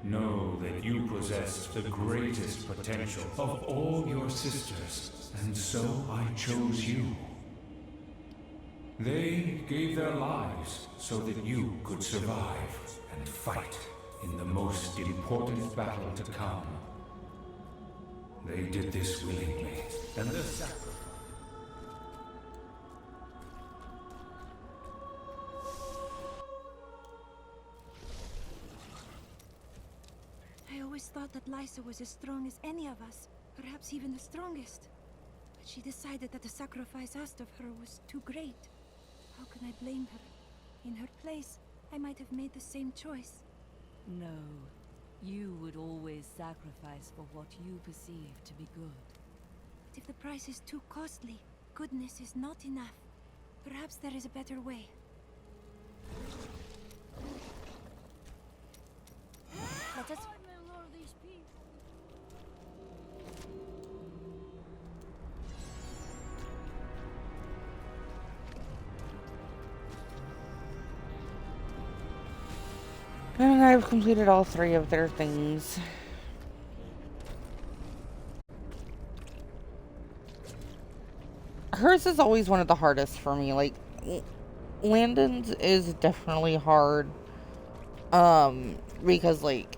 know that you possess the greatest potential of all your sisters, and so I chose you. They gave their lives so that you could survive and fight in the most important battle to come. They did this willingly, and the sacrifice. I always thought that Lysa was as strong as any of us, perhaps even the strongest. But she decided that the sacrifice asked of her was too great. How can I blame her? In her place, I might have made the same choice. No. You would always sacrifice for what you perceive to be good. But if the price is too costly, goodness is not enough. Perhaps there is a better way. Let us... And I've completed all 3 of their things. Hers is always one of the hardest for me. Like, Landon's is definitely hard. Because, like,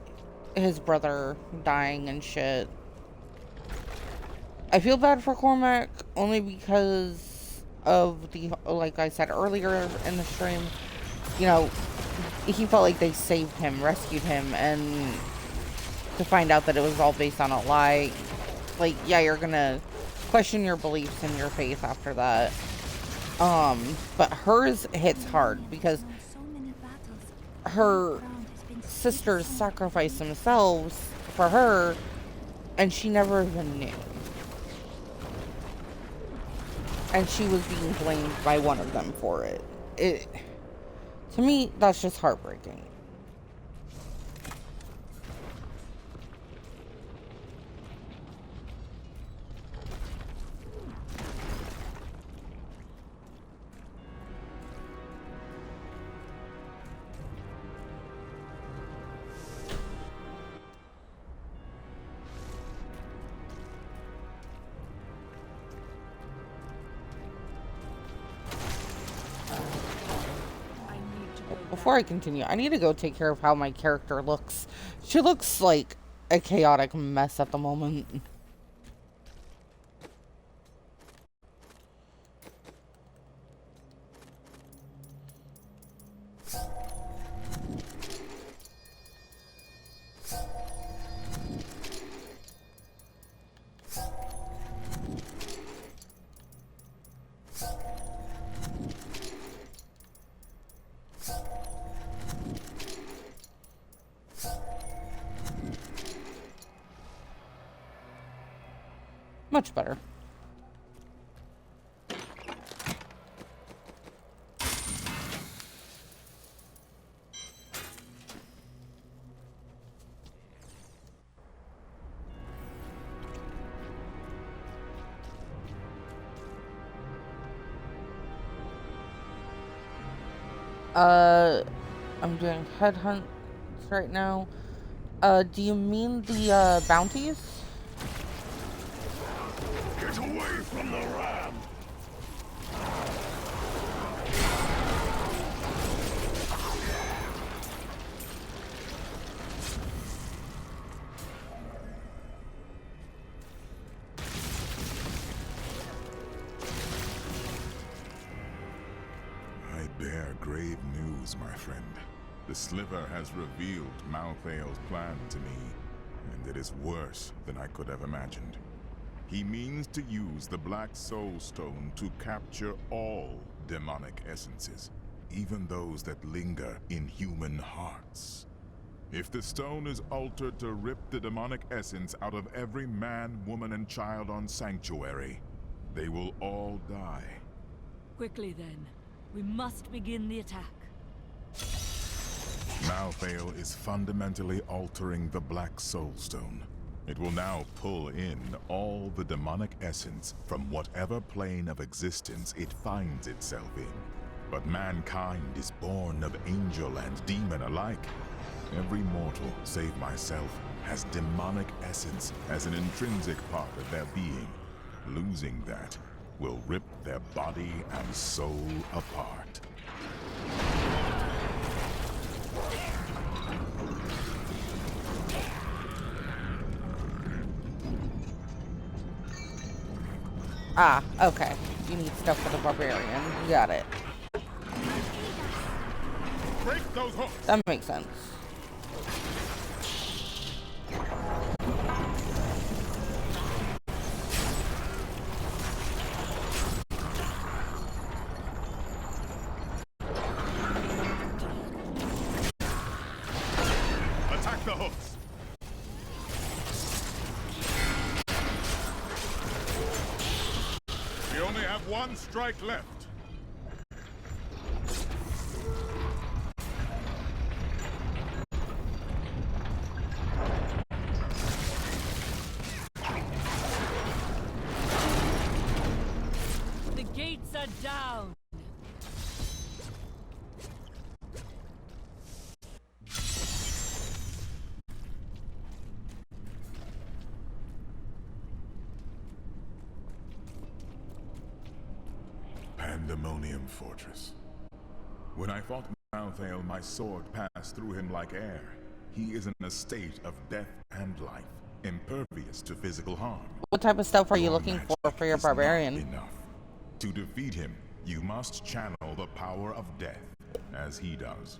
his brother dying and shit. I feel bad for Cormac only because of the, like I said earlier in the stream, you know, he felt like they saved him, rescued him, and to find out that it was all based on a lie, like, yeah, you're gonna question your beliefs and your faith after that. But hers hits hard because her sisters sacrificed themselves for her, and she never even knew. And she was being blamed by one of them for it. To me, that's just heartbreaking. Before I continue, I need to go take care of how my character looks. She looks like a chaotic mess at the moment. Much better. I'm doing headhunts right now. Do you mean the bounties? Get away from the ram! I bear grave news, my friend. The Sliver has revealed Malthael's plan to me, and it is worse than I could have imagined. He means to use the Black Soul Stone to capture all demonic essences, even those that linger in human hearts. If the stone is altered to rip the demonic essence out of every man, woman, and child on Sanctuary, they will all die. Quickly then. We must begin the attack. Malthael is fundamentally altering the Black Soul Stone. It will now pull in all the demonic essence from whatever plane of existence it finds itself in. But mankind is born of angel and demon alike. Every mortal, save myself, has demonic essence as an intrinsic part of their being. Losing that will rip their body and soul apart. Ah, okay. You need stuff for the barbarian. Got it. Break those hooks. That makes sense. Attack the hooks. We only have one strike left. The gates are down. Pandemonium Fortress. When I fought Malthael, my sword passed through him like air. He is in a state of death and life, impervious to physical harm. What type of stuff are you looking for your barbarian? Enough. To defeat him, you must channel the power of death, as he does.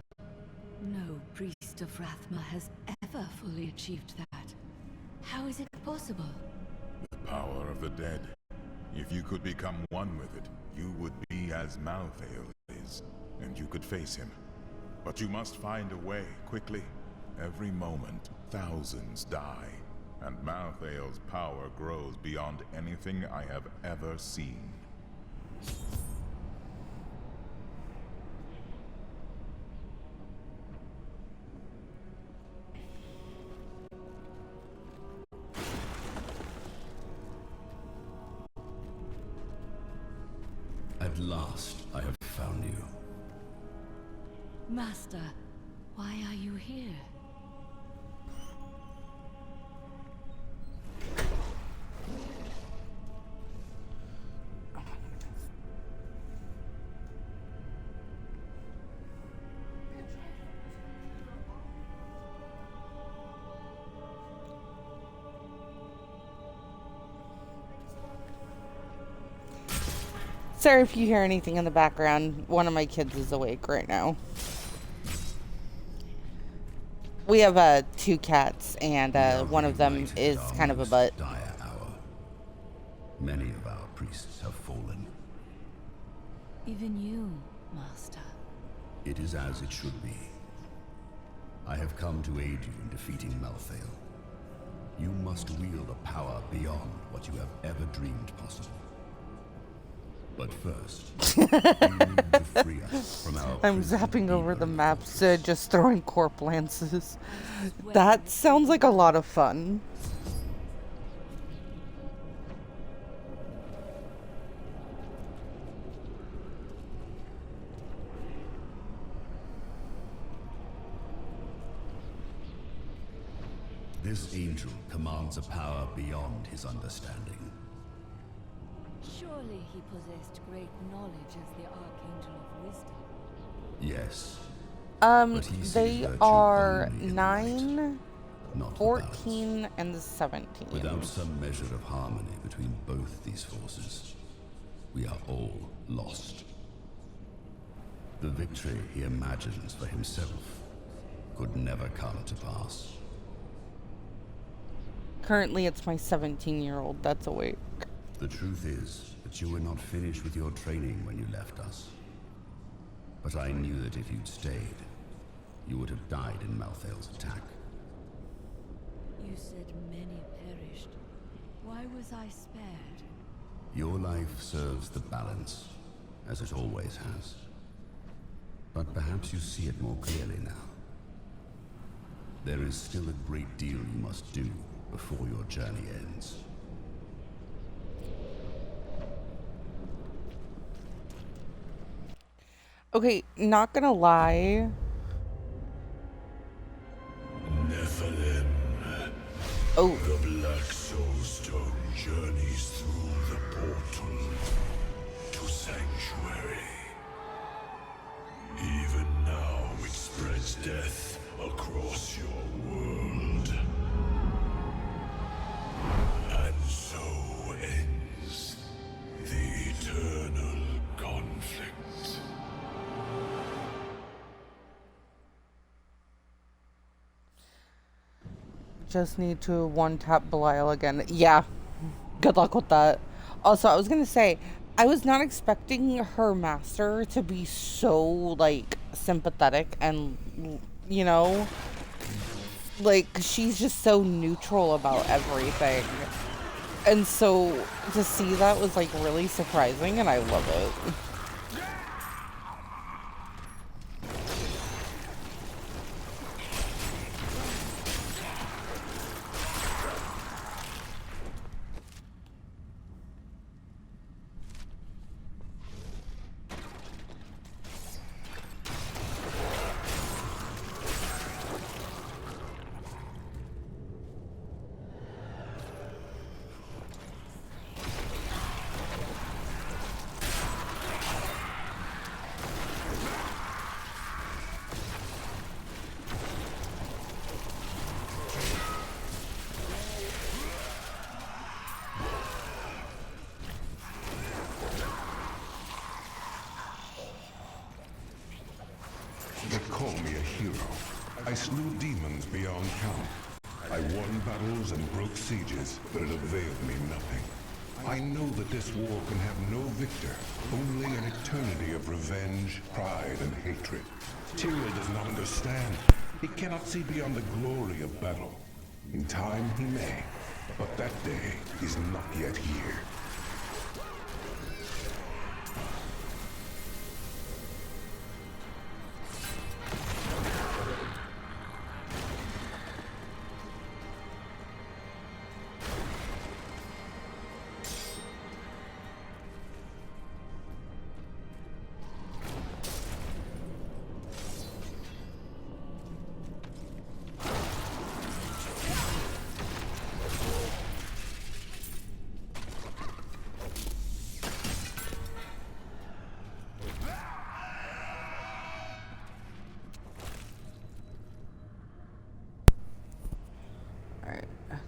No priest of Rathma has ever fully achieved that. How is it possible? The power of the dead. If you could become one with it, you would be as Malthael is, and you could face him. But you must find a way, quickly. Every moment, thousands die, and Malthael's power grows beyond anything I have ever seen. At last, I have found you. Master, why are you here? Sorry if you hear anything in the background. One of my kids is awake right now. We have 2 cats, and one of them is kind of a butt. Dire hour. Many of our priests have fallen. Even you, Master. It is as it should be. I have come to aid you in defeating Malthael. You must wield a power beyond what you have ever dreamed possible. But first, you need to free us from our I'm zapping over the maps, just throwing corp lances. That sounds like a lot of fun. This angel commands a power beyond his understanding. Surely he possessed great knowledge as the Archangel of Wisdom. Yes. They are 9, 14, and 17. Without some measure of harmony between both these forces, we are all lost. The victory he imagines for himself could never come to pass. Currently, it's my 17-year-old that's awake. The truth is that you were not finished with your training when you left us. But I knew that if you'd stayed, you would have died in Malthael's attack. You said many perished. Why was I spared? Your life serves the balance, as it always has. But perhaps you see it more clearly now. There is still a great deal you must do before your journey ends. Okay, not gonna lie. Nephilim. Oh. The Black Soulstone journeys through the portal to Sanctuary. Even now it spreads death across your world. And so ends the eternal conflict. Just need to one-tap Belial again. Yeah, good luck with that. Also, I was gonna say, I was not expecting her master to be so, like, sympathetic and, you know, like, she's just so neutral about everything. And so, to see that was, like, really surprising, and I love it. They call me a hero. I slew demons beyond count. I won battles and broke sieges, but it availed me nothing. I know that this war can have no victor, only an eternity of revenge, pride, and hatred. Tyrell does not understand. He cannot see beyond the glory of battle. In time he may, but that day is not yet here.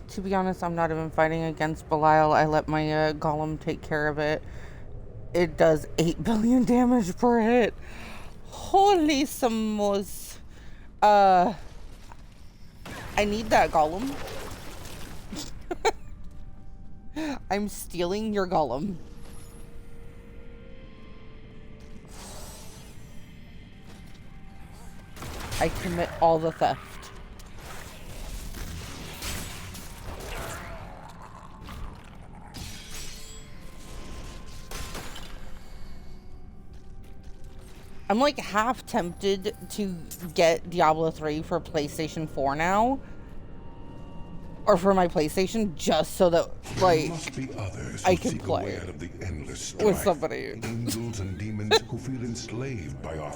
To be honest, I'm not even fighting against Belial. I let my golem take care of it. It does 8 billion damage per hit. Holy smokes. I need that golem. I'm stealing your golem. I commit all the theft. I'm like half tempted to get Diablo 3 for PlayStation 4 now. Or for my PlayStation, just so that, like, I can play Out of the endless strife. with somebody. Angels and demons who feel enslaved by our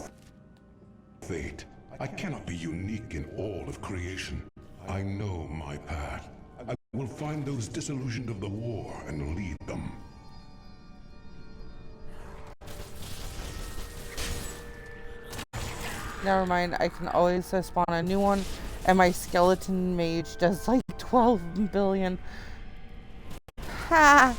fate. I cannot be unique in all of creation. I know my path. I will find those disillusioned of the war and lead them. Never mind, I can always spawn a new one, and my skeleton mage does like 12 billion. Ha!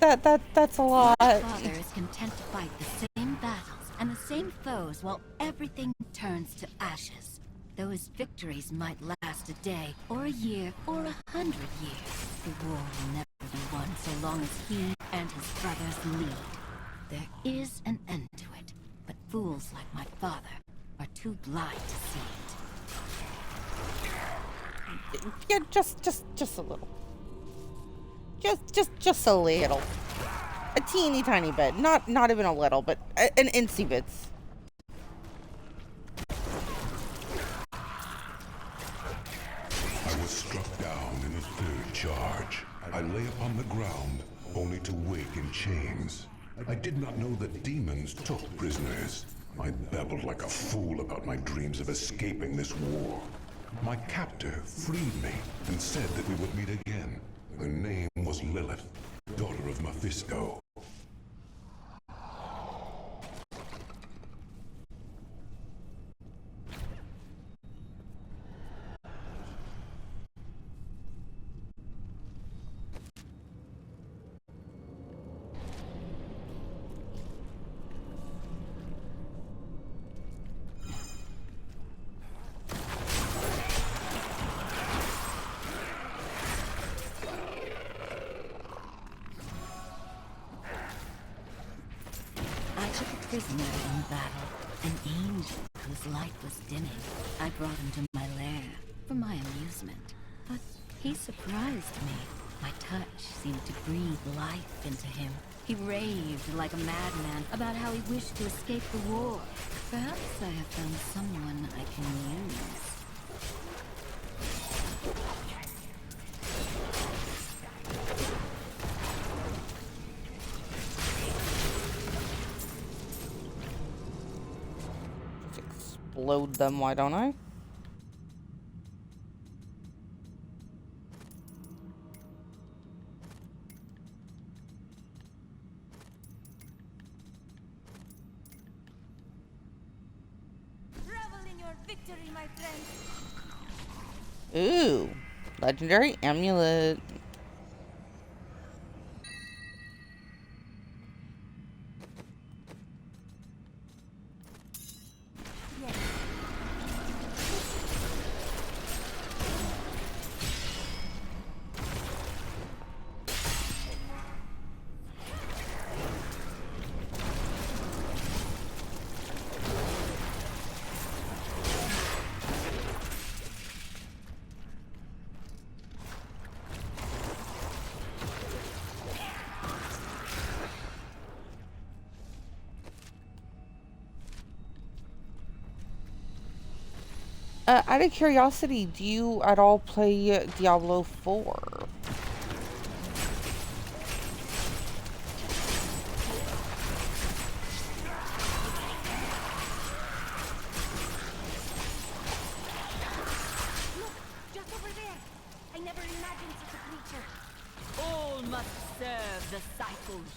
That's a lot. My father is content to fight the same battles and the same foes while everything turns to ashes. Those victories might last a day, or a year, or 100 years. The war will never be won so long as he and his brothers lead. There is an end to it, but fools like my father are too blind to see it. Yeah, just a little. Just a little. A teeny tiny bit. Not even a little, but an incy bits. struck down in the third charge. I lay upon the ground, only to wake in chains. I did not know that demons took prisoners. I babbled like a fool about my dreams of escaping this war. My captor freed me and said that we would meet again. Her name was Lilith, daughter of Mephisto. Prisoner in battle, an angel whose light was dimming. I brought him to my lair for my amusement, but he surprised me. My touch seemed to breathe life into him. He raved like a madman about how he wished to escape the war. Perhaps I have found someone I can use. Load them, why don't I? Revel in your victory, my friend. Ooh, legendary amulet. Out of curiosity, do you at all play Diablo 4? Look, just over there. I never imagined such a creature. All must serve the cycles.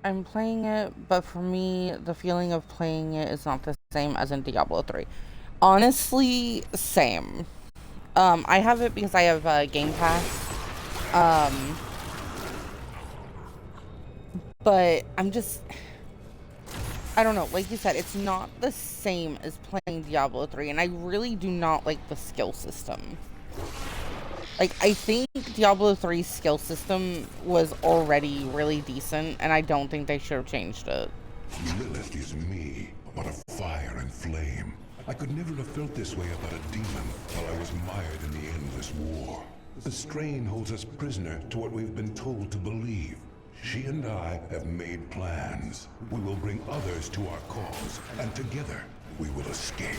I'm playing it, but for me, the feeling of playing it is not the same as in Diablo 3. Honestly, same. I have it because I have Game Pass. But I'm just... I don't know, like you said, it's not the same as playing Diablo 3, and I really do not like the skill system. Like, I think Diablo 3's skill system was already really decent, and I don't think they should have changed it. Lilith is me, but of fire and flame. I could never have felt this way about a demon while I was mired in the endless war. The strain holds us prisoner to what we've been told to believe. She and I have made plans. We will bring others to our cause, and together we will escape.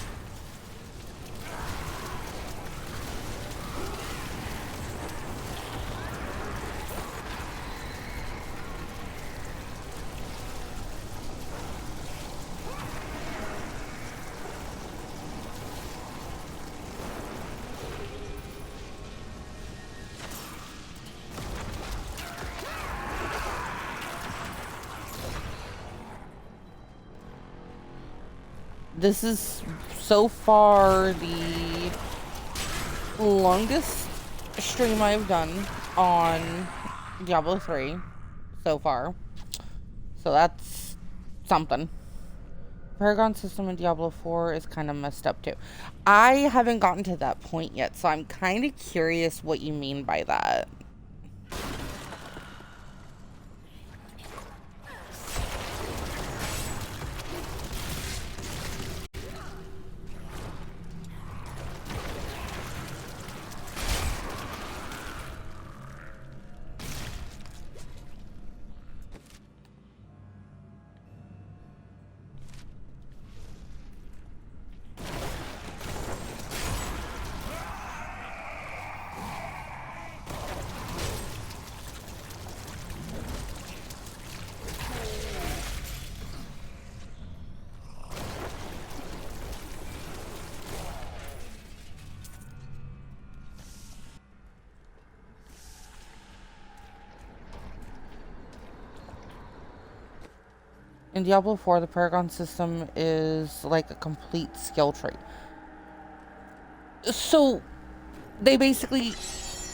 This is so far the longest stream I've done on Diablo 3 so far. So that's something. Paragon system in Diablo 4 is kind of messed up too. I haven't gotten to that point yet, so I'm kind of curious what you mean by that. In Diablo 4, the Paragon system is like a complete skill tree. So they basically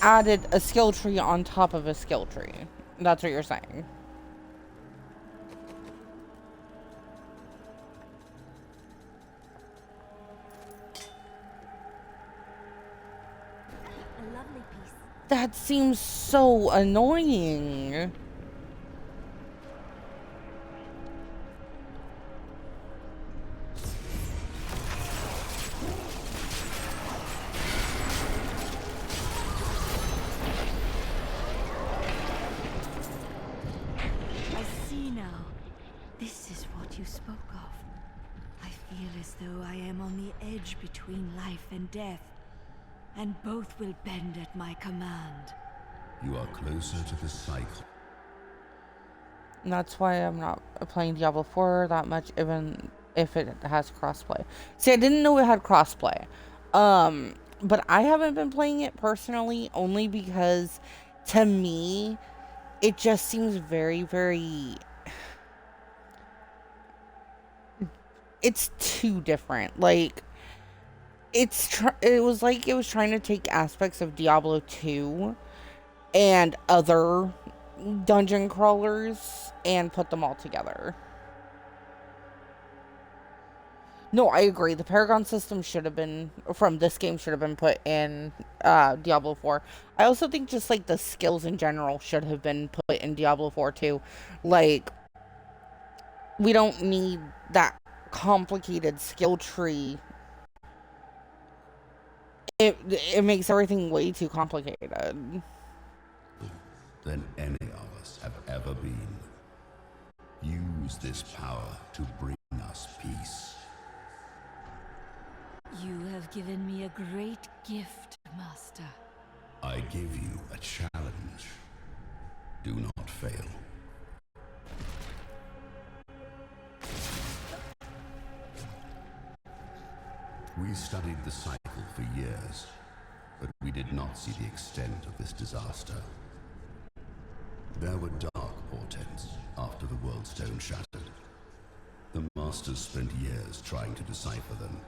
added a skill tree on top of a skill tree. That's what you're saying. A lovely piece. That seems so annoying. I see now. This is what you spoke of. I feel as though I am on the edge between life and death, and both will bend at my command. You are closer to the cycle. And that's why I'm not playing Diablo 4 that much, even if it has crossplay. See, I didn't know it had crossplay. But I haven't been playing it personally only because, to me, it just seems very, very... It's too different. Like, it was like it was trying to take aspects of Diablo 2 and other dungeon crawlers and put them all together. No, I agree. The Paragon system should have been, from this game, should have been put in Diablo 4. I also think just, like, the skills in general should have been put in Diablo 4, too. Like, we don't need that complicated skill tree. It makes everything way too complicated. Than any of us have ever been. Use this power to bring us peace. You have given me a great gift, Master. I give you a challenge. Do not fail. We studied the cycle for years, but we did not see the extent of this disaster. There were dark portents after the World Stone shattered. The Masters spent years trying to decipher them.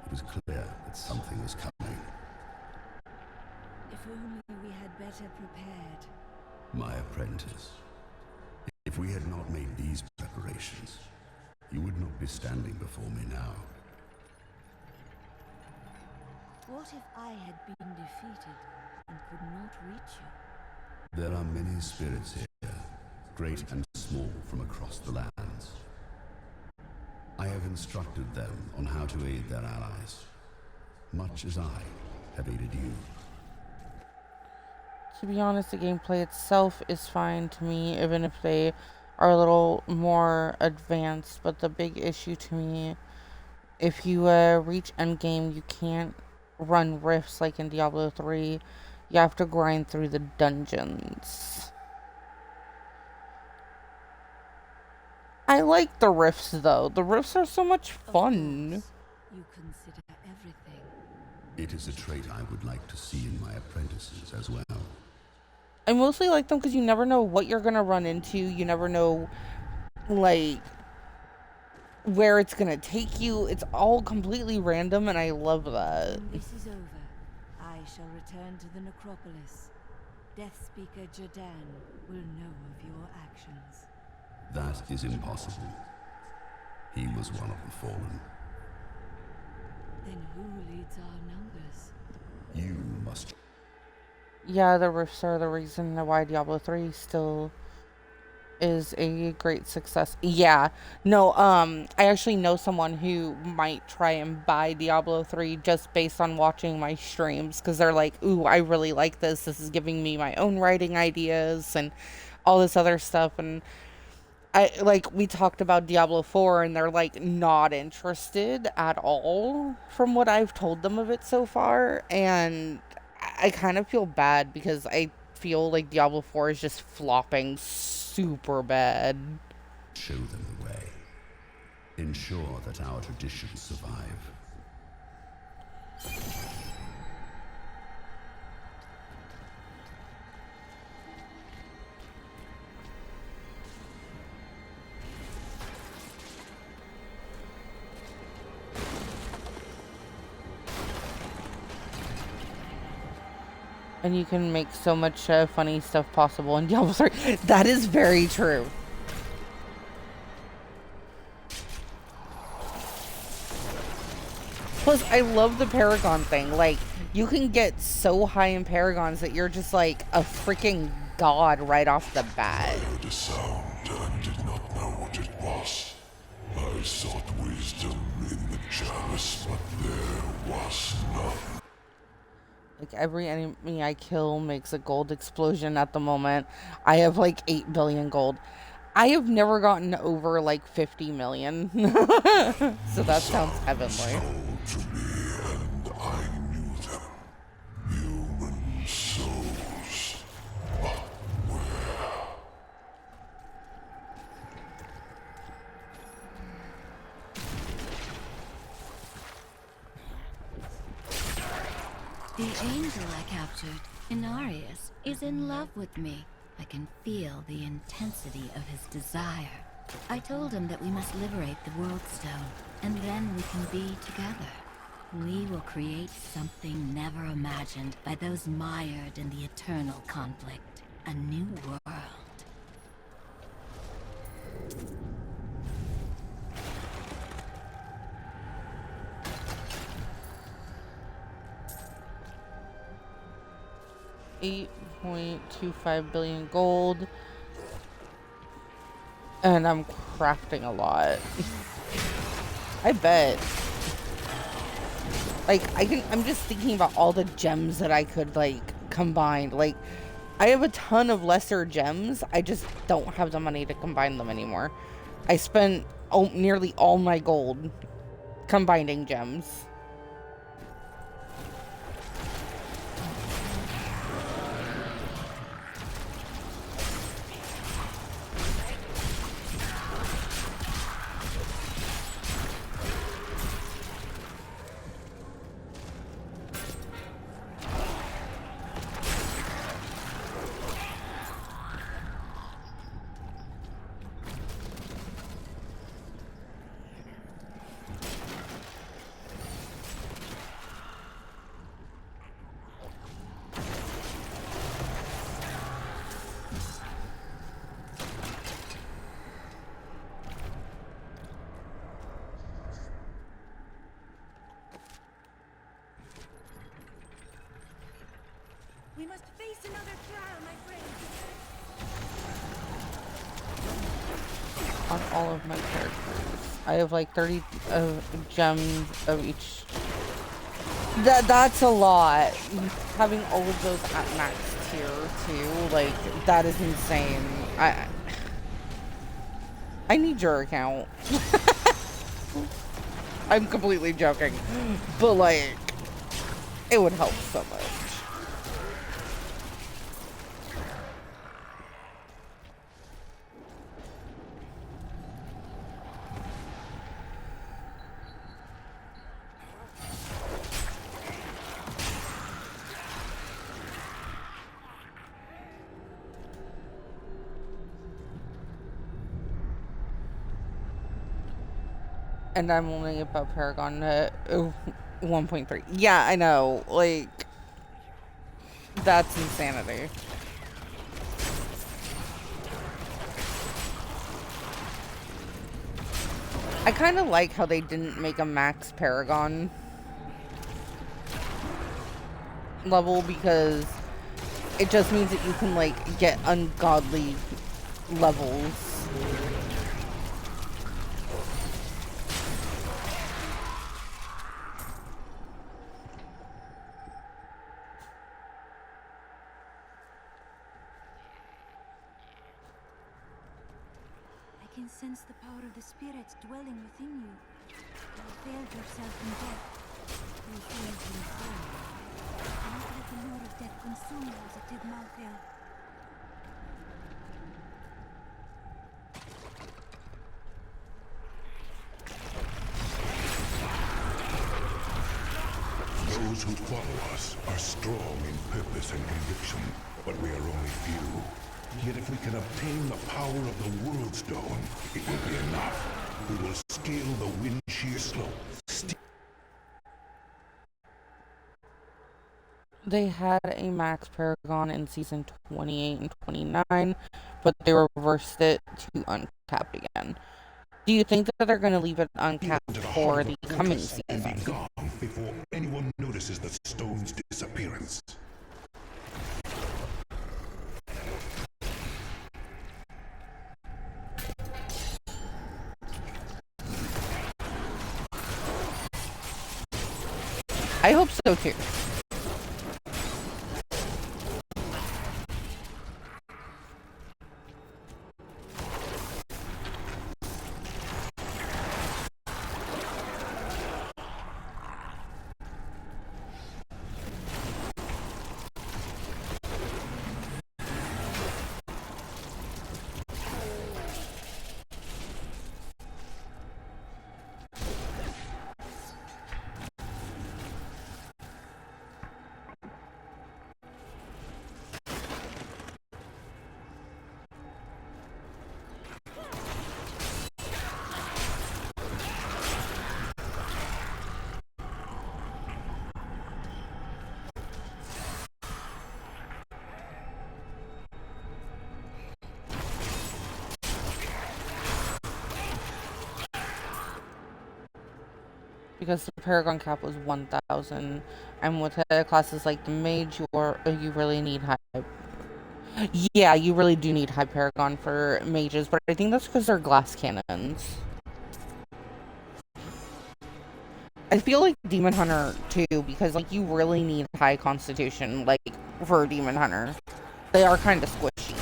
It was clear that something was coming. If only we had better prepared. My apprentice. If we had not made these preparations, you would not be standing before me now. What if I had been defeated and could not reach you? There are many spirits here, great and small from across the lands. I have instructed them on how to aid their allies, much as I have aided you. To be honest, the gameplay itself is fine to me, even if they are a little more advanced. But the big issue to me, if you reach endgame, you can't run rifts like in Diablo 3. You have to grind through the dungeons. I like the rifts, though. The rifts are so much fun. You consider everything. It is a trait I would like to see in my apprentices as well. I mostly like them because you never know what you're going to run into. You never know, like, where it's going to take you. It's all completely random, and I love that. When this is over, I shall return to the necropolis. Death Speaker Jadan will know of your actions. That is impossible. He was one of the fallen. Then who leads our numbers? You must... Yeah, the rifts are the reason why Diablo 3 still is a great success. Yeah. No, I actually know someone who might try and buy Diablo 3 just based on watching my streams, because they're like, ooh, I really like this. This is giving me my own writing ideas and all this other stuff. And we talked about Diablo 4, and they're, like, not interested at all from what I've told them of it so far. And I kind of feel bad because I feel like Diablo 4 is just flopping super bad. Show them the way. Ensure that our traditions survive. And you can make so much funny stuff possible in Diablo 3. That is very true. Plus, I love the Paragon thing. Like, you can get so high in Paragons that you're just like a freaking god right off the bat. I heard a sound and did not know what it was. I sought wisdom in the chalice, but there was none. Like, every enemy I kill makes a gold explosion at the moment. I have like 8 billion gold. I have never gotten over like 50 million. So that sounds heavenly. To me, and I knew them. Human souls. But where? The angel I captured, Inarius, is in love with me. I can feel the intensity of his desire. I told him that we must liberate the World Stone, and then we can be together. We will create something never imagined by those mired in the eternal conflict. A new world. $8.25 billion gold. And I'm crafting a lot. I bet. Like, I'm just thinking about all the gems that I could, like, combine. Like, I have a ton of lesser gems. I just don't have the money to combine them anymore. I spent nearly all my gold combining gems. We must face another trial, my friend. On all of my characters, I have like 30 gems of each. That's a lot. Having all of those at max tier too, like, that is insane. I need your account. I'm completely joking, but like, it would help so much. And I'm only about Paragon 1.3. Yeah, I know. Like, that's insanity. I kind of like how they didn't make a max Paragon level, because it just means that you can, like, get ungodly levels. I can sense the power of the spirits dwelling within you. You failed yourself in death. You failed in soul. Not let the lure of death consume you as it did Malthael. Those who follow us are strong in purpose and conviction, but we are only few. Yet if we can obtain the power of the World Stone, it will be enough. We will scale the Windshear Slope. They had a max Paragon in season 28 and 29, but they reversed it to uncapped again. Do you think that they're going to leave it uncapped for the coming season? Gone before anyone notices the stone's disappearance. I hope so too. Because the Paragon cap was 1,000, and with classes like the Mage, you really need high. Yeah, you really do need high Paragon for mages, but I think that's because they're glass cannons. I feel like Demon Hunter too, because like you really need high Constitution, like for Demon Hunter. They are kind of squishy.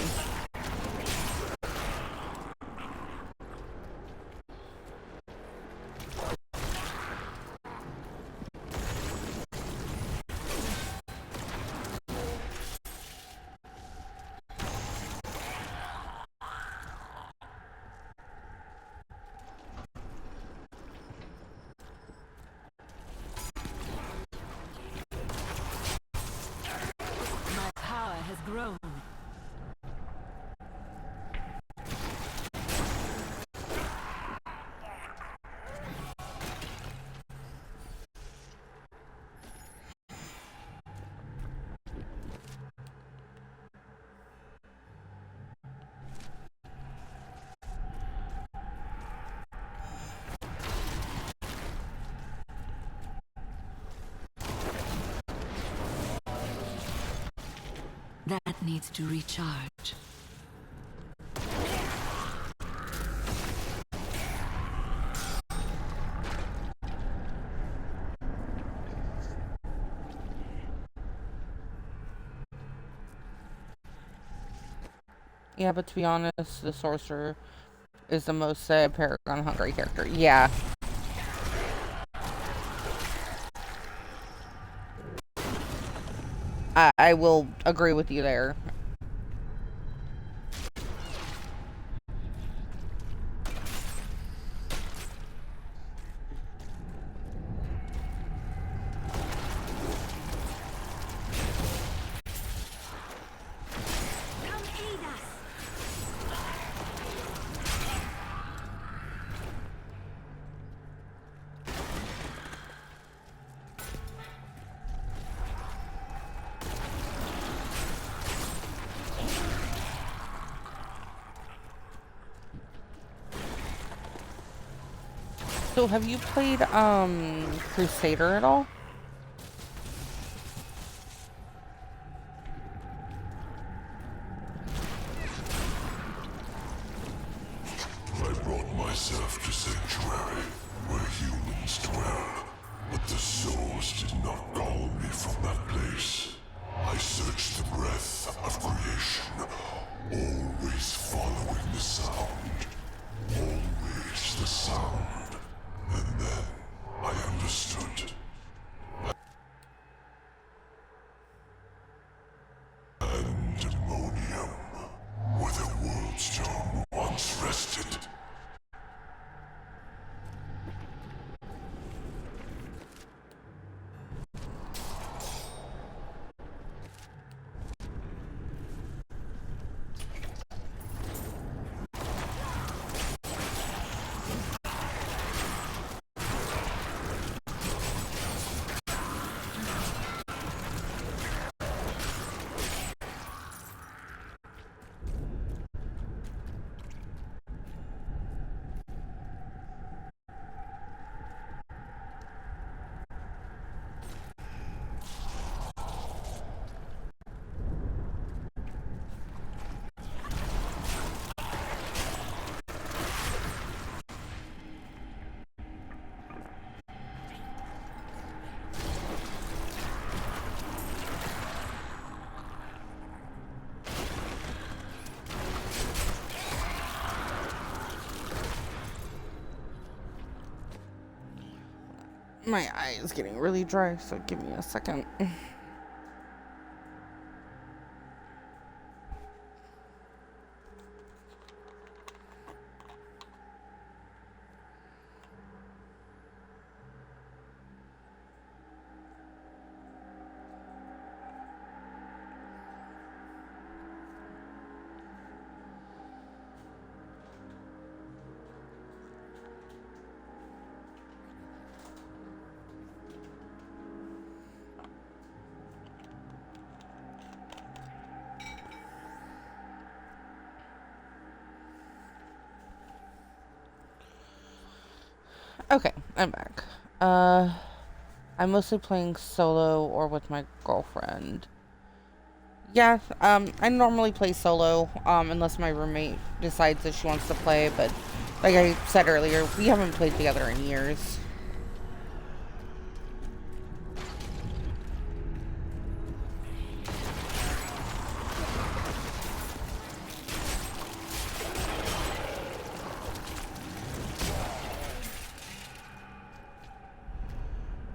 Grown. That needs to recharge. Yeah, but to be honest, the Sorcerer is the most Paragon hungry character. Yeah. I will agree with you there. So have you played Crusader at all? I brought myself to Sanctuary, where humans dwell, but the souls did not call me from that place. I searched the breath of creation, always following the sound. Always the sound. And then I understood. My eye is getting really dry, so give me a second. Okay, I'm back. I'm mostly playing solo or with my girlfriend. Yeah, I normally play solo, unless my roommate decides that she wants to play, but like I said earlier, we haven't played together in years.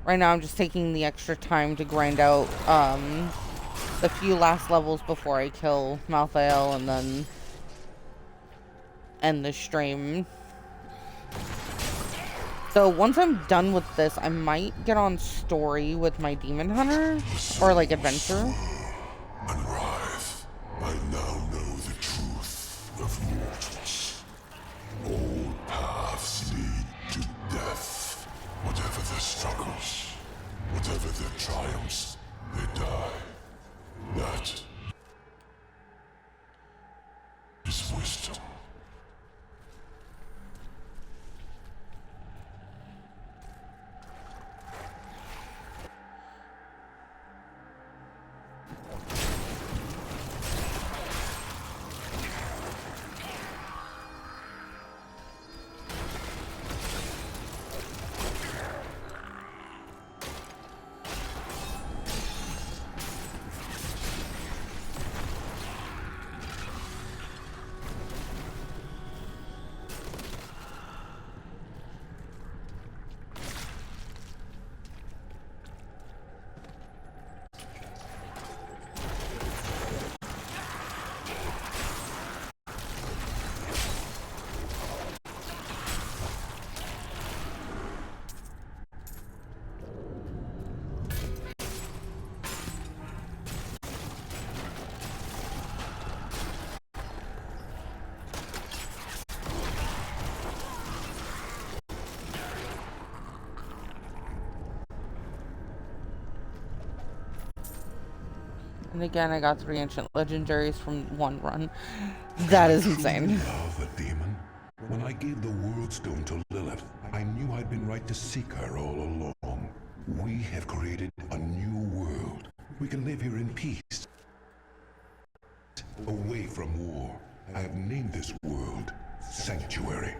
Right now I'm just taking the extra time to grind out, the few last levels before I kill Malthael and then end the stream. So once I'm done with this, I might get on story with my demon hunter or like adventure. And writhe, I now know the truth of mortals. All paths lead to death. Whatever their struggles, whatever their triumphs, they die. That is wisdom. And again, I got 3 ancient legendaries from one run. That is insane. Love a demon. When I gave the World Stone to Lilith, I knew I'd been right to seek her all along. We have created a new world. We can live here in peace, away from war. I have named this world Sanctuary.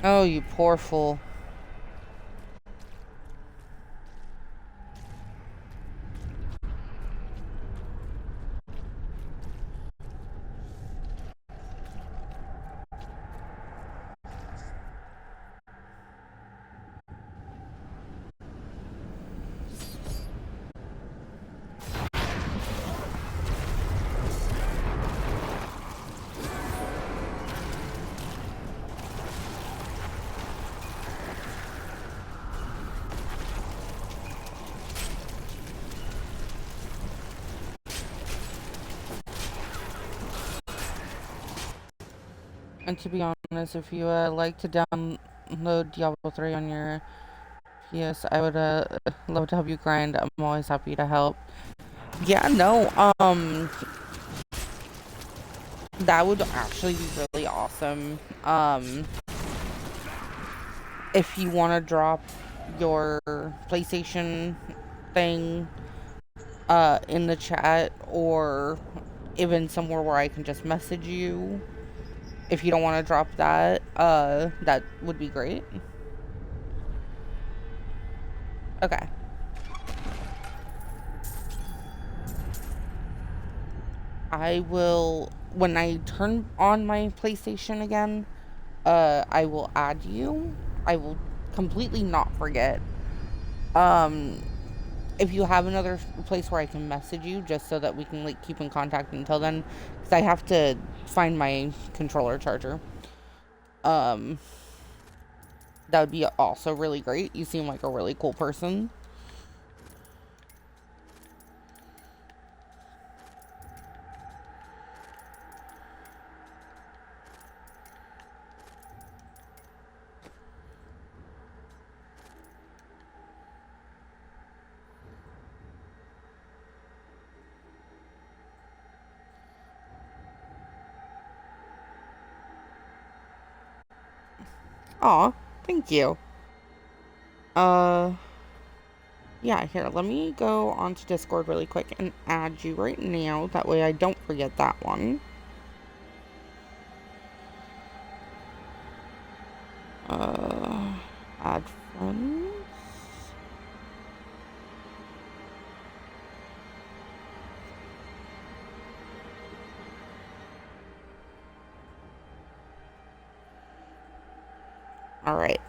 Oh, you poor fool. And to be honest, if you like to download Diablo 3 on your PS, I would love to help you grind. I'm always happy to help. Yeah, no, that would actually be really awesome. If you want to drop your PlayStation thing in the chat, or even somewhere where I can just message you. If you don't want to drop that, that would be great. Okay. I will, when I turn on my PlayStation again, I will add you, I will completely not forget. If you have another place where I can message you, just so that we can like keep in contact until then, because I have to find my controller charger. That would be also really great. You seem like a really cool person. Aw, thank you. Yeah, here, let me go onto Discord really quick and add you right now. That way I don't forget that one. Add friends. Alright.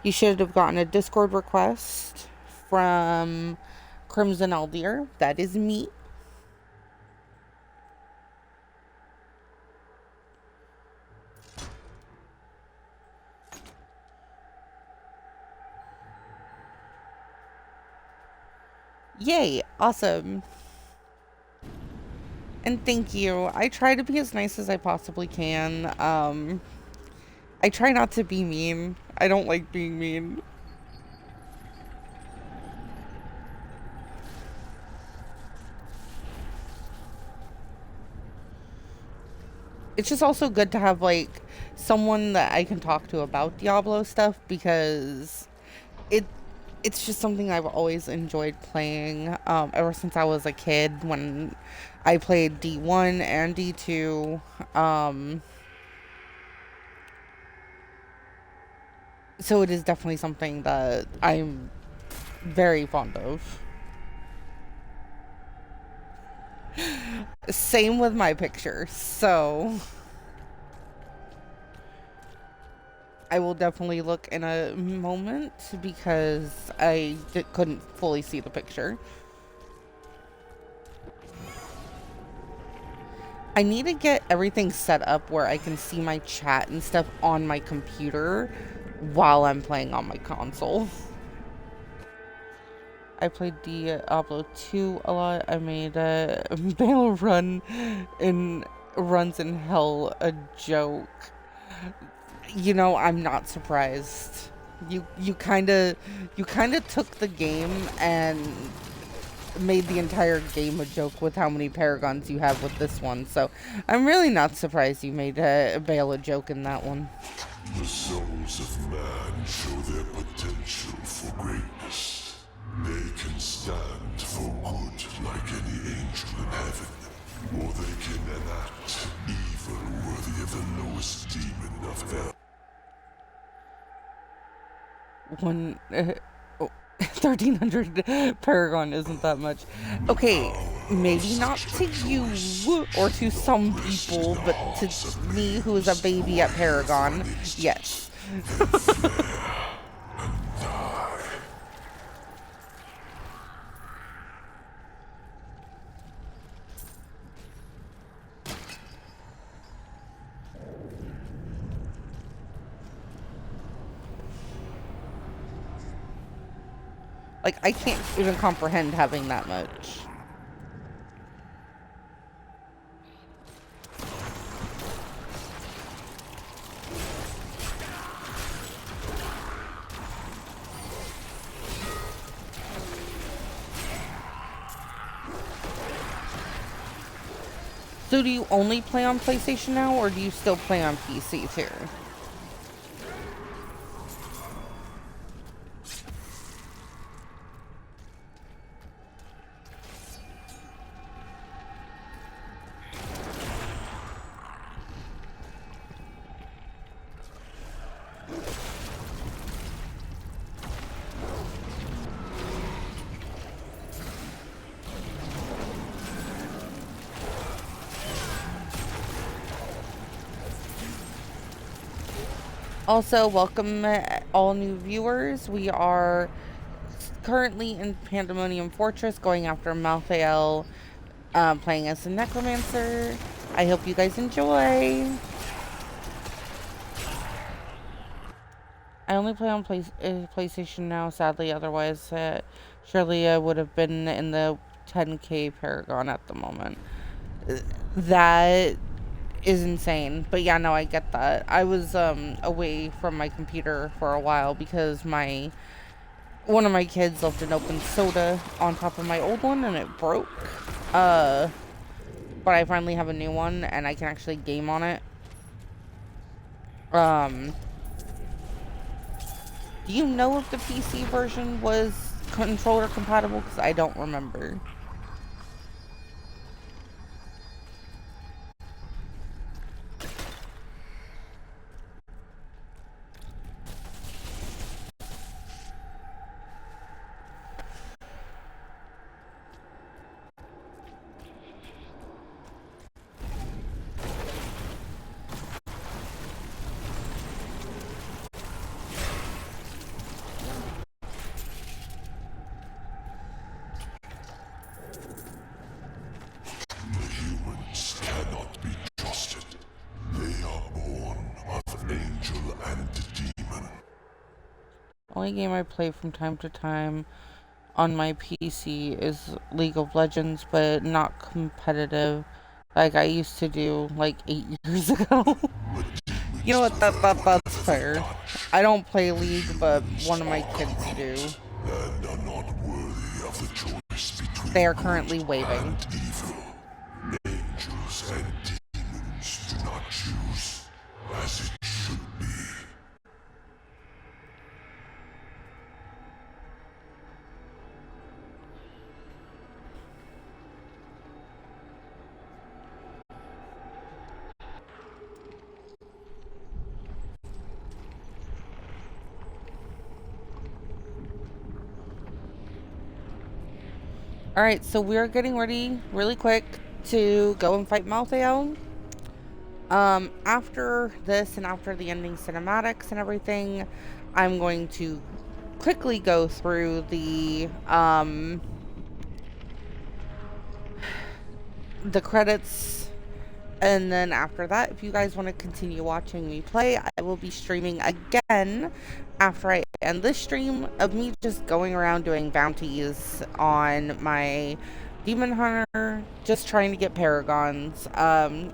You should have gotten a Discord request from Crimson Eldir. That is me. Yay, awesome. And thank you. I try to be as nice as I possibly can. I try not to be mean. I don't like being mean. It's just also good to have like someone that I can talk to about Diablo stuff, because it's just something I've always enjoyed playing ever since I was a kid, when I played D1 and D2. So it is definitely something that I'm very fond of. Same with my picture, so I will definitely look in a moment because I couldn't fully see the picture. I need to get everything set up where I can see my chat and stuff on my computer while I'm playing on my console. I played Diablo 2 a lot. I made a Bale runs in hell a joke. You know, I'm not surprised. You kind of took the game and made the entire game a joke with how many paragons you have with this one. So I'm really not surprised you made a Bale a joke in that one. The souls of man show their potential for greatness. They can stand for good like any angel in heaven, or they can enact evil worthy of the lowest demon of hell. 1,300 Paragon isn't that much. Okay, maybe not to you or to some people, but to me, who is a baby at Paragon, yes. Like, I can't even comprehend having that much. So do you only play on PlayStation now, or do you still play on PC too? Also, welcome all new viewers. We are currently in Pandemonium Fortress going after Malthael, playing as the Necromancer. I hope you guys enjoy. I only play on PlayStation now, sadly. Otherwise, surely I would have been in the 10K Paragon at the moment. That is insane. But yeah, no, I get that. I was away from my computer for a while because one of my kids left an open soda on top of my old one and it broke. But I finally have a new one and I can actually game on it. Do you know if the PC version was controller compatible? Because I don't remember. Humans cannot be trusted. They are born of angel and demon. Only game I play from time to time on my PC is League of Legends, but not competitive like I used to do like 8 years ago. You know what? That's fair. I don't play League, but one of my kids do. And are not worthy of the choice between they are currently waving. and evil. Angels and demons do not choose as it should be. Alright, so we're getting ready really quick to go and fight Malthael. After this and after the ending cinematics and everything, I'm going to quickly go through the credits, and then after that, if you guys want to continue watching me play, I will be streaming again after I end this stream of me just going around doing bounties on my Demon Hunter, just trying to get Paragons,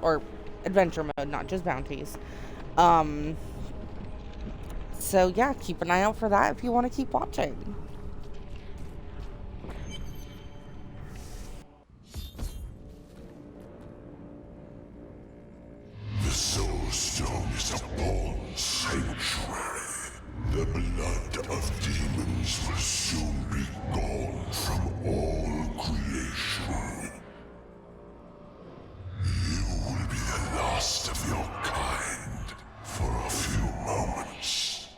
or adventure mode, not just bounties. So yeah, keep an eye out for that if you want to keep watching. The Soul Stone is a born sanctuary. The blood of demons will soon be gone from all creation. You will be the last of your kind for a few moments.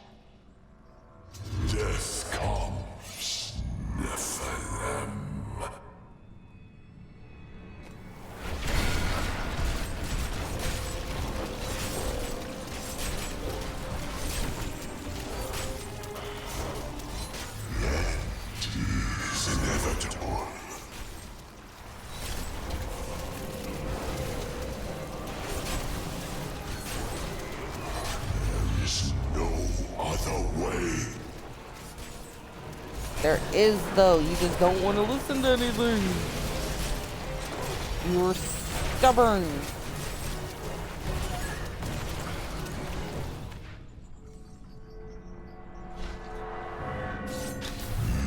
Death comes, Nephilim. Inevitable. There is no other way. There is, though. You just don't want to listen to anything. You're stubborn.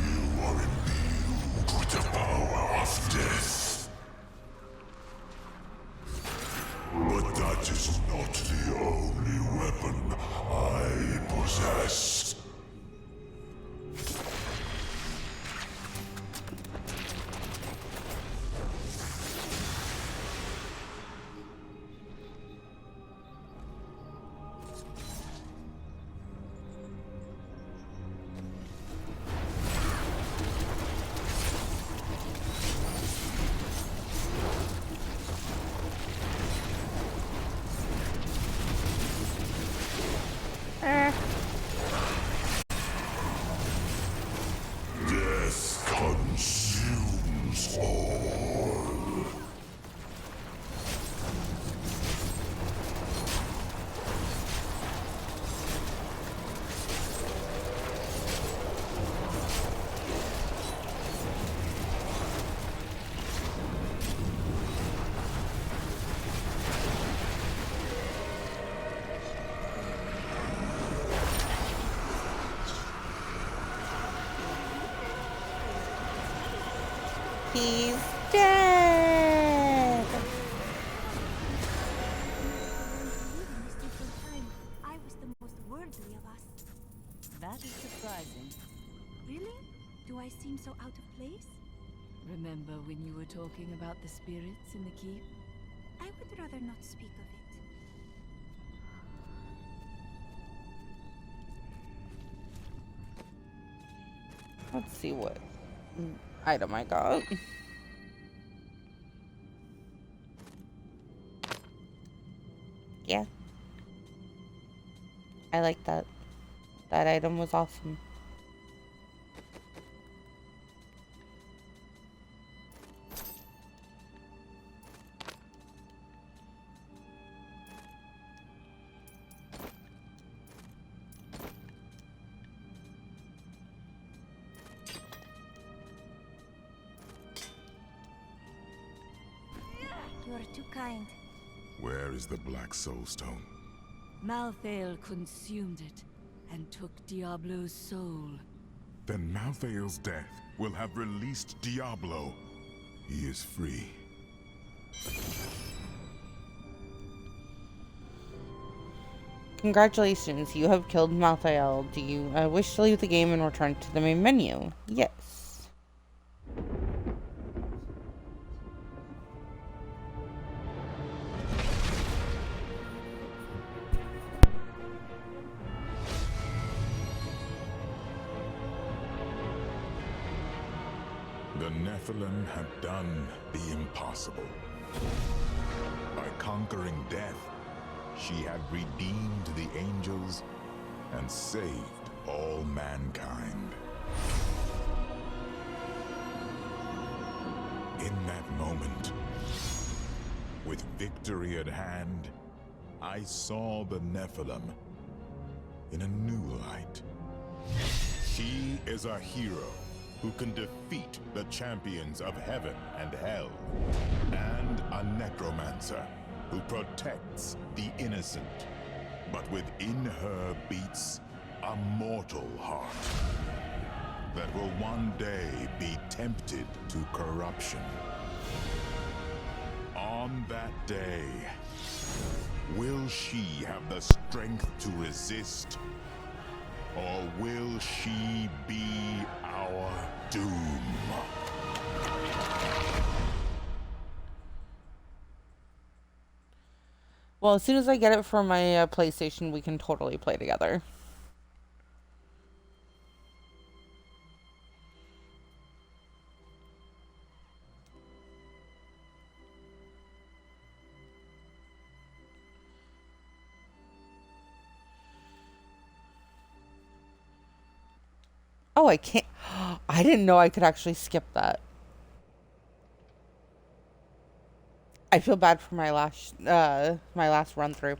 You are imbued with the power of death. But that is not the only weapon I possess. He's dead. I was the most worldly of us. That is surprising. Really? Do I seem so out of place? Remember when you were talking about the spirits in the keep? I would rather not speak of it. Let's see what item I got. Yeah. I like that. That item was awesome. You are too kind. Where is the Black Soul Stone? Malthael consumed it and took Diablo's soul. Then Malthael's death will have released Diablo. He is free. Congratulations, you have killed Malthael. Do you wish to leave the game and return to the main menu? Yes. The Nephilim had done the impossible. By conquering death, she had redeemed the angels and saved all mankind. In that moment, with victory at hand, I saw the Nephilim in a new light. She is a hero who can defeat the champions of heaven and hell, and a necromancer who protects the innocent. But within her beats a mortal heart that will one day be tempted to corruption. On that day, will she have the strength to resist? Or will she be our doom? Well, as soon as I get it for my PlayStation, we can totally play together. Oh, I can't. I didn't know I could actually skip that. I feel bad for my last run through.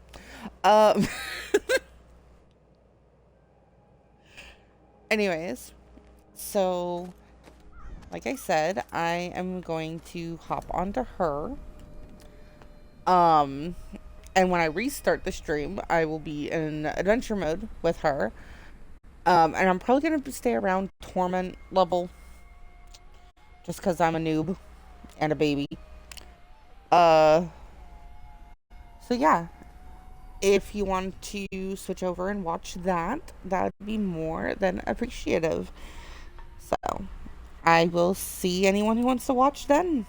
Anyways, so like I said, I am going to hop onto her. And when I restart the stream, I will be in adventure mode with her. And I'm probably going to stay around torment level. Just because I'm a noob and a baby. So yeah. If you want to switch over and watch that, that would be more than appreciative. So, I will see anyone who wants to watch then.